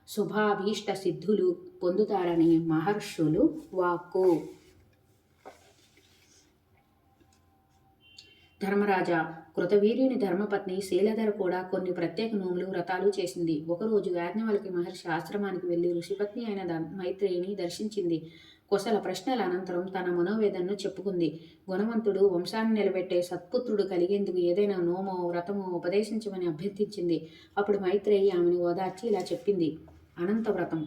శుభాభీష్ట సిద్ధులు పొందుతారని మహర్షులు వాక్కు. ధర్మరాజా, కృతవీర్యుని ధర్మపత్ని శీలధర కూడా కొన్ని ప్రత్యేక నోములు వ్రతాలు చేసింది. ఒకరోజు యాజ్ఞవల్క్య మహర్షి ఆశ్రమానికి వెళ్లి ఋషిపత్ని అయిన మైత్రేయిని దర్శించింది. కుశల ప్రశ్నల అనంతరం తన మనోవేదనను చెప్పుకుంది. గుణవంతుడు, వంశాన్ని నిలబెట్టే సత్పుత్రుడు కలిగేందుకు ఏదైనా నోమో వ్రతమో ఉపదేశించమని అభ్యర్థించింది. అప్పుడు మైత్రేయి ఆమెను ఓదార్చి ఇలా చెప్పింది. అనంత వ్రతం.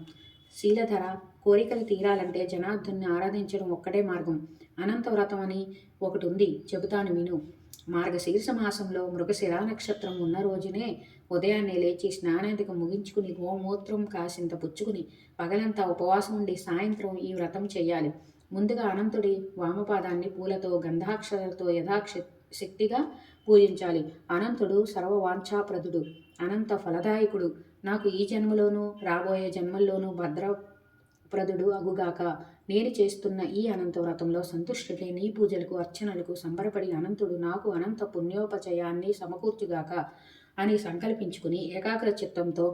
శీలధర, కోరికలు తీరాలంటే జనార్దుని ఆరాధించడం ఒక్కటే మార్గం. అనంత వ్రతం అని ఒకటి ఉంది, చెబుతాను విను. మార్గశీర్ష మాసంలో మృగశిరా నక్షత్రం ఉన్న రోజునే ఉదయాన్నే లేచి స్నానాధికం ముగించుకుని గోమూత్రం కాసింత పుచ్చుకుని పగలంతా ఉపవాసం ఉండి సాయంత్రం ఈ వ్రతం చెయ్యాలి. ముందుగా అనంతుడి వామపాదాన్ని పూలతో గంధాక్షరాలతో శక్తిగా పూజించాలి. అనంతుడు సర్వవాంఛాప్రదుడు, అనంత ఫలదాయకుడు. నాకు ఈ జన్మలోనూ రాబోయే జన్మల్లోనూ భద్రప్రదుడు అగుగాక. నేను చేస్తున్న ఈ అనంత వ్రతంలో సంతుష్టుడై నీ పూజలకు అర్చనలకు సంబరపడి అనంతుడు నాకు అనంత పుణ్యోపచయాన్ని సమకూర్చుగాక అని సంకల్పించుకుని ఏకాగ్ర చిత్తంతో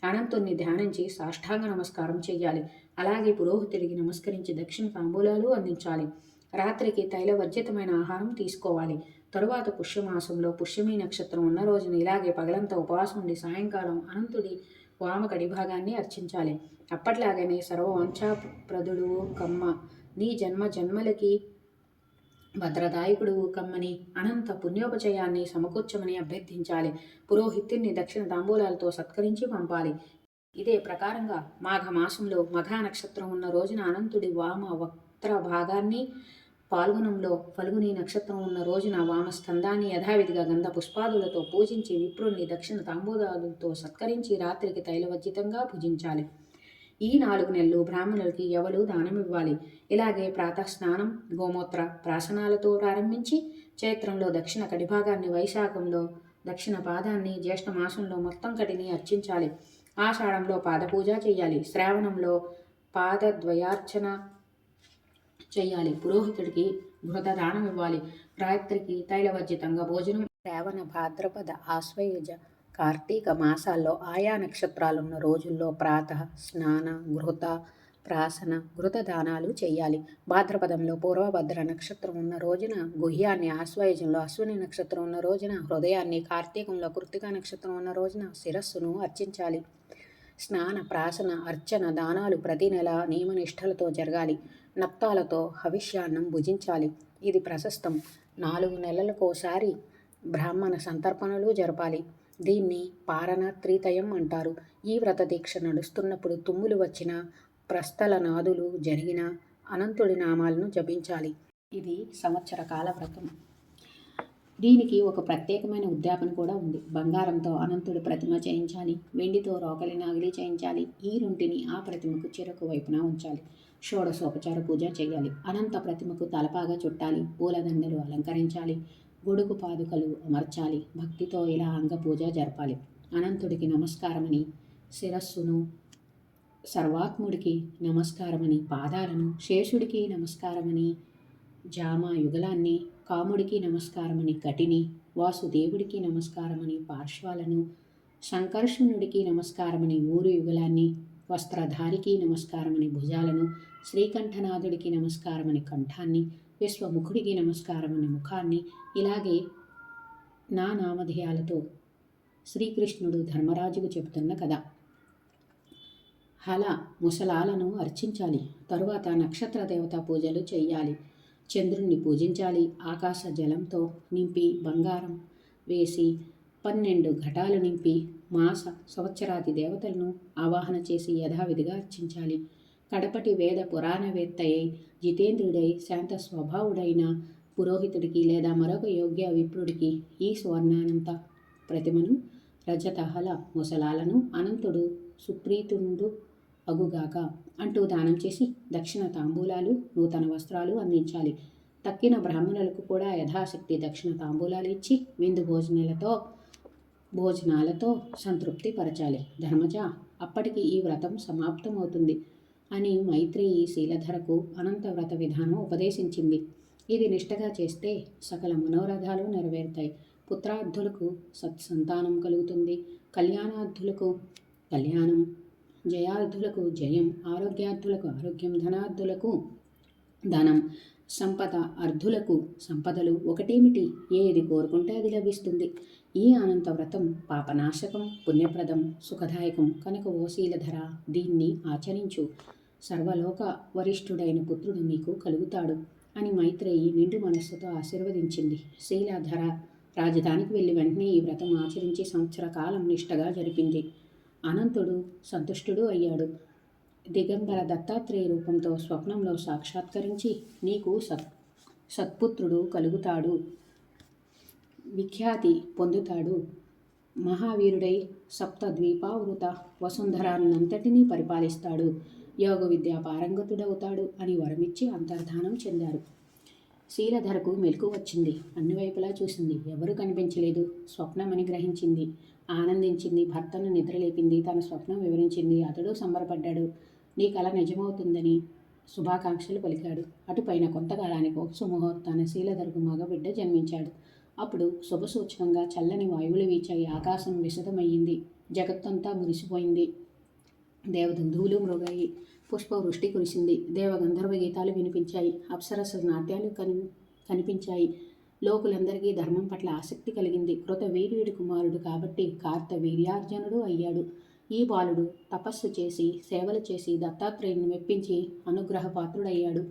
అనంతుణ్ణి ధ్యానించి సాష్టాంగ నమస్కారం చెయ్యాలి. అలాగే పురోహితుడికి నమస్కరించి దక్షిణ తాంబూలాలు అందించాలి. రాత్రికి తైలవర్జితమైన ఆహారం తీసుకోవాలి. తరువాత పుష్యమాసంలో పుష్యమీ నక్షత్రం ఉన్న రోజున ఇలాగే పగలంతా ఉపవాసం ఉండి సాయంకాలం అనంతుడి వామకడి భాగాన్ని అర్చించాలి. అప్పట్లాగనే సర్వవంశాప్రదుడు కమ్మ, నీ జన్మ జన్మలకి భద్రదాయకుడు కమ్మని అనంత పుణ్యోపచయాన్ని సమకూర్చమని అభ్యర్థించాలి. పురోహితుణ్ణి దక్షిణ తాంబూలాలతో సత్కరించి పంపాలి. ఇదే ప్రకారంగా మాఘమాసంలో మఘా నక్షత్రం ఉన్న రోజున అనంతుడి వామ వక్త్ర భాగాన్ని, పాల్గొనంలో ఫల్గుని నక్షత్రం ఉన్న రోజున వామస్కందాన్ని యథావిధిగా గంధ పుష్పాదులతో పూజించి విప్రుణ్ణి దక్షిణ తాంబూలాలతో సత్కరించి రాత్రికి తైలవర్జితంగా పూజించాలి. ఈ 4 నెలలు బ్రాహ్మణులకి ఎవలు దానమివ్వాలి. ఇలాగే ప్రాతఃస్నానం, గోమూత్ర ప్రాశనాలతో ప్రారంభించి చైత్రంలో దక్షిణ కడిభాగాన్ని, వైశాఖంలో దక్షిణ పాదాన్ని జ్యేష్ఠ మాసంలో మొత్తం కడిని అర్చించాలి. ఆషాఢంలో పాదపూజ చేయాలి. శ్రావణంలో పాదద్వయార్చన చేయాలి. పురోహితుడికి ఘృత దానం ఇవ్వాలి. గాయత్రికి తైలవర్జితంగా భోజనం. శ్రావణ, భాద్రపద, ఆశ్వయుజ, కార్తీక మాసాల్లో ఆయా నక్షత్రాలున్న రోజుల్లో ప్రాతః స్నాన, ఘృత, ప్రాసన, ఘృత దానాలు చేయాలి. భాద్రపదంలో పూర్వభద్ర నక్షత్రం ఉన్న రోజున గుహ్యాన్ని, ఆశ్వయుజంలో అశ్విని నక్షత్రం ఉన్న రోజున హృదయాన్ని, కార్తీకంలో కృత్తికా నక్షత్రం ఉన్న రోజున శిరస్సును అర్చించాలి. స్నాన, ప్రాసన, అర్చన, దానాలు ప్రతి నెల నియమనిష్టలతో జరగాలి. నక్తాలతో హవిష్యాన్నం భుజించాలి. ఇది ప్రశస్తం. 4 నెలలకోసారి బ్రాహ్మణ సంతర్పణలు జరపాలి. దీన్ని పారణ-త్రితయం అంటారు. ఈ వ్రత దీక్ష నడుస్తున్నప్పుడు తుమ్ములు వచ్చినా, ప్రస్థలనాదులు జరిగినా అనంతుడి నామాలను జపించాలి. ఇది సంవత్సర కాల వ్రతం. దీనికి ఒక ప్రత్యేకమైన ఉద్యాపన కూడా ఉంది. బంగారంతో అనంతుడి ప్రతిమ చేయించాలి. వెండితో రోకలి నాగిలి చేయించాలి. ఈ రెంటిని ఆ ప్రతిమకు చెరకు వైపున ఉంచాలి. షోడశోపచార పూజ చేయాలి. అనంత ప్రతిమకు తలపాగా చుట్టాలి. పూలదండలు అలంకరించాలి. గొడుగు పాదుకలు అమర్చాలి. భక్తితో ఇలా అంగపూజ జరపాలి. అనంతుడికి నమస్కారమని శిరస్సును, సర్వాత్ముడికి నమస్కారమని పాదాలను, శేషుడికి నమస్కారమని జామ యుగలాన్ని, కాముడికి నమస్కారమని కటిని, వాసుదేవుడికి నమస్కారమని పార్శ్వాలను, సంకర్షణుడికి నమస్కారమని ఊరు యుగలాన్ని, వస్త్రధారికి నమస్కారమని భుజాలను, శ్రీకంఠనాథుడికి నమస్కారమని కంఠాన్ని, విశ్వముఖుడికి నమస్కారమని ముఖాన్ని, ఇలాగే నా నామధేయాలతో శ్రీకృష్ణుడు ధర్మరాజుకు చెబుతున్న కథ. హల ముసలాలను అర్చించాలి. తరువాత నక్షత్ర దేవతా పూజలు చేయాలి. చంద్రుణ్ణి పూజించాలి. ఆకాశ జలంతో నింపి బంగారం వేసి 12 ఘటాలు నింపి మాస సంవత్సరాది దేవతలను ఆవాహన చేసి యథావిధిగా అర్చించాలి. కడపటి వేద పురాణవేత్తయై జితేంద్రుడై శాంత స్వభావుడైన పురోహితుడికి లేదా మరొక యోగ్య విప్రుడికి ఈ సువర్ణానంత ప్రతిమను, రజతహల ముసలాలను అనంతుడు సుప్రీతుండు అగుగాక అంటూ దానం చేసి దక్షిణ తాంబూలాలు, నూతన వస్త్రాలు అందించాలి. తక్కిన బ్రాహ్మణులకు కూడా యథాశక్తి దక్షిణ తాంబూలాలు ఇచ్చి విందు భోజనాలతో సంతృప్తి పరచాలి. ధర్మజ, అప్పటికి ఈ వ్రతం సమాప్తమవుతుంది అని మైత్రేయి శీలధరకు అనంత వ్రత విధానం ఉపదేశించింది. ఇది నిష్టగా చేస్తే సకల మనోరథాలు నెరవేరుతాయి. పుత్రార్థులకు సత్సంతానం కలుగుతుంది. కళ్యాణార్థులకు కళ్యాణం, జయార్థులకు జయం, ఆరోగ్యార్థులకు ఆరోగ్యం, ధనార్థులకు ధనం, సంపద అర్థులకు సంపదలు. ఒకటేమిటి, ఏది కోరుకుంటే అది లభిస్తుంది. ఈ అనంత వ్రతం పాపనాశకం, పుణ్యప్రదం, సుఖదాయకం కనుక ఓ శీలధర, దీన్ని ఆచరించు. సర్వలోక వరిష్ఠుడైన పుత్రుడు నీకు కలుగుతాడు అని మైత్రేయి నిండు మనస్సుతో ఆశీర్వదించింది. శీలధర రాజధానికి వెళ్ళి వెంటనే ఈ వ్రతం ఆచరించి సంవత్సర కాలం నిష్టగా జరిపింది. అనంతుడు సంతుష్టుడు అయ్యాడు. దిగంబర దత్తాత్రేయ రూపంతో స్వప్నంలో సాక్షాత్కరించి నీకు సత్పుత్రుడు కలుగుతాడు, విఖ్యాతి పొందుతాడు, మహావీరుడై సప్తద్వీపావృత వసుంధరాన్నంతటినీ పరిపాలిస్తాడు, యోగ విద్యా పారంగతుడవుతాడు అని వరమిచ్చి అంతర్ధానం చెందారు. శీలధరకు మెలకు వచ్చింది. అన్ని వైపులా చూసింది. ఎవరూ కనిపించలేదు. స్వప్నమని గ్రహించింది. ఆనందించింది. భర్తను నిద్రలేపింది. తన స్వప్నం వివరించింది. అతడు సంబరపడ్డాడు. నీ కల నిజమవుతుందని శుభాకాంక్షలు పలికాడు. అటుపైన కొంతకాలానికి ఒక సుముహూర్తాన శీలధరకు మగబిడ్డ జన్మించాడు. అప్పుడు శుభసూచకంగా చల్లని వాయువులు వీచాయి. ఆకాశం విశదమయ్యింది. జగత్తంతా మురిసిపోయింది. దేవదందువులు మృగాయి. పుష్పవృష్టి కురిసింది. దేవగంధర్వ గీతాలు వినిపించాయి. అప్సరస నాట్యాలు కనిపించాయి. లోకులందరికీ ధర్మం పట్ల ఆసక్తి కలిగింది. కృతవీర్యుడి కుమారుడు కాబట్టి కార్తవీర్యార్జునుడు అయ్యాడు. ఈ బాలుడు తపస్సు చేసి, సేవలు చేసి దత్తాత్రేయుని మెప్పించి అనుగ్రహపాత్రుడయ్యాడు.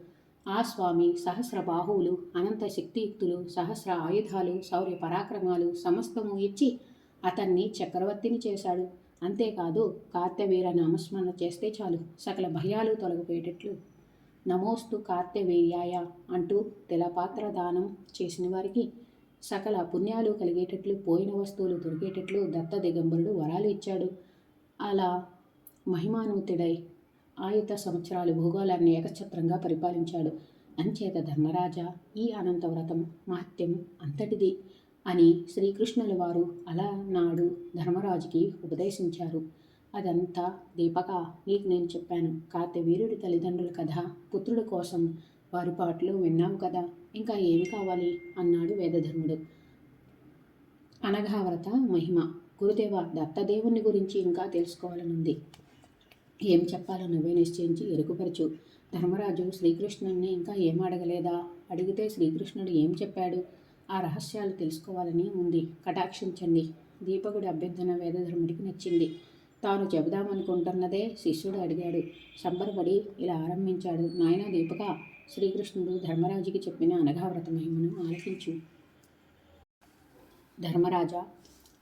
ఆ స్వామి సహస్ర బాహువులు, అనంత శక్తియుక్తులు, సహస్ర ఆయుధాలు, శౌర్య పరాక్రమాలు సమస్తము ఇచ్చి అతన్ని చక్రవర్తిని చేశాడు. అంతేకాదు, కార్తవీర నామస్మరణ చేస్తే చాలు సకల భయాలు తొలగిపోయేటట్లు నమోస్తు కార్తవీర్యాయ అంటూ తిలపాత్ర దానం చేసిన వారికి సకల పుణ్యాలు కలిగేటట్లు, పోయిన వస్తువులు దొరికేటట్లు దత్త దిగంబరుడు వరాలు ఇచ్చాడు. అలా మహిమాన్వితుడై ఆయుత సంవత్సరాలు భూగోళాన్ని ఏకఛత్రంగా పరిపాలించాడు. అంచేత ధర్మరాజా, ఈ అనంత వ్రతం మహత్యం అంతటిది. అని శ్రీకృష్ణుల వారు అలా నాడు ధర్మరాజుకి ఉపదేశించారు. అదంతా దీపక, నీకు నేను చెప్పాను. కార్తవీర్యుడి తల్లిదండ్రుల కథ, పుత్రుడి కోసం వారి పాటలు విన్నావు కదా, ఇంకా ఏమి కావాలి అన్నాడు వేదధర్ముడు. అనఘావ్రత మహిమ. గురుదేవ, దత్తదేవుని గురించి ఇంకా తెలుసుకోవాలనుంది. ఏం చెప్పాలో నువ్వే నిశ్చయించి ఎరుకుపరచు. ధర్మరాజు శ్రీకృష్ణుడిని ఇంకా ఏం అడగలేదా? అడిగితే శ్రీకృష్ణుడు ఏం చెప్పాడు? ఆ రహస్యాలు తెలుసుకోవాలని ఉంది, కటాక్షించండి. దీపకుడి అభ్యర్థన వేదధర్ముడికి నచ్చింది. తాను చెబుదామనుకుంటున్నదే శిష్యుడు అడిగాడు. సంబరపడి ఇలా ఆరంభించాడు. నాయనా దీపక, శ్రీకృష్ణుడు ధర్మరాజుకి చెప్పిన అనఘావ్రత మహిమను ఆలకించు. ధర్మరాజా,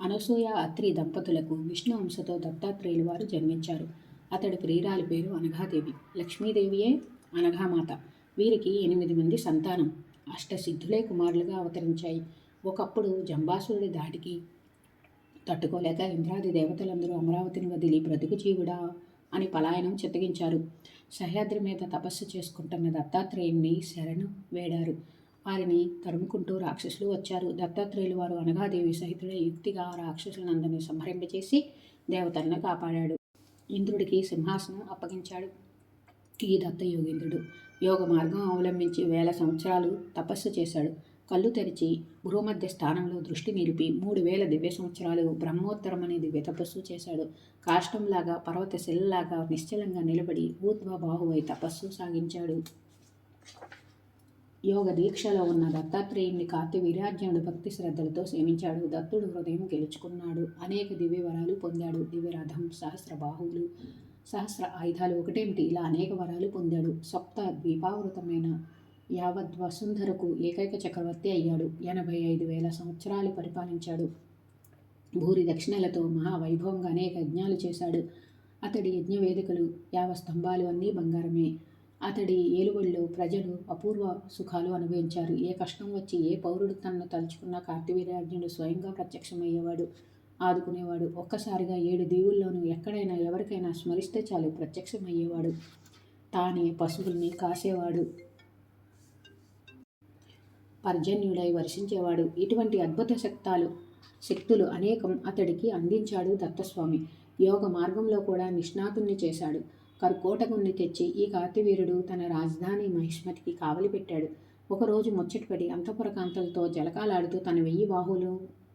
అనసూయ అత్రి దంపతులకు విష్ణు అంశతో దత్తాత్రేయులు వారు జన్మించారు. అతడి ప్రియురాలి పేరు అనఘాదేవి. లక్ష్మీదేవియే అనఘామాత. వీరికి 8 మంది సంతానం. అష్టసిద్ధులే కుమారులుగా అవతరించాయి. ఒకప్పుడు జంబాసురుడి దాటికి తట్టుకోలేక ఇంద్రాది దేవతలందరూ అమరావతిని వదిలి బ్రతుకు జీవుడా అని పలాయనం చిత్తగించారు. సహ్యాద్రి మీద తపస్సు చేసుకుంటున్న దత్తాత్రేయుణ్ణి శరణు వేడారు. వారిని తరుముకుంటూ రాక్షసులు వచ్చారు. దత్తాత్రేయులు వారు అనఘాదేవి సహితుడే యుక్తిగా ఆ రాక్షసులందరినీ సంహరింపచేసి దేవతలను కాపాడాడు. ఇంద్రుడికి సింహాసనం అప్పగించాడు. ఈ దత్త యోగేంద్రుడు యోగ మార్గం అవలంబించి 1000 సంవత్సరాలు తపస్సు చేశాడు. కళ్ళు తెరిచి భూమధ్య స్థానంలో దృష్టి నిలిపి 3000 దివ్య సంవత్సరాలు బ్రహ్మోత్తరం అనే దివ్య తపస్సు చేశాడు. కాష్టంలాగా పర్వత శిలలాగా నిశ్చలంగా నిలబడి ఊర్ధ్వ బాహువై తపస్సు సాగించాడు. యోగ దీక్షలో ఉన్న దత్తాత్రేయుని కార్తవీర్యార్జునుడు భక్తి శ్రద్ధలతో సేవించాడు. దత్తుడు హృదయం గెలుచుకున్నాడు. అనేక దివ్య వరాలు పొందాడు. దివ్యరథం, సహస్ర బాహువులు, సహస్ర ఆయుధాలు ఒకటేమిటి, ఇలా అనేక వరాలు పొందాడు. సప్త ద్వీపావృతమైన యావత్ వసుంధరకు ఏకైక చక్రవర్తి అయ్యాడు. 85,000 సంవత్సరాలు పరిపాలించాడు. భూరి దక్షిణలతో మహావైభవంగా అనేక యజ్ఞాలు చేశాడు. అతడి యజ్ఞ వేదికలు, 50 స్తంభాలు అన్నీ బంగారమే. అతడి ఏలుబడిలో ప్రజలు అపూర్వ సుఖాలు అనుభవించారు. ఏ కష్టం వచ్చి ఏ పౌరుడు తనను తలుచుకున్న కార్తవీర్యార్జునుడు స్వయంగా ప్రత్యక్షమయ్యేవాడు, ఆదుకునేవాడు. ఒక్కసారిగా 7 దీవుల్లోనూ ఎక్కడైనా ఎవరికైనా స్మరిస్తే చాలు ప్రత్యక్షమయ్యేవాడు. తానే పశువుల్ని కాసేవాడు. పర్జన్యుడై వర్షించేవాడు. ఇటువంటి అద్భుత శక్తులు అనేకం అతడికి అందించాడు దత్తస్వామి. యోగ మార్గంలో కూడా నిష్ణాతుణ్ణి చేశాడు. కర్కోటకుణ్ణి తెచ్చి ఈ కార్తవీర్యుడు తన రాజధాని మహిష్మతికి కావలి పెట్టాడు. ఒకరోజు ముచ్చటపడి అంతఃపుర కాంతలతో జలకాలాడుతూ తన 1000 బాహువులు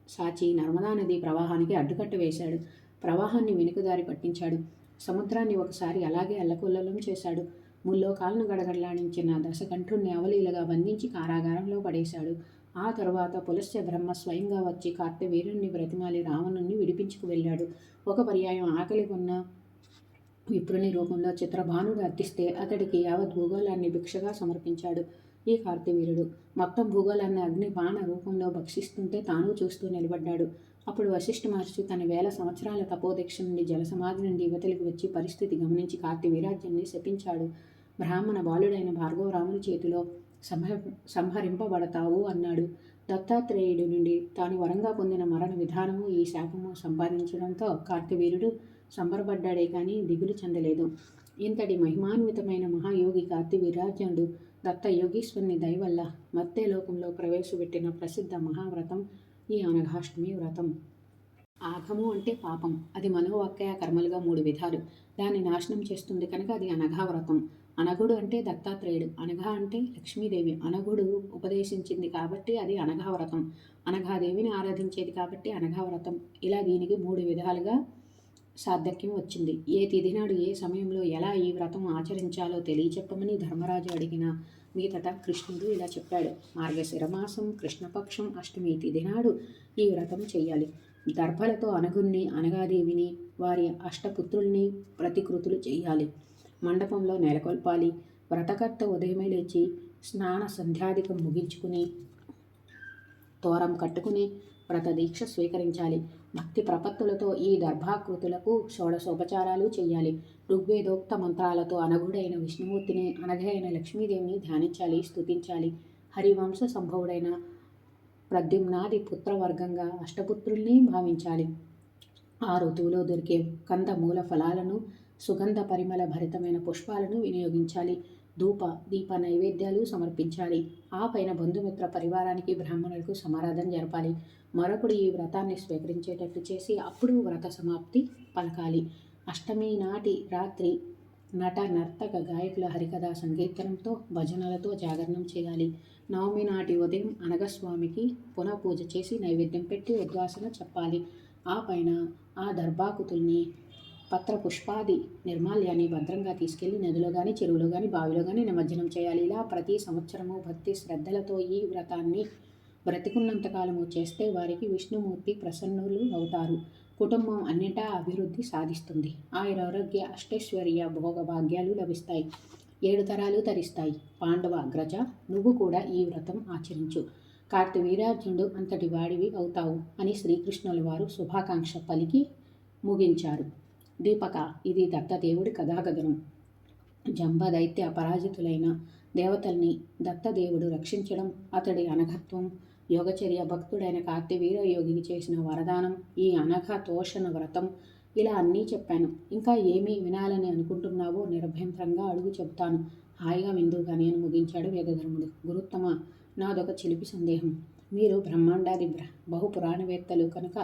సాచి నర్మదా నది ప్రవాహానికి అడ్డుకట్ట వేశాడు. ప్రవాహాన్ని వెనుకదారి పట్టించాడు. సముద్రాన్ని ఒకసారి అలాగే అల్లకొల్లలం చేశాడు. ముల్లోకాలను గడగడలాడించిన దశకంఠుణ్ణి అవలీలగా బంధించి కారాగారంలో పడేశాడు. ఆ తరువాత పులస్త్య బ్రహ్మ స్వయంగా వచ్చి కార్తవీర్యుణ్ణి బ్రతిమాలి రావణుణ్ణి విడిపించుకు వెళ్ళాడు. ఒక పర్యాయం ఆకలి ఉన్న విప్రుని రూపంలో చిత్రభానుడు అర్థిస్తే అతడికి యావత్ భూగోళాన్ని భిక్షగా సమర్పించాడు ఈ కార్తవీర్యుడు. మొత్తం భూగోళాన్ని అగ్ని బాణ రూపంలో భక్షిస్తుంటే తాను చూస్తూ నిలబడ్డాడు. అప్పుడు వశిష్ఠ మహర్షి తన 1000 సంవత్సరాల తపోదీక్ష నుండి జలసమాధి నుండి యువతలికి వచ్చి పరిస్థితి గమనించి కార్తవీర్యార్జునుని శపించాడు. బ్రాహ్మణ బాలుడైన భార్గవరాముని చేతిలో సంహరింపబడతావు అన్నాడు. దత్తాత్రేయుడి నుండి తాను వరంగా పొందిన మరణ విధానము ఈ శాపము సంపాదించడంతో కార్తవీర్యుడు సంబరపడ్డాడే కానీ దిగులు చెందలేదు. ఇంతటి మహిమాన్వితమైన మహాయోగి కార్తవీర్యార్జునుడు దత్త యోగీశ్వరుని దయవల్ల మత్తే లోకంలో ప్రవేశపెట్టిన ప్రసిద్ధ మహావ్రతం ఈ అనఘాష్టమి వ్రతం. ఆఘము అంటే పాపం. అది మనోవాక్కాయ కర్మలుగా 3 విధాలు. దాన్ని నాశనం చేస్తుంది కనుక అది అనఘావ్రతం. అనఘుడు అంటే దత్తాత్రేయుడు. అనఘ అంటే లక్ష్మీదేవి. అనఘుడు ఉపదేశించింది కాబట్టి అది అనఘావ్రతం. అనఘాదేవిని ఆరాధించేది కాబట్టి అనఘావ్రతం. ఇలా దీనికి 3 విధాలుగా సార్థక్యం వచ్చింది. ఏ తిథినాడు ఏ సమయంలో ఎలా ఈ వ్రతం ఆచరించాలో తెలియచెప్పమని ధర్మరాజు అడిగిన మీదట కృష్ణుడు ఇలా చెప్పాడు. మార్గశిరమాసం కృష్ణపక్షం అష్టమి తిథినాడు ఈ వ్రతం చెయ్యాలి. దర్భలతో అనఘుణ్ణి, అనఘాదేవిని, వారి అష్టపుత్రుల్ని ప్రతికృతులు చెయ్యాలి. మండపంలో నెలకొల్పాలి. వ్రతకర్త ఉదయమే లేచి స్నాన సంధ్యాధికం ముగించుకుని తోరం కట్టుకుని వ్రత దీక్ష స్వీకరించాలి. భక్తి ప్రపత్తులతో ఈ దర్భాకృతులకు షోడశోపచారాలు చెయ్యాలి. ఋగ్వేదోక్త మంత్రాలతో అనఘుడైన విష్ణుమూర్తిని, అనఘైన లక్ష్మీదేవిని ధ్యానించాలి, స్తుతించాలి. హరివంశ సంభవుడైన ప్రద్యుమ్నాది పుత్రవర్గంగా అష్టపుత్రుల్ని భావించాలి. ఆ ఋతువులో దొరికే కంద మూల ఫలాలను, సుగంధ పరిమళ భరితమైన పుష్పాలను వినియోగించాలి. ధూప దీప నైవేద్యాలు సమర్పించాలి. ఆ పైన బంధుమిత్ర పరివారానికి బ్రాహ్మణులకు సమారాధన జరపాలి. మరొకడు ఈ వ్రతాన్ని స్వీకరించేటట్టు చేసి అప్పుడు వ్రత సమాప్తి పలకాలి. అష్టమి నాటి రాత్రి నట నర్తక గాయకుల హరికథా సంకీర్తనంతో భజనలతో జాగరణం చేయాలి. నవమి నాటి ఉదయం అనఘస్వామికి పునః పూజ చేసి నైవేద్యం పెట్టి ఉద్వాసన చెప్పాలి. ఆ పైన ఆ దర్భాకుతుల్ని పత్ర పుష్పాది నిర్మాల్యాన్ని భద్రంగా తీసుకెళ్లి నదిలో కానీ చెరువులో కానీ బావిలో కానీ నిమజ్జనం చేయాలి. ఇలా ప్రతి సంవత్సరము భక్తి శ్రద్ధలతో ఈ వ్రతాన్ని బ్రతికున్నంతకాలము చేస్తే వారికి విష్ణుమూర్తి ప్రసన్నులు అవుతారు. కుటుంబం అన్నిటా అభివృద్ధి సాధిస్తుంది. ఆయురారోగ్య అష్టైశ్వర్య భోగ భాగ్యాలు లభిస్తాయి. 7 తరాలు తరిస్తాయి. పాండవ అగ్రజ, నువ్వు కూడా ఈ వ్రతం ఆచరించు. కార్తవీర్యార్జునుడు అంతటి వాడివి అవుతావు అని శ్రీకృష్ణుల వారు శుభాకాంక్ష పలికి ముగించారు. దీపక, ఇది దత్తదేవుడి కథాగదనం. జంబ దైత్య పరాజితులైన దేవతల్ని దత్తదేవుడు రక్షించడం, అతడి అనఘత్వం, యోగచర్య, భక్తుడైన కార్తవీర్య యోగికి చేసిన వరదానం, ఈ అనఘ తోషణ వ్రతం, ఇలా అన్నీ చెప్పాను. ఇంకా ఏమీ వినాలని అనుకుంటున్నావో నిర్భయంగా అడుగు, చెబుతాను. హాయిగా విందుగాని అని ముగించాడు వేదధర్ముడు. గురుత్తమ, నాదొక చిలిపి సందేహం. మీరు బ్రహ్మాండాది బహుపురాణవేత్తలు కనుక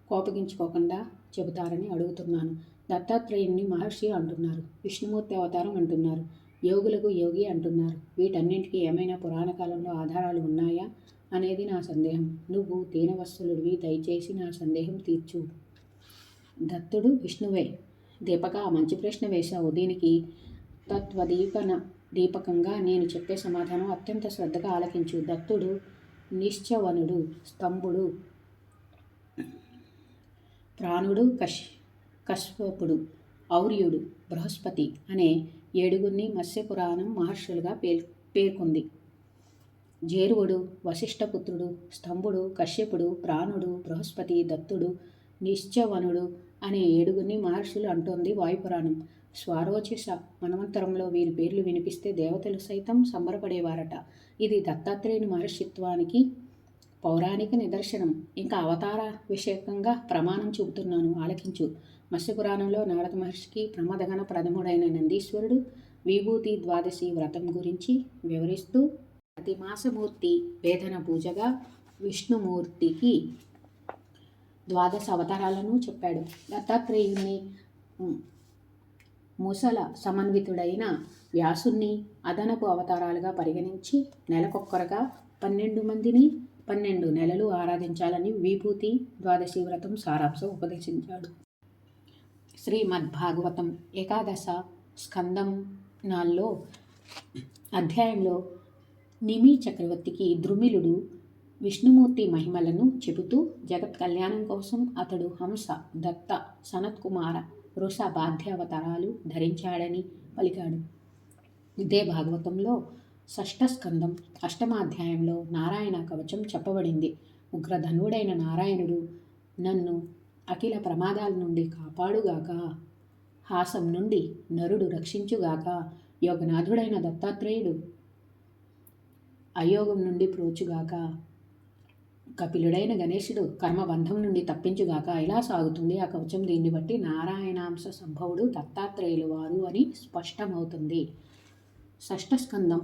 కోపగించుకోకుండా చెబుతారని అడుగుతున్నాను. దత్తాత్రేయుణ్ణి మహర్షి అంటున్నారు, విష్ణుమూర్తి అవతారం అంటున్నారు, యోగులకు యోగి అంటున్నారు. వీటన్నింటికి ఏమైనా పురాణ కాలంలో ఆధారాలు ఉన్నాయా అనేది నా సందేహం. నువ్వు దీనవత్సలుడివి, దయచేసి నా సందేహం తీర్చు. దత్తుడు విష్ణువే. దీపక, మంచి ప్రశ్న వేశావు. దీనికి దీపకంగా నేను చెప్పే సమాధానం అత్యంత శ్రద్ధగా ఆలకించు. దత్తుడు నిశ్చవనుడు, స్తంభుడు, ప్రాణుడు, కశ్యపుడు, ఔర్యుడు, బృహస్పతి అనే 7 మత్స్యపురాణం మహర్షులుగా పేర్కొంది. జేరువుడు, వశిష్ఠపుత్రుడు, స్తంభుడు, కశ్యపుడు, ప్రాణుడు, బృహస్పతి, దత్తుడు, నిశ్చవనుడు అనే 7 మహర్షులు అంటోంది వాయుపురాణం. స్వారోచిష మన్వంతరంలో వీరి పేర్లు వినిపిస్తే దేవతలు సైతం సంబరపడేవారట. ఇది దత్తాత్రేయుని మహర్షిత్వానికి పౌరాణిక నిదర్శనం. ఇంకా అవతార విషయకంగా ప్రమాణం చూపుతున్నాను, ఆలకించు. మత్స్యపురాణంలో నారద మహర్షికి ప్రమదగణ ప్రథముడైన నందీశ్వరుడు విభూతి ద్వాదశి వ్రతం గురించి వివరిస్తూ ప్రతిమాసమూర్తి వేదన పూజగా విష్ణుమూర్తికి 12 అవతారాలను చెప్పాడు. దత్తాత్రేయుణ్ణి ముసల సమన్వితుడైన వ్యాసుణ్ణి అదనపు అవతారాలుగా పరిగణించి నెలకొక్కరుగా 12 మందిని 12 నెలలు ఆరాధించాలని విభూతి ద్వాదశి వ్రతం సారాంశం ఉపదేశించాడు. శ్రీమద్భాగవతం ఏకాదశ స్కందం 4 అధ్యాయంలో నిమి చక్రవర్తికి ద్రుమిలుడు విష్ణుమూర్తి మహిమలను చెబుతూ జగత్ కళ్యాణం కోసం అతడు హంస, దత్త, సనత్కుమార, వృషభాధ్యావతారాలు ధరించాడని పలికాడు. ఇదే భాగవతంలో 6వ స్కందం 8వ అధ్యాయంలో నారాయణ కవచం చెప్పబడింది. ఉగ్రధనుడైన నారాయణుడు నన్ను అఖిల ప్రమాదాల నుండి కాపాడుగాక, హాసం నుండి నరుడు రక్షించుగాక, యోగనాథుడైన దత్తాత్రేయుడు అయోగం నుండి ప్రోచుగాక, కపిలుడైన గణేశుడు కర్మబంధం నుండి తప్పించుగాక. ఇలా సాగుతుంది ఆ కవచం. దీన్ని బట్టి నారాయణాంశ సంభవుడు దత్తాత్రేయులు వారు అని స్పష్టమవుతుంది. 6వ స్కందం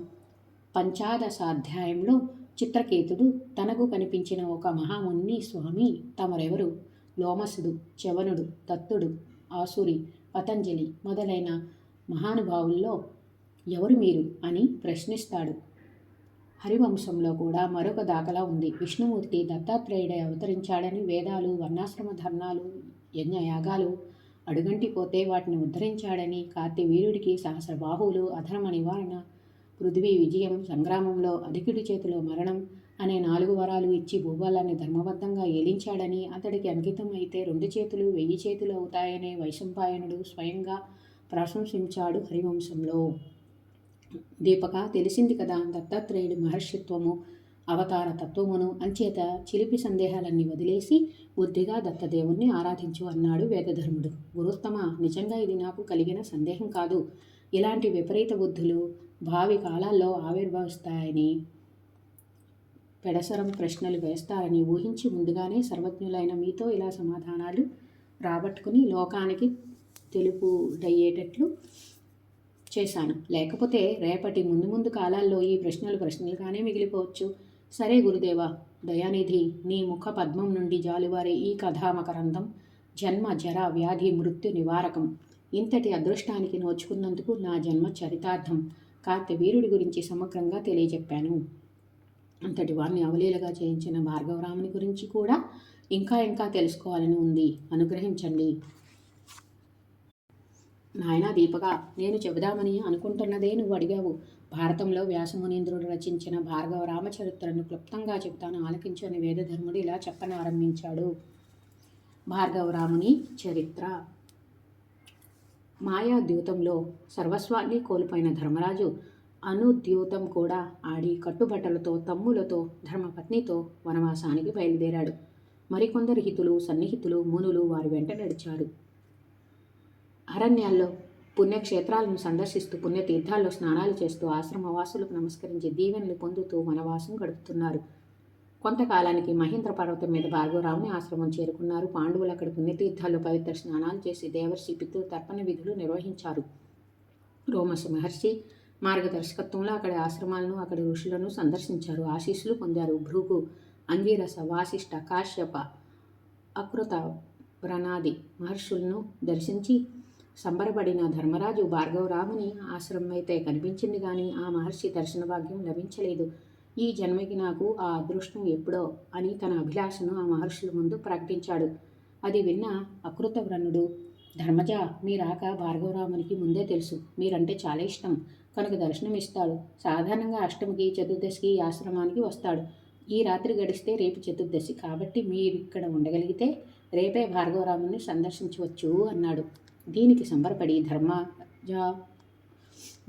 15వ అధ్యాయంలో చిత్రకేతుడు తనకు కనిపించిన ఒక మహాముని స్వామి తమరెవరు, లోమసుడు, చవనుడు, దత్తుడు, ఆసురి, పతంజలి మొదలైన మహానుభావుల్లో ఎవరు మీరు అని ప్రశ్నిస్తాడు. హరివంశంలో కూడా మరొక దాఖలా ఉంది. విష్ణుమూర్తి దత్తాత్రేయుడై అవతరించాడని, వేదాలు, వర్ణాశ్రమ ధర్నాలు, యజ్ఞయాగాలు అడుగంటిపోతే వాటిని ఉద్ధరించాడని, కార్తవీర్యుడికి సహస్రబాహువులు, అధర్మ నివారణ, పృథ్వీ విజయం, సంగ్రామంలో అధికుడి చేతిలో మరణం అనే 4 వరాలు ఇచ్చి భూగోళాన్ని ధర్మబద్ధంగా ఏలించాడని, అతడికి అంకితం అయితే 2 చేతులు 1000 చేతులు అవుతాయనే వైశంపాయనుడు స్వయంగా ప్రశంసించాడు హరివంశంలో. దీపక, తెలిసింది కదా దత్తాత్రేయుడి మహర్షిత్వము, అవతార తత్వమును. అంచేత చిలిపి సందేహాలన్నీ వదిలేసి బుద్ధిగా దత్తదేవుణ్ణి ఆరాధించు అన్నాడు వేదధర్ముడు. గురుత్తమ, నిజంగా ఇది నాకు కలిగిన సందేహం కాదు. ఇలాంటి విపరీత బుద్ధులు భావి కాలాల్లో ఆవిర్భవిస్తాయని, పెడసరం ప్రశ్నలు వేస్తారని ఊహించి ముందుగానే సర్వజ్ఞులైన మీతో ఇలా సమాధానాలు రాబట్టుకుని లోకానికి తెలుపుడయ్యేటట్లు చేశాను. లేకపోతే రేపటి ముందు ముందు కాలాల్లో ఈ ప్రశ్నలు ప్రశ్నలుగానే మిగిలిపోవచ్చు. సరే గురుదేవా, దయానిధి, నీ ముఖ పద్మం నుండి జాలువారే ఈ కథా మకరందం జన్మ జర వ్యాధి మృత్యు నివారకం. ఇంతటి అదృష్టానికి నోచుకున్నందుకు నా జన్మ చరితార్థం. కార్తవీర్యుడి గురించి సమగ్రంగా తెలియజెప్పాను. అంతటి వారిని అవలీలగా చేయించిన భార్గవరాముని గురించి కూడా ఇంకా ఇంకా తెలుసుకోవాలని ఉంది. అనుగ్రహించండి. నాయనా దీపక, నేను చెబుదామని అనుకుంటున్నదే నువ్వు అడిగావు. భారతంలో వ్యాసమునీంద్రుడు రచించిన భార్గవ రామచరిత్రను క్లుప్తంగా చెబుతాను, ఆలకించని వేదధర్ముడు ఇలా చెప్పనారంభించాడు. భార్గవరాముని చరిత్ర. మాయాద్యూతంలో సర్వస్వాన్ని కోల్పోయిన ధర్మరాజు అనుద్యూతం కూడా ఆడి కట్టుబట్టలతో తమ్ములతో ధర్మపత్నితో వనవాసానికి బయలుదేరాడు. మరికొందరు హితులు సన్నిహితులు మునులు వారి వెంట నడిచారు. అరణ్యాల్లో పుణ్యక్షేత్రాలను సందర్శిస్తూ పుణ్యతీర్థాల్లో స్నానాలు చేస్తూ ఆశ్రమవాసులకు నమస్కరించి దీవెనలు పొందుతూ వనవాసం గడుపుతున్నారు. కొంతకాలానికి మహేంద్ర పర్వతం మీద భార్గవరాముని ఆశ్రమం చేరుకున్నారు. పాండవులు అక్కడి పుణ్యతీర్థాల్లో పవిత్ర స్నానాలు చేసి దేవర్షి పితృ తర్పణ విధులు నిర్వహించారు. రోమస మహర్షి మార్గదర్శకత్వంలో అక్కడి ఆశ్రమాలను అక్కడి ఋషులను సందర్శించారు. ఆశీస్సులు పొందారు. భృగు, అంగీరస, వాసిష్ఠ, కాశ్యప, అకృత, వ్రణాది మహర్షులను దర్శించి సంబరపడిన ధర్మరాజు భార్గవరాముని ఆశ్రమం అయితే కనిపించింది కానీ ఆ మహర్షి దర్శన భాగ్యం లభించలేదు. ఈ జన్మకి నాకు ఆ అదృష్టం ఎప్పుడో అని తన అభిలాషను ఆ మహర్షుల ముందు ప్రకటించాడు. అది విన్న అకృత వ్రణుడు, ధర్మజ, మీ రాక భార్గవరామునికి ముందే తెలుసు. మీరంటే చాలా ఇష్టం కనుక దర్శనం ఇస్తాడు. సాధారణంగా అష్టమికి చతుర్దశికి ఈ ఆశ్రమానికి వస్తాడు. ఈ రాత్రి గడిస్తే రేపు చతుర్దశి కాబట్టి మీరు ఇక్కడ ఉండగలిగితే రేపే భార్గవరాముని సందర్శించవచ్చు అన్నాడు. దీనికి సంబరపడి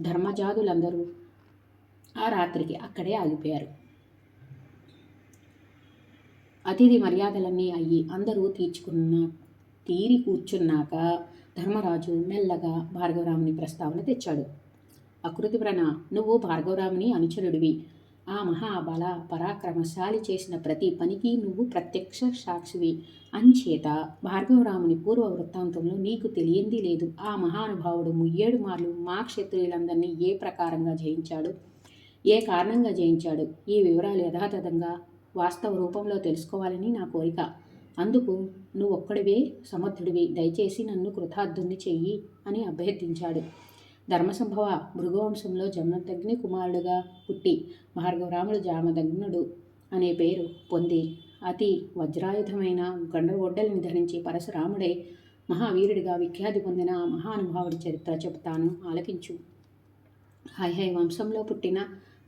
ధర్మజాదులందరూ ఆ రాత్రికి అక్కడే ఆగిపోయారు. అతిథి మర్యాదలన్నీ అయ్యి అందరూ తీరి కూర్చున్నాక ధర్మరాజు మెల్లగా భార్గవరాముని ప్రస్తావన తెచ్చాడు. అకృతివ్రణ, నువ్వు భార్గవరాముని అనుచరుడివి. ఆ మహాబల పరాక్రమశాలి చేసిన ప్రతి పనికి నువ్వు ప్రత్యక్ష సాక్షివి. అంచేత భార్గవరాముని పూర్వ వృత్తాంతంలో నీకు తెలియంది లేదు. ఆ మహానుభావుడు 7 మార్లు మా క్షత్రియులందరినీ ఏ ప్రకారంగా జయించాడు, ఏ కారణంగా జయించాడు, ఈ వివరాలు యథాతథంగా వాస్తవ రూపంలో తెలుసుకోవాలని నా కోరిక. అందుకు నువ్వొక్కడివే సమర్థుడివి. దయచేసి నన్ను కృతార్థుణ్ణి చెయ్యి అని అభ్యర్థించాడు. ధర్మసంభవ భృగువంశంలో జమదగ్ని కుమారుడుగా పుట్టి భార్గవరాముడు జామదగ్నుడు అనే పేరు పొంది అతి వజ్రాయుధమైన గండ్రగొడ్డలిని ధరించి పరశురాముడై మహావీరుడిగా విఖ్యాతి పొందిన ఆ మహానుభావుడి చరిత్ర చెబుతాను, ఆలకించు. హైహై వంశంలో పుట్టిన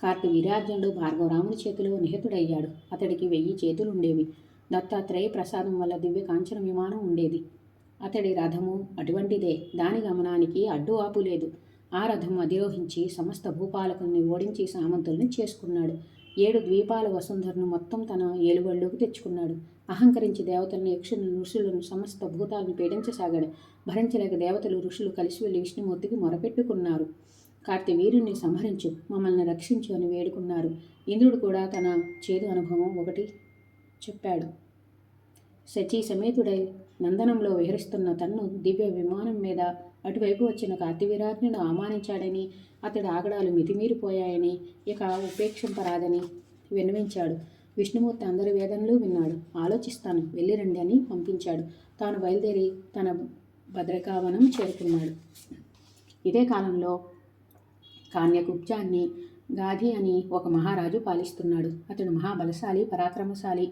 కార్తవీర్యార్జునుడు భార్గవరాముని చేతిలో నిహతుడయ్యాడు. అతడికి 1000 చేతులుండేవి. దత్తాత్రేయ ప్రసాదం వల్ల దివ్య కాంచన విమానం ఉండేది. అతడి రథము అటువంటిదే. దాని గమనానికి అడ్డు ఆపు లేదు. ఆ రథం అధిరోహించి సమస్త భూపాలకుల్ని ఓడించి సామంతుల్ని చేసుకున్నాడు. 7 ద్వీపాల వసుంధరను మొత్తం తన ఏలుబడిలోకి తెచ్చుకున్నాడు. అహంకరించి దేవతలను, యక్షులను, ఋషులను, సమస్త భూతాలను పీడించసాగాడు. భరించలేక దేవతలు, ఋషులు కలిసి వెళ్ళి విష్ణుమూర్తికి మొరపెట్టుకున్నారు. కార్తవీర్యుని సంహరించు, మమ్మల్ని రక్షించు అని వేడుకున్నారు. ఇంద్రుడు కూడా తన చేదు అనుభవం ఒకటి చెప్పాడు. శచీ సమేతుడై నందనంలో విహరిస్తున్న తన్ను దివ్య విమానం మీద అటువైపు వచ్చిన కార్తవీర్యార్జునుడు అవమానించాడని, అతడి ఆగడాలు మితిమీరిపోయాయని, ఇక ఉపేక్షింపరాదని విన్నవించాడు. విష్ణుమూర్తి అందరి వేదనలు విన్నాడు. ఆలోచిస్తాను, వెళ్ళిరండి అని పంపించాడు. తాను బయలుదేరి తన భద్రకావనం చేరుకున్నాడు. ఇదే కాలంలో కాన్యకుబ్జాన్ని గాధి అని ఒక మహారాజు పాలిస్తున్నాడు. అతడు మహాబలశాలి, పరాక్రమశాలి.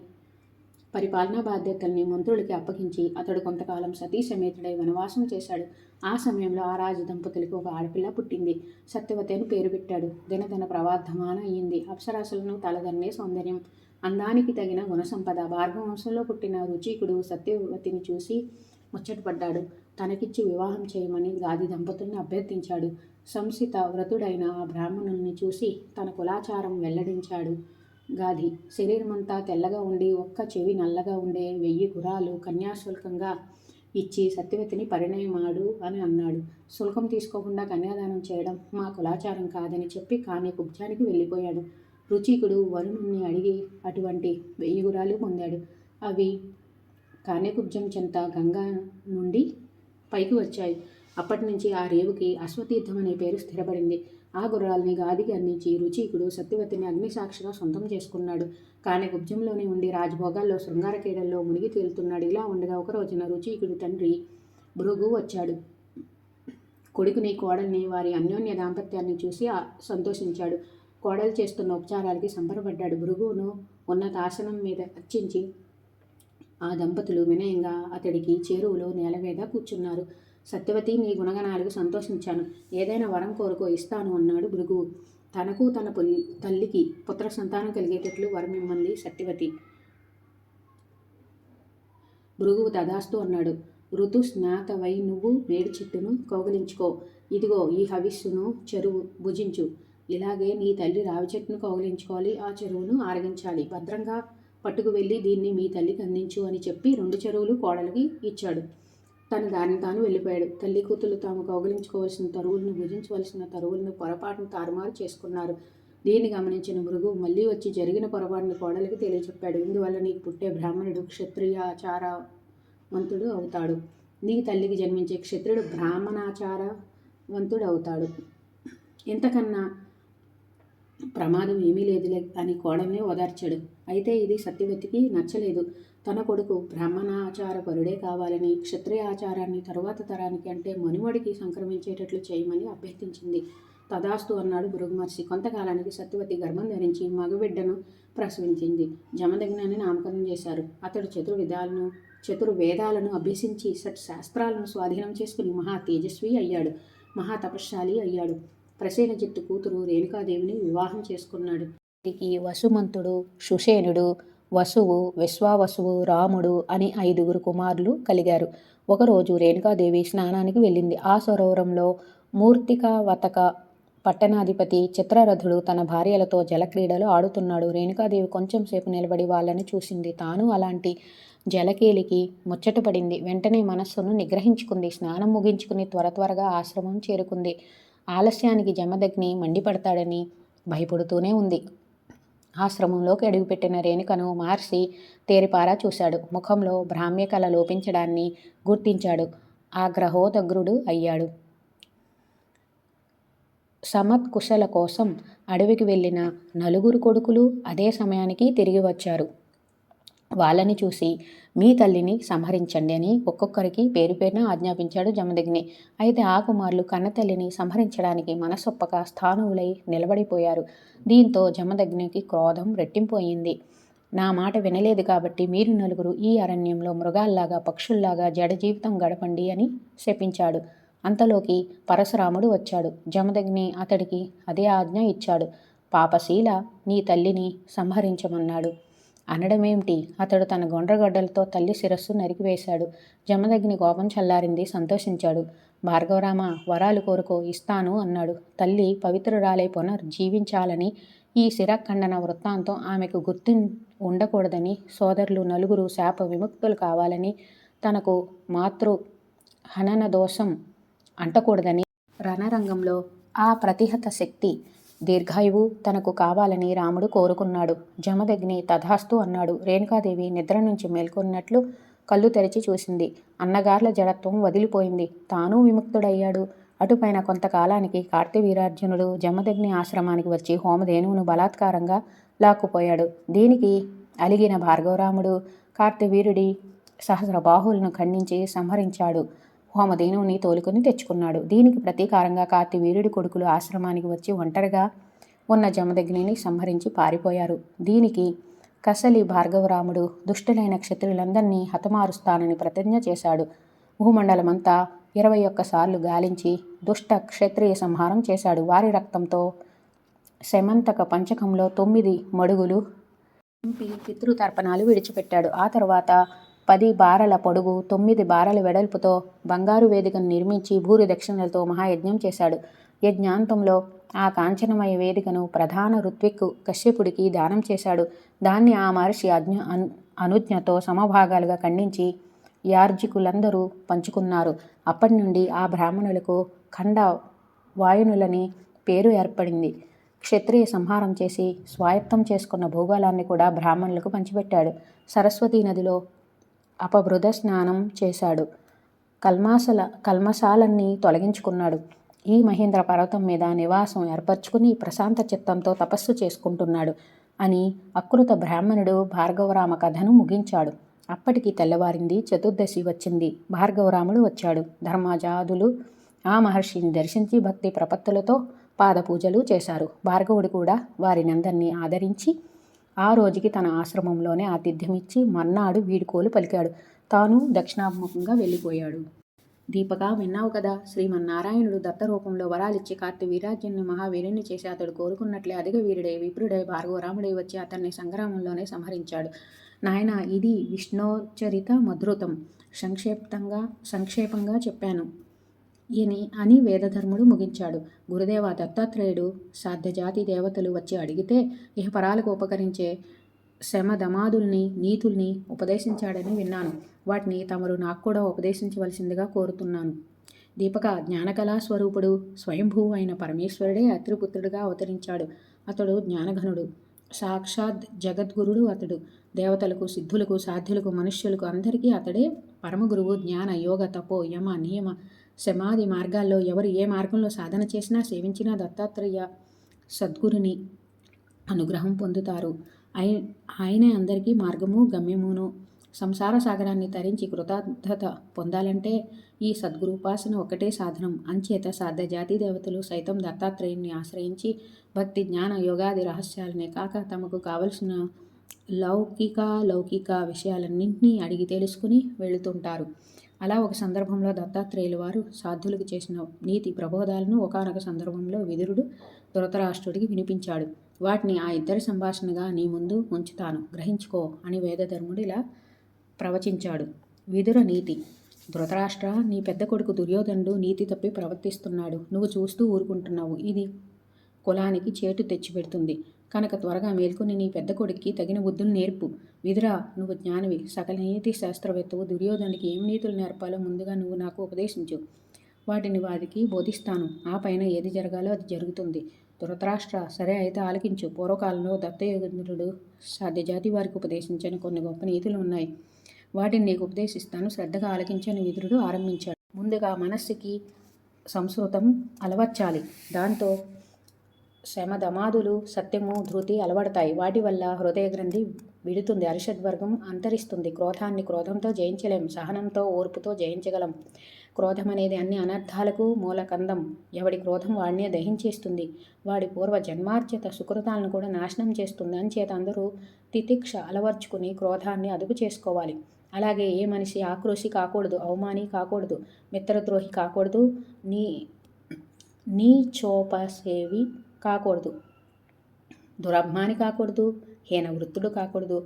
పరిపాలనా బాధ్యతల్ని మంత్రులకి అప్పగించి అతడు కొంతకాలం సతీ సమేతుడై వనవాసం చేశాడు. ఆ సమయంలో ఆ రాజు దంపతులకు ఒక ఆడపిల్ల పుట్టింది. సత్యవతి అని పేరు పెట్టాడు. దినదిన ప్రవర్ధమాన అయ్యింది. అప్సరసలను తలదన్నే సౌందర్యం, అందానికి తగిన గుణసంపద. భార్గవంశంలో పుట్టిన రుచికుడు సత్యవతిని చూసి ముచ్చటపడ్డాడు. తనకిచ్చి వివాహం చేయమని గాది దంపతుల్ని అభ్యర్థించాడు. సంసిత వ్రతుడైన ఆ బ్రాహ్మణుల్ని చూసి తన కులాచారం వెల్లడించాడు. గాది శరీరమంతా తెల్లగా ఉండి ఒక్క చెవి నల్లగా ఉండే 1000 గుర్రాలు కన్యాశుల్కంగా ఇచ్చి సత్యవతిని పరిణయమాడు అని అన్నాడు. శుల్కం తీసుకోకుండా కన్యాదానం చేయడం మా కులాచారం కాదని చెప్పి కాన్యకుబ్జానికి వెళ్ళిపోయాడు. రుచికుడు వరుణుణ్ణి అడిగి అటువంటి 1000 గుర్రాలు పొందాడు. అవి కాన్యకుబ్జం చెంత గంగా నుండి పైకి వచ్చాయి. అప్పటి నుంచి ఆ రేవుకి అశ్వతీర్థం అనే పేరు స్థిరపడింది. ఆ గుర్రాల్ని గాదికి అందించి రుచీకుడు సత్యవతిని అగ్నిసాక్షిగా సొంతం చేసుకున్నాడు. కానీ కుబ్జంలోనే ఉండి రాజభోగాల్లో శృంగార క్రీడల్లో మునిగి తేలుతున్నాడు. ఇలా ఉండగా ఒక రోజున రుచీకుడు తండ్రి భృగు వచ్చాడు. కొడుకుని కోడల్ని వారి అన్యోన్య దాంపత్యాన్ని చూసి సంతోషించాడు. కోడలు చేస్తున్న ఉపచారాలకి సంబరపడ్డాడు. భృగువును ఉన్నత ఆసనం మీద అర్చించి ఆ దంపతులు వినయంగా అతడికి చేరువలో నేల మీద కూర్చున్నారు. సత్యవతి, నీ గుణగణాలకు సంతోషించాను. ఏదైనా వరం కోరుకో, ఇస్తాను అన్నాడు భృగువు. తనకు తన తల్లికి పుత్ర సంతానం కలిగేటట్లు వరం ఇమ్మంది సత్యవతి. భృగువు తదాస్తు అన్నాడు. ఋతు స్నాతవై నువ్వు మేడి చెట్టును కౌగిలించుకో. ఇదిగో ఈ హవిస్సును చెరువు భుజించు. ఇలాగే నీ తల్లి రావి చెట్టును కౌగిలించుకోవాలి, ఆ చెరువును ఆరగించాలి. భద్రంగా పట్టుకు వెళ్ళి దీన్ని మీ తల్లికి అందించు అని చెప్పి 2 చెరువులు కోడలికి ఇచ్చాడు. తన దారిని తాను వెళ్ళిపోయాడు. తల్లి కూతురు తాము కౌగిలించుకోవాల్సిన తరువులను, భుజించవలసిన తరువులను పొరపాటును తారుమారు చేసుకున్నారు. దీన్ని గమనించిన భృగు మళ్ళీ వచ్చి జరిగిన పొరపాటును కోడలికి తెలియచెప్పాడు. ఇందువల్ల నీకు పుట్టే బ్రాహ్మణుడు క్షత్రియాచారవంతుడు అవుతాడు. నీ తల్లికి జన్మించే క్షత్రుడు బ్రాహ్మణాచారవంతుడు అవుతాడు. ఇంతకన్నా ప్రమాదం ఏమీ లేదులే అని కోడల్ని ఓదార్చాడు. అయితే ఇది సత్యవతికి నచ్చలేదు. తన కొడుకు బ్రాహ్మణాచారపరుడే కావాలని, క్షత్రియ ఆచారాన్ని తరువాత తరానికి అంటే మనుమడికి సంక్రమించేటట్లు చేయమని అభ్యర్థించింది. తదాస్తు అన్నాడు భృగుమహర్షి. కొంతకాలానికి సత్యవతి గర్భం ధరించి మగబిడ్డను ప్రసవించింది. జమదగ్ని నామకరణం చేశారు. అతడు చతుర్వేదాలను అభ్యసించి శాస్త్రాలను స్వాధీనం చేసుకుని మహా తేజస్వి అయ్యాడు. మహా తపశ్శాలి అయ్యాడు. ప్రసేనజిత్తు కూతురు రేణుకాదేవిని వివాహం చేసుకున్నాడు. వీరికి వసుమంతుడు, సుషేనుడు, వసువు, విశ్వావసువు, రాముడు అని 5 కుమారులు కలిగారు. ఒకరోజు రేణుకాదేవి స్నానానికి వెళ్ళింది. ఆ సరోవరంలో మూర్తికావతక పట్టణాధిపతి చిత్రరథుడు తన భార్యలతో జలక్రీడలు ఆడుతున్నాడు. రేణుకాదేవి కొంచెం సేపు నిలబడి వాళ్ళని చూసింది. తాను అలాంటి జలకేలికి ముచ్చటపడింది. వెంటనే మనస్సును నిగ్రహించుకుంది. స్నానం ముగించుకుని త్వరగా ఆశ్రమం చేరుకుంది. ఆలస్యానికి జమదగ్ని మండిపడతాడని భయపడుతూనే ఉంది. ఆశ్రమంలోకి అడుగుపెట్టిన రేణుకను మహర్షి తేరిపారా చూశాడు. ముఖంలో భ్రామ్యకళ లోపించడాన్ని గుర్తించాడు. ఆగ్రహోదగ్రుడు అయ్యాడు. సమత్కుశల కోసం అడవికి వెళ్ళిన 4 కొడుకులు అదే సమయానికి తిరిగి వచ్చారు. వాళ్ళని చూసి మీ తల్లిని సంహరించండి అని ఒక్కొక్కరికి పేరు పేరున ఆజ్ఞాపించాడు జమదగ్ని. అయితే ఆ కుమారులు కన్నతల్లిని సంహరించడానికి మనసొప్పక స్థానువులై నిలబడిపోయారు. దీంతో జమదగ్నికి క్రోధం రెట్టింపోయింది. నా మాట వినలేదు కాబట్టి మీరు 4 ఈ అరణ్యంలో మృగాల్లాగా, పక్షుల్లాగా జడ జీవితం గడపండి అని శపించాడు. అంతలోకి పరశురాముడు వచ్చాడు. జమదగ్ని అతడికి అదే ఆజ్ఞ ఇచ్చాడు. పాపశీల, నీ తల్లిని సంహరించమన్నాడు. అనడమేమిటి, అతడు తన గొండ్రగడ్డలతో తల్లి శిరస్సు నరికివేశాడు. జమదగ్ని కోపం చల్లారింది. సంతోషించాడు. భార్గవరామ, వరాలు కోరుకో, ఇస్తాను అన్నాడు. తల్లి పవిత్రురాలై పునర్జీవించాలని, ఈ శిరఖండన వృత్తాంతం ఆమెకు గుర్తు ఉండకూడదని, సోదరులు 4 శాప విముక్తులు కావాలని, తనకు మాతృ హనన దోషం అంటకూడదని, రణరంగంలో ఆ ప్రతిహత శక్తి దీర్ఘాయువు తనకు కావాలని రాముడు కోరుకున్నాడు. జమదగ్ని తథాస్తు అన్నాడు. రేణుకాదేవి నిద్ర నుంచి మేల్కొన్నట్లు కళ్ళు తెరిచి చూసింది. అన్నగార్ల జడత్వం వదిలిపోయింది. తాను విముక్తుడయ్యాడు. అటుపైన కొంతకాలానికి కార్తవీర్యార్జునుడు జమదగ్ని ఆశ్రమానికి వచ్చి హోమధేనువును బలాత్కారంగా లాక్కుపోయాడు. దీనికి అలిగిన భార్గవరాముడు కార్తవీర్యుడి సహస్రబాహువులను ఖండించి సంహరించాడు. హోమధేనువుని తోలుకొని తెచ్చుకున్నాడు. దీనికి ప్రతీకారంగా కార్తవీర్యుడి కొడుకులు ఆశ్రమానికి వచ్చి ఒంటరిగా ఉన్న జమదగ్నిని సంహరించి పారిపోయారు. దీనికి కసలి భార్గవరాముడు దుష్టులైన క్షత్రియులందరినీ హతమారుస్తానని ప్రతిజ్ఞ చేశాడు. భూమండలమంతా 21 సార్లు గాలించి దుష్ట క్షత్రియ సంహారం చేశాడు. వారి రక్తంతో శమంతక పంచకంలో 9 మడుగులు నింపి పితృతర్పణాలు విడిచిపెట్టాడు. ఆ తర్వాత 10 బారల పొడుగు 9 బారల వెడల్పుతో బంగారు వేదికను నిర్మించి భూరి దక్షిణలతో మహాయజ్ఞం చేశాడు. యజ్ఞాంతంలో ఆ కాంచనమయ వేదికను ప్రధాన ఋత్విక్కు కశ్యపుడికి దానం చేశాడు. దాన్ని ఆ మహర్షి అనుజ్ఞతో సమభాగాలుగా ఖండించి యార్జికులందరూ పంచుకున్నారు. అప్పటి నుండి ఆ బ్రాహ్మణులకు ఖండ వాయునులని పేరు ఏర్పడింది. క్షత్రియ సంహారం చేసి స్వాయత్తం చేసుకున్న భూగోళాన్ని కూడా బ్రాహ్మణులకు పంచిపెట్టాడు. సరస్వతీ నదిలో అపభృత స్నానం చేశాడు. కల్మశాలన్నీ తొలగించుకున్నాడు. ఈ మహేంద్ర పర్వతం మీద నివాసం ఏర్పరచుకుని ప్రశాంత చిత్తంతో తపస్సు చేసుకుంటున్నాడు అని అకృత బ్రాహ్మణుడు భార్గవరామ కథను ముగించాడు. అప్పటికి తెల్లవారింది. చతుర్దశి వచ్చింది. భార్గవరాముడు వచ్చాడు. ధర్మజాదులు ఆ మహర్షిని దర్శించి భక్తి ప్రపత్తులతో పాదపూజలు చేశారు. భార్గవుడు కూడా వారినందరినీ ఆదరించి ఆ రోజుకి తన ఆశ్రమంలోనే ఆతిథ్యమిచ్చి మర్నాడు వీడుకోలు పలికాడు. తాను దక్షిణాభిముఖంగా వెళ్ళిపోయాడు. దీపక, విన్నావు కదా, శ్రీమన్నారాయణుడు దత్తరూపంలో వరాలిచ్చి కార్తవీర్యార్జునుని మహావీరుణ్ణి చేసి అతడు కోరుకున్నట్లే అధిక వీరుడై విప్రుడై భార్గవరాముడై వచ్చి అతన్ని సంగ్రామంలోనే సంహరించాడు. నాయన, ఇది విష్ణోచరిత మధుృతం. సంక్షేపంగా చెప్పాను అని వేదధర్ముడు ముగించాడు. గురుదేవ, దత్తాత్రేయుడు సాధ్యజాతి దేవతలు వచ్చి అడిగితే ఇహపరాలకు ఉపకరించే శమధమాదుల్ని నీతుల్ని ఉపదేశించాడని విన్నాను. వాటిని తమరు నాకు కూడా ఉపదేశించవలసిందిగా కోరుతున్నాను. దీపక, జ్ఞానకళా స్వరూపుడు స్వయంభువు అయిన పరమేశ్వరుడే అత్రిపుత్రుడిగా అవతరించాడు. అతడు జ్ఞానఘనుడు, సాక్షాత్ జగద్గురుడు. అతడు దేవతలకు, సిద్ధులకు, సాధ్యులకు, మనుష్యులకు అందరికీ అతడే పరమగురువు. జ్ఞాన, యోగ, తపో, యమ, నియమ, సమాధి మార్గాల్లో ఎవరు ఏ మార్గంలో సాధన చేసినా సేవించినా దత్తాత్రేయ సద్గురుని అనుగ్రహం పొందుతారు. ఆయనే అందరికీ మార్గము, గమ్యమును. సంసార సాగరాన్ని తరించి కృతార్థత పొందాలంటే ఈ సద్గురుపాసన ఒక్కటే సాధనం. అంచేత సాధ్యజాతి దేవతలు సైతం దత్తాత్రేయుని ఆశ్రయించి భక్తి, జ్ఞాన, యోగాది రహస్యాలనే కాక తమకు కావలసిన లౌకిక విషయాలన్నింటినీ అడిగి తెలుసుకుని వెళుతుంటారు. అలా ఒక సందర్భంలో దత్తాత్రేయులు వారు సాధులకు చేసిన నీతి ప్రబోధాలను ఒకానొక సందర్భంలో విదురుడు ధృతరాష్ట్రుడికి వినిపించాడు. వాటిని ఆ ఇద్దరి సంభాషణగా నీ ముందు ఉంచుతాను, గ్రహించుకో అని వేదధర్ముడు ఇలా ప్రవచించాడు. విదుర నీతి. ధృతరాష్ట్ర, నీ పెద్ద కొడుకు దుర్యోధనుడు నీతి తప్పి ప్రవర్తిస్తున్నాడు. నువ్వు చూస్తూ ఊరుకుంటున్నావు. ఇది కులానికి చేటు తెచ్చిపెడుతుంది. కనుక త్వరగా మేల్కొని నీ పెద్ద కొడుక్కి తగిన బుద్ధులు నేర్పు. విదురా, నువ్వు జ్ఞానివి, సకల నీతి శాస్త్రవేత్తవు. దుర్యోధనుడికి ఏం నీతులు నేర్పాలో ముందుగా నువ్వు నాకు ఉపదేశించు. వాటిని వారికి బోధిస్తాను. ఆ పైన ఏది జరగాలో అది జరుగుతుంది. ధృతరాష్ట్ర, సరే అయితే ఆలకించు. పూర్వకాలంలో దత్తయోగేంద్రుడు సాధ్యజాతి వారికి ఉపదేశించిన కొన్ని గొప్ప నీతులు ఉన్నాయి. వాటిని నీకు ఉపదేశిస్తాను, శ్రద్ధగా ఆలకించని విదురుడు ఆరంభించాడు. ముందుగా మనస్సుకి సంస్కృతం అలవర్చాలి. దాంతో శమధమాదులు, సత్యము, ధృతి అలవడతాయి. వాటి వల్ల హృదయ గ్రంథి విడుతుంది, అరిషద్వర్గం అంతరిస్తుంది. క్రోధాన్ని క్రోధంతో జయించలేం, సహనంతో, ఓర్పుతో జయించగలం. క్రోధం అనేది అన్ని అనర్థాలకు మూలకందం. ఎవడి క్రోధం వాడినే దహించేస్తుంది. వాడి పూర్వ జన్మార్జిత సుకృతాలను కూడా నాశనం చేస్తుంది. అంచేత అందరూ తితిక్ష అలవర్చుకుని క్రోధాన్ని అదుపు చేసుకోవాలి. అలాగే ఏ మనిషి ఆక్రోశి కాకూడదు, అవమాని కాకూడదు, మిత్రద్రోహి కాకూడదు, నీచోపసేవి కాకూడదు, దురభిమాని కాకూడదు, హీనవృత్తుడు కాకూడదు.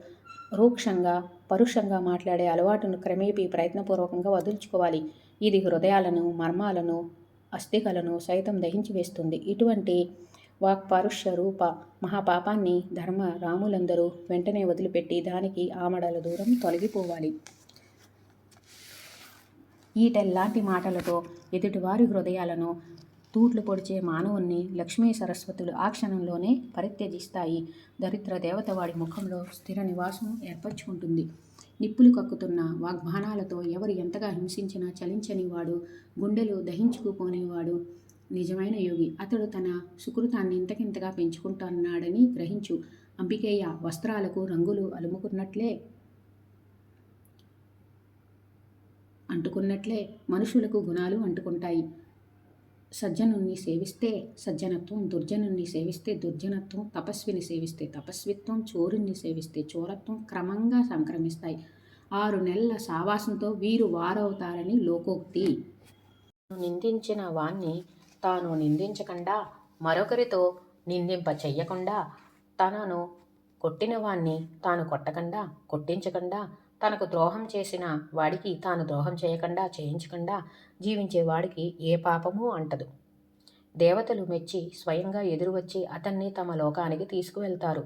రూక్షంగా, పరుషంగా మాట్లాడే అలవాటును క్రమేపీ ప్రయత్నపూర్వకంగా వదులుచుకోవాలి. ఇది హృదయాలను, మర్మాలను, అస్థికలను సైతం దహించి వేస్తుంది. ఇటువంటి వాక్పారుష్య రూప మహాపాపాన్ని రాములందరూ వెంటనే వదిలిపెట్టి దానికి ఆమడల దూరం తొలగిపోవాలి. ఈటెల్లాంటి మాటలతో ఎదుటివారి హృదయాలను తూట్లు పొడిచే మానవుణ్ణి లక్ష్మీ సరస్వతులు ఆ క్షణంలోనే పరిత్యజిస్తాయి. దరిద్ర దేవత వాడి ముఖంలో స్థిర నివాసం ఏర్పరచుకుంటుంది. నిప్పులు కక్కుతున్న వాగ్బాణాలతో ఎవరు ఎంతగా హింసించినా చలించని వాడు, గుండెలు దహించుకుపోనేవాడు నిజమైన యోగి. అతడు తన సుకృతాన్ని ఇంతకింతగా పెంచుకుంటున్నాడని గ్రహించు. అంబికేయ, వస్త్రాలకు రంగులు అంటుకున్నట్లే మనుషులకు గుణాలు అంటుకుంటాయి. సజ్జనుణ్ణి సేవిస్తే సజ్జనత్వం, దుర్జనుణ్ణి సేవిస్తే దుర్జనత్వం, తపస్విని సేవిస్తే తపస్విత్వం, చోరుణ్ణి సేవిస్తే చోరత్వం క్రమంగా సంక్రమిస్తాయి. 6 నెలల సావాసంతో వీరు వారవుతారని లోకోక్తి. నిందించిన వాణ్ణి తాను నిందించకుండా, మరొకరితో నిందింప చెయ్యకుండా, తనను కొట్టిన వాణ్ణి తాను కొట్టకుండా, కొట్టించకుండా, తనకు ద్రోహం చేసిన వాడికి తాను ద్రోహం చేయకుండా, చేయించకుండా జీవించే వాడికి ఏ పాపమూ అంటదు. దేవతలు మెచ్చి స్వయంగా ఎదురువచ్చి అతన్ని తమ లోకానికి తీసుకువెళ్తారు.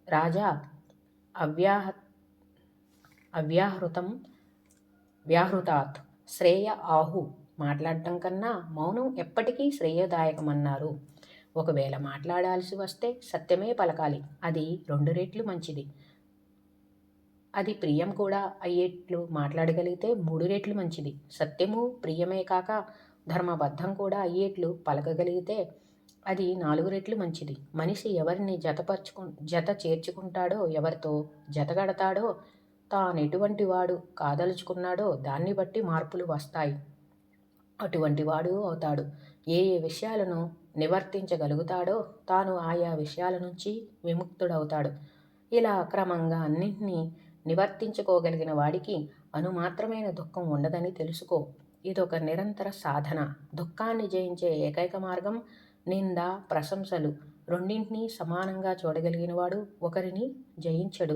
రాజా, వ్యాహృతాత్ శ్రేయ ఆహు. మాట్లాడటం కన్నా మౌనం ఎప్పటికీ శ్రేయదాయకమన్నారు. ఒకవేళ మాట్లాడాల్సి వస్తే సత్యమే పలకాలి. అది 2 రెట్లు మంచిది. అది ప్రియం కూడా అయ్యేట్లు మాట్లాడగలిగితే 3 రెట్లు మంచిది. సత్యము ప్రియమే కాక ధర్మబద్ధం కూడా అయ్యేట్లు పలకగలిగితే అది 4 రెట్లు మంచిది. మనిషి ఎవరిని జత చేర్చుకుంటాడో, ఎవరితో జతగడతాడో, తానెటువంటి వాడు కాదలుచుకున్నాడో దాన్ని బట్టి మార్పులు వస్తాయి. అటువంటి వాడు అవుతాడు. ఏ ఏ విషయాలను నివర్తించగలుగుతాడో తాను ఆయా విషయాల నుంచి విముక్తుడవుతాడు. ఇలా క్రమంగా అన్నింటినీ నివర్తించుకోగలిగిన వాడికి అనుమాత్రమైన దుఃఖం ఉండదని తెలుసుకో. ఇదొక నిరంతర సాధన. దుఃఖాన్ని జయించే ఏకైక మార్గం నింద, ప్రశంసలు రెండింటినీ సమానంగా చూడగలిగినవాడు ఒకరిని జయించడు,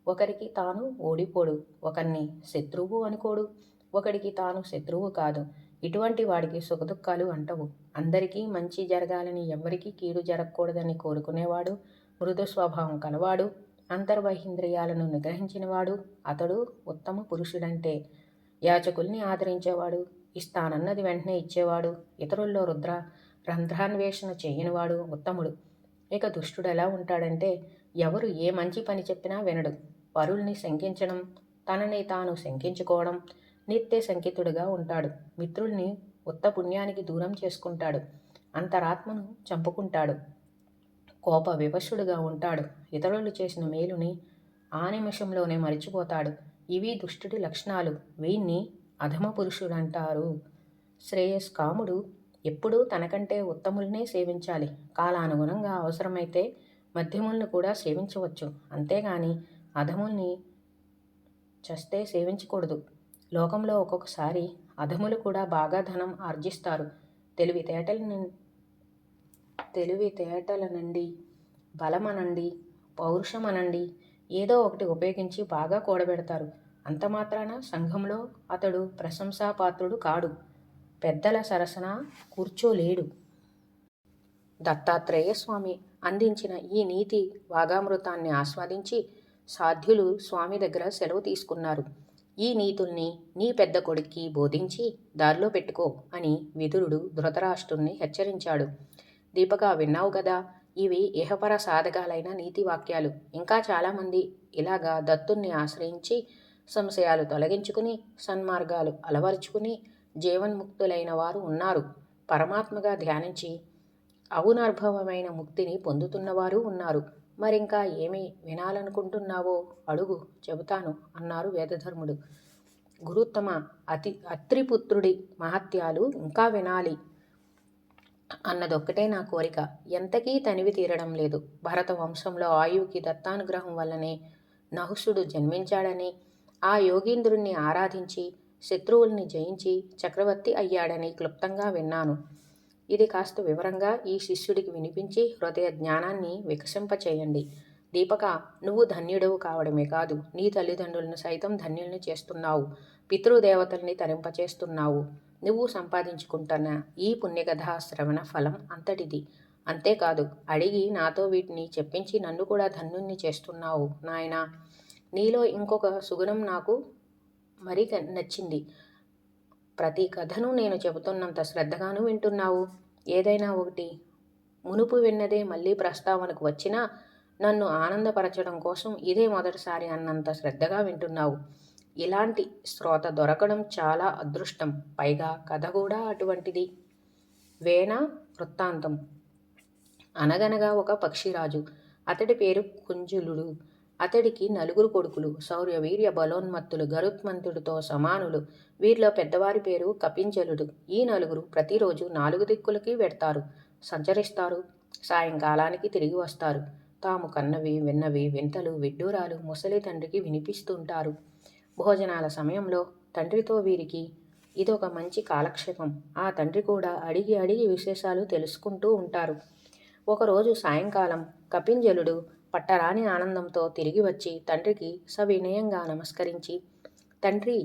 ఒకరికి తాను ఓడిపోడు, ఒకరిని శత్రువు అనుకోడు, ఒకడికి తాను శత్రువు కాదు. ఇటువంటి వాడికి సుఖదుఖాలు అంటవు. అందరికీ మంచి జరగాలని, ఎవ్వరికీ కీడు జరగకూడదని కోరుకునేవాడు, మృదు స్వభావం కలవాడు, అంతర్బహింద్రియాలను నిగ్రహించినవాడు అతడు ఉత్తమ పురుషుడంటే. యాచకుల్ని ఆదరించేవాడు, ఇస్తానన్నది వెంటనే ఇచ్చేవాడు, ఇతరుల్లో రంధ్రాన్వేషణ చేయనివాడు ఉత్తముడు. ఇక దుష్టుడు ఎలా ఉంటాడంటే ఎవరు ఏ మంచి పని చెప్పినా వినడు, పరుల్ని శంకించడం, తనని తాను శంకించుకోవడం, నిత్య శంకితుడుగా ఉంటాడు. మిత్రుల్ని ఉత్త పుణ్యానికి దూరం చేసుకుంటాడు, అంతరాత్మను చంపుకుంటాడు, కోప వివశుడుగా ఉంటాడు, ఇతరులు చేసిన మేలుని ఆ నిమిషంలోనే మరిచిపోతాడు. ఇవి దుష్టుడి లక్షణాలు. వీణ్ణి అధమ పురుషుడంటారు. శ్రేయస్కాముడు ఎప్పుడూ తనకంటే ఉత్తముల్నే సేవించాలి. కాలానుగుణంగా అవసరమైతే మధ్యములను కూడా సేవించవచ్చు, అంతేగాని అధముల్ని చస్తే సేవించకూడదు. లోకంలో ఒక్కొక్కసారి అధములు కూడా బాగా ధనం ఆర్జిస్తారు. తెలివితేటలనండి, బలమనండి, పౌరుషమనండి, ఏదో ఒకటి ఉపయోగించి బాగా కూడబెడతారు. అంత మాత్రాన సంఘంలో అతడు ప్రశంసాపాత్రుడు కాడు, పెద్దల సరసన కూర్చోలేడు. దత్తాత్రేయ స్వామి అందించిన ఈ నీతి వాగామృతాన్ని ఆస్వాదించి సాధ్యులు స్వామి దగ్గర సెలవు తీసుకున్నారు. ఈ నీతుల్ని నీ పెద్ద కొడుక్కి బోధించి దారిలో పెట్టుకో అని విదురుడు ధృతరాష్ట్రుణ్ణి హెచ్చరించాడు. దీపక, విన్నావు కదా, ఇవి ఇహపర సాధకాలైన నీతి వాక్యాలు. ఇంకా చాలామంది ఇలాగా దత్తుణ్ణి ఆశ్రయించి సంశయాలు తొలగించుకుని సన్మార్గాలు అలవరుచుకుని జీవన్ముక్తులైన వారు ఉన్నారు. పరమాత్మగా ధ్యానించి ఔనర్భవమైన ముక్తిని పొందుతున్నవారు ఉన్నారు. మరింకా ఏమి వినాలనుకుంటున్నావో అడుగు, చెబుతాను అన్నారు వేదధర్ముడు. గురుత్తమ, అత్రిపుత్రుడి మహత్యాలు ఇంకా వినాలి అన్నదొక్కటే నా కోరిక. ఎంతకీ తనివి తీరడం లేదు. భరత వంశంలో ఆయువుకి దత్తానుగ్రహం వల్లనే నహుషుడు జన్మించాడని, ఆ యోగీంద్రుణ్ణి ఆరాధించి శత్రువుల్ని జయించి చక్రవర్తి అయ్యాడని క్లుప్తంగా విన్నాను. ఇది కాస్త వివరంగా ఈ శిష్యుడికి వినిపించి హృదయ జ్ఞానాన్ని వికసింపచేయండి. దీపక, నువ్వు ధన్యుడవు కావడమే కాదు, నీ తల్లిదండ్రులను సైతం ధన్యుల్ని చేస్తున్నావు, పితృదేవతల్ని తరింపచేస్తున్నావు. నువ్వు సంపాదించుకుంటున్న ఈ పుణ్యకథా శ్రవణ ఫలం అంతటిది. అంతేకాదు, అడిగి నాతో వీటిని చెప్పించి నన్ను కూడా ధన్యుణ్ణి చేస్తున్నావు. నాయనా, నీలో ఇంకొక సుగుణం నాకు మరీ నచ్చింది. ప్రతి కథను నేను చెబుతున్నంత శ్రద్ధగాను వింటున్నావు. ఏదైనా ఒకటి మునుపు విన్నదే మళ్ళీ ప్రస్తావనకు వచ్చినా నన్ను ఆనందపరచడం కోసం ఇదే మొదటిసారి అన్నంత శ్రద్ధగా వింటున్నావు. ఇలాంటి శ్రోత దొరకడం చాలా అదృష్టం. పైగా కథ కూడా అటువంటిది. వేణ వృత్తాంతం. అనగనగా ఒక పక్షిరాజు. అతడి పేరు కుంజలుడు. అతడికి 4 కొడుకులు. శౌర్య వీర్య బలోన్మత్తులు, గరుత్మంతుడితో సమానులు. వీరిలో పెద్దవారి పేరు కపింజలుడు. ఈ 4 ప్రతిరోజు 4 దిక్కులకి వెడతారు, సంచరిస్తారు, సాయంకాలానికి తిరిగి వస్తారు. తాము కన్నవి విన్నవి వింతలు విడ్డూరాలు ముసలి తండ్రికి వినిపిస్తుంటారు. భోజనాల సమయంలో తండ్రితో వీరికి ఇదొక మంచి కాలక్షేపం. ఆ తండ్రి కూడా అడిగి అడిగి విశేషాలు తెలుసుకుంటూ ఉంటారు. ఒకరోజు సాయంకాలం కపింజలుడు పట్టరాని ఆనందంతో తిరిగి వచ్చి తండ్రికి సవినయంగా నమస్కరించి, తండ్రి,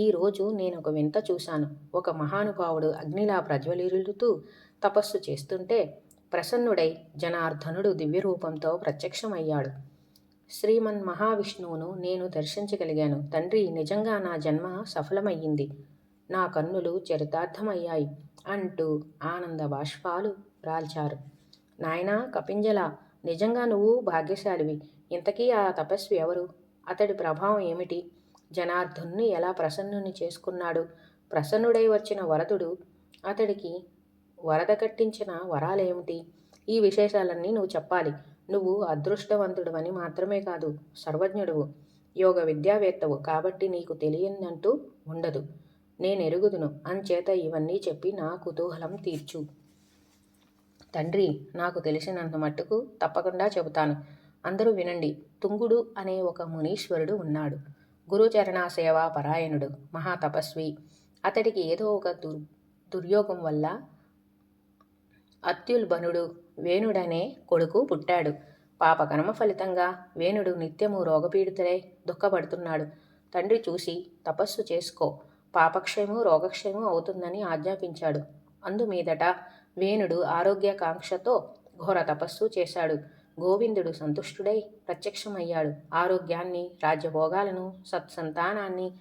ఈరోజు నేనొక వింత చూశాను. ఒక మహానుభావుడు అగ్నిలా ప్రజ్వలిల్లుతూ తపస్సు చేస్తుంటే ప్రసన్నుడై జనార్దనుడు దివ్యరూపంతో ప్రత్యక్షమయ్యాడు. శ్రీమన్ మహావిష్ణువును నేను దర్శించగలిగాను. తండ్రి, నిజంగా నా జన్మ సఫలమయ్యింది. నా కన్నులు చరితార్థమయ్యాయి అంటూ ఆనంద బాష్పాలు రాల్చారు. నాయనా కపింజల, నిజంగా నువ్వు భాగ్యశాలివి. ఇంతకీ ఆ తపస్వి ఎవరు? అతడి ప్రభావం ఏమిటి? జనార్దనుని ఎలా ప్రసన్నుని చేసుకున్నాడు? ప్రసన్నుడై వచ్చిన వరదుడు అతడికి వరద కట్టించిన వరాలేమిటి? ఈ విశేషాలన్నీ నువ్వు చెప్పాలి. నువ్వు అదృష్టవంతుడవని మాత్రమే కాదు, సర్వజ్ఞుడువు, యోగ విద్యావేత్తవు. కాబట్టి నీకు తెలియనంటూ ఉండదు. నేనెరుగుదును. అంచేత ఇవన్నీ చెప్పి నా కుతూహలం తీర్చు. తండ్రి, నాకు తెలిసినంత మట్టుకు తప్పకుండా చెబుతాను. అందరూ వినండి. తుంగుడు అనే ఒక మునీశ్వరుడు ఉన్నాడు. గురుచరణ సేవా పరాయణుడు, మహాతపస్వి. అతడికి ఏదో ఒక దుర్యోగం వల్ల అత్యుల్బనుడు వేణుడనే కొడుకు పుట్టాడు. పాపకర్మ ఫలితంగా వేణుడు నిత్యము రోగపీడితుడై దుఃఖపడుతున్నాడు. తండ్రి చూసి, తపస్సు చేసుకో, పాపక్షయము రోగక్షయము అవుతుందని ఆజ్ఞాపించాడు. అందుమీదట వేణుడు ఆరోగ్యకాంక్షతో ఘోర తపస్సు చేశాడు. గోవిందుడు సంతుష్టుడై ప్రత్యక్షమయ్యాడు. ఆరోగ్యాన్ని, రాజ్యభోగాలను, సత్సంతానాన్ని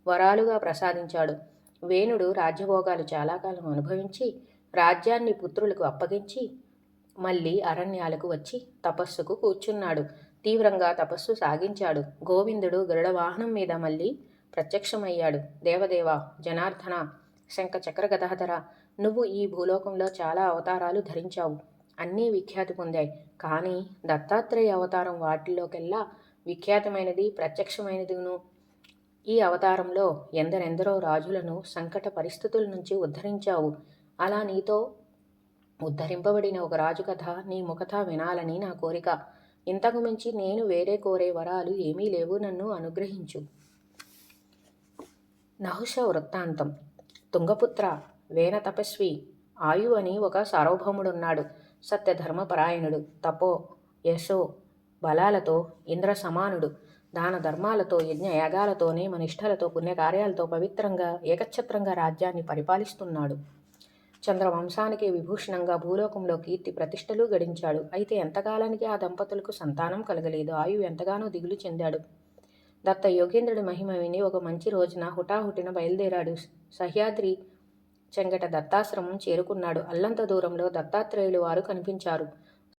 వరాలుగా ప్రసాదించాడు. వేణుడు రాజ్యభోగాలు చాలా కాలం అనుభవించి రాజ్యాన్ని పుత్రులకు అప్పగించి మళ్ళీ అరణ్యాలకు వచ్చి తపస్సుకు కూర్చున్నాడు. తీవ్రంగా తపస్సు సాగించాడు. గోవిందుడు గరుడవాహనం మీద మళ్ళీ ప్రత్యక్షమయ్యాడు. దేవదేవ, జనార్దన, శంఖ చక్ర గదాధర, నువ్వు ఈ భూలోకంలో చాలా అవతారాలు ధరించావు. అన్నీ విఖ్యాతి పొందాయి. కానీ దత్తాత్రేయ అవతారం వాటిలోకెల్లా విఖ్యాతమైనది, ప్రత్యక్షమైనదిను. ఈ అవతారంలో ఎందరెందరో రాజులను సంకట పరిస్థితుల నుంచి ఉద్ధరించావు. అలా నీతో ఉద్ధరింపబడిన ఒక రాజు కథ నీ ముఖత వినాలని నా కోరిక. ఇంతకు మించి నేను వేరే కోరే వరాలు ఏమీ లేవు. నన్ను అనుగ్రహించు. నహుష వృత్తాంతం. తుంగపుత్ర, వేన తపస్వి ఆయు అని ఒక సార్వభౌముడున్నాడు. సత్యధర్మపరాయణుడు, తపో యశో బలాలతో ఇంద్ర సమానుడు. దాన ధర్మాలతో, యజ్ఞయాగాలతో, నియమనిష్టలతో, పుణ్యకార్యాలతో పవిత్రంగా ఏకఛత్రంగా రాజ్యాన్ని పరిపాలిస్తున్నాడు. చంద్రవంశానికి విభూషణంగా భూలోకంలో కీర్తి ప్రతిష్టలు గడించాడు. అయితే ఎంతకాలానికి ఆ దంపతులకు సంతానం కలగలేదు. ఆయు ఎంతగానో దిగులు చెందాడు. దత్త యోగేంద్రుడి మహిమ విని ఒక మంచి రోజున హుటాహుటిన బయలుదేరాడు. సహ్యాద్రి చెంగట దత్తాశ్రమం చేరుకున్నాడు. అల్లంత దూరంలో దత్తాత్రేయులు వారు కనిపించారు.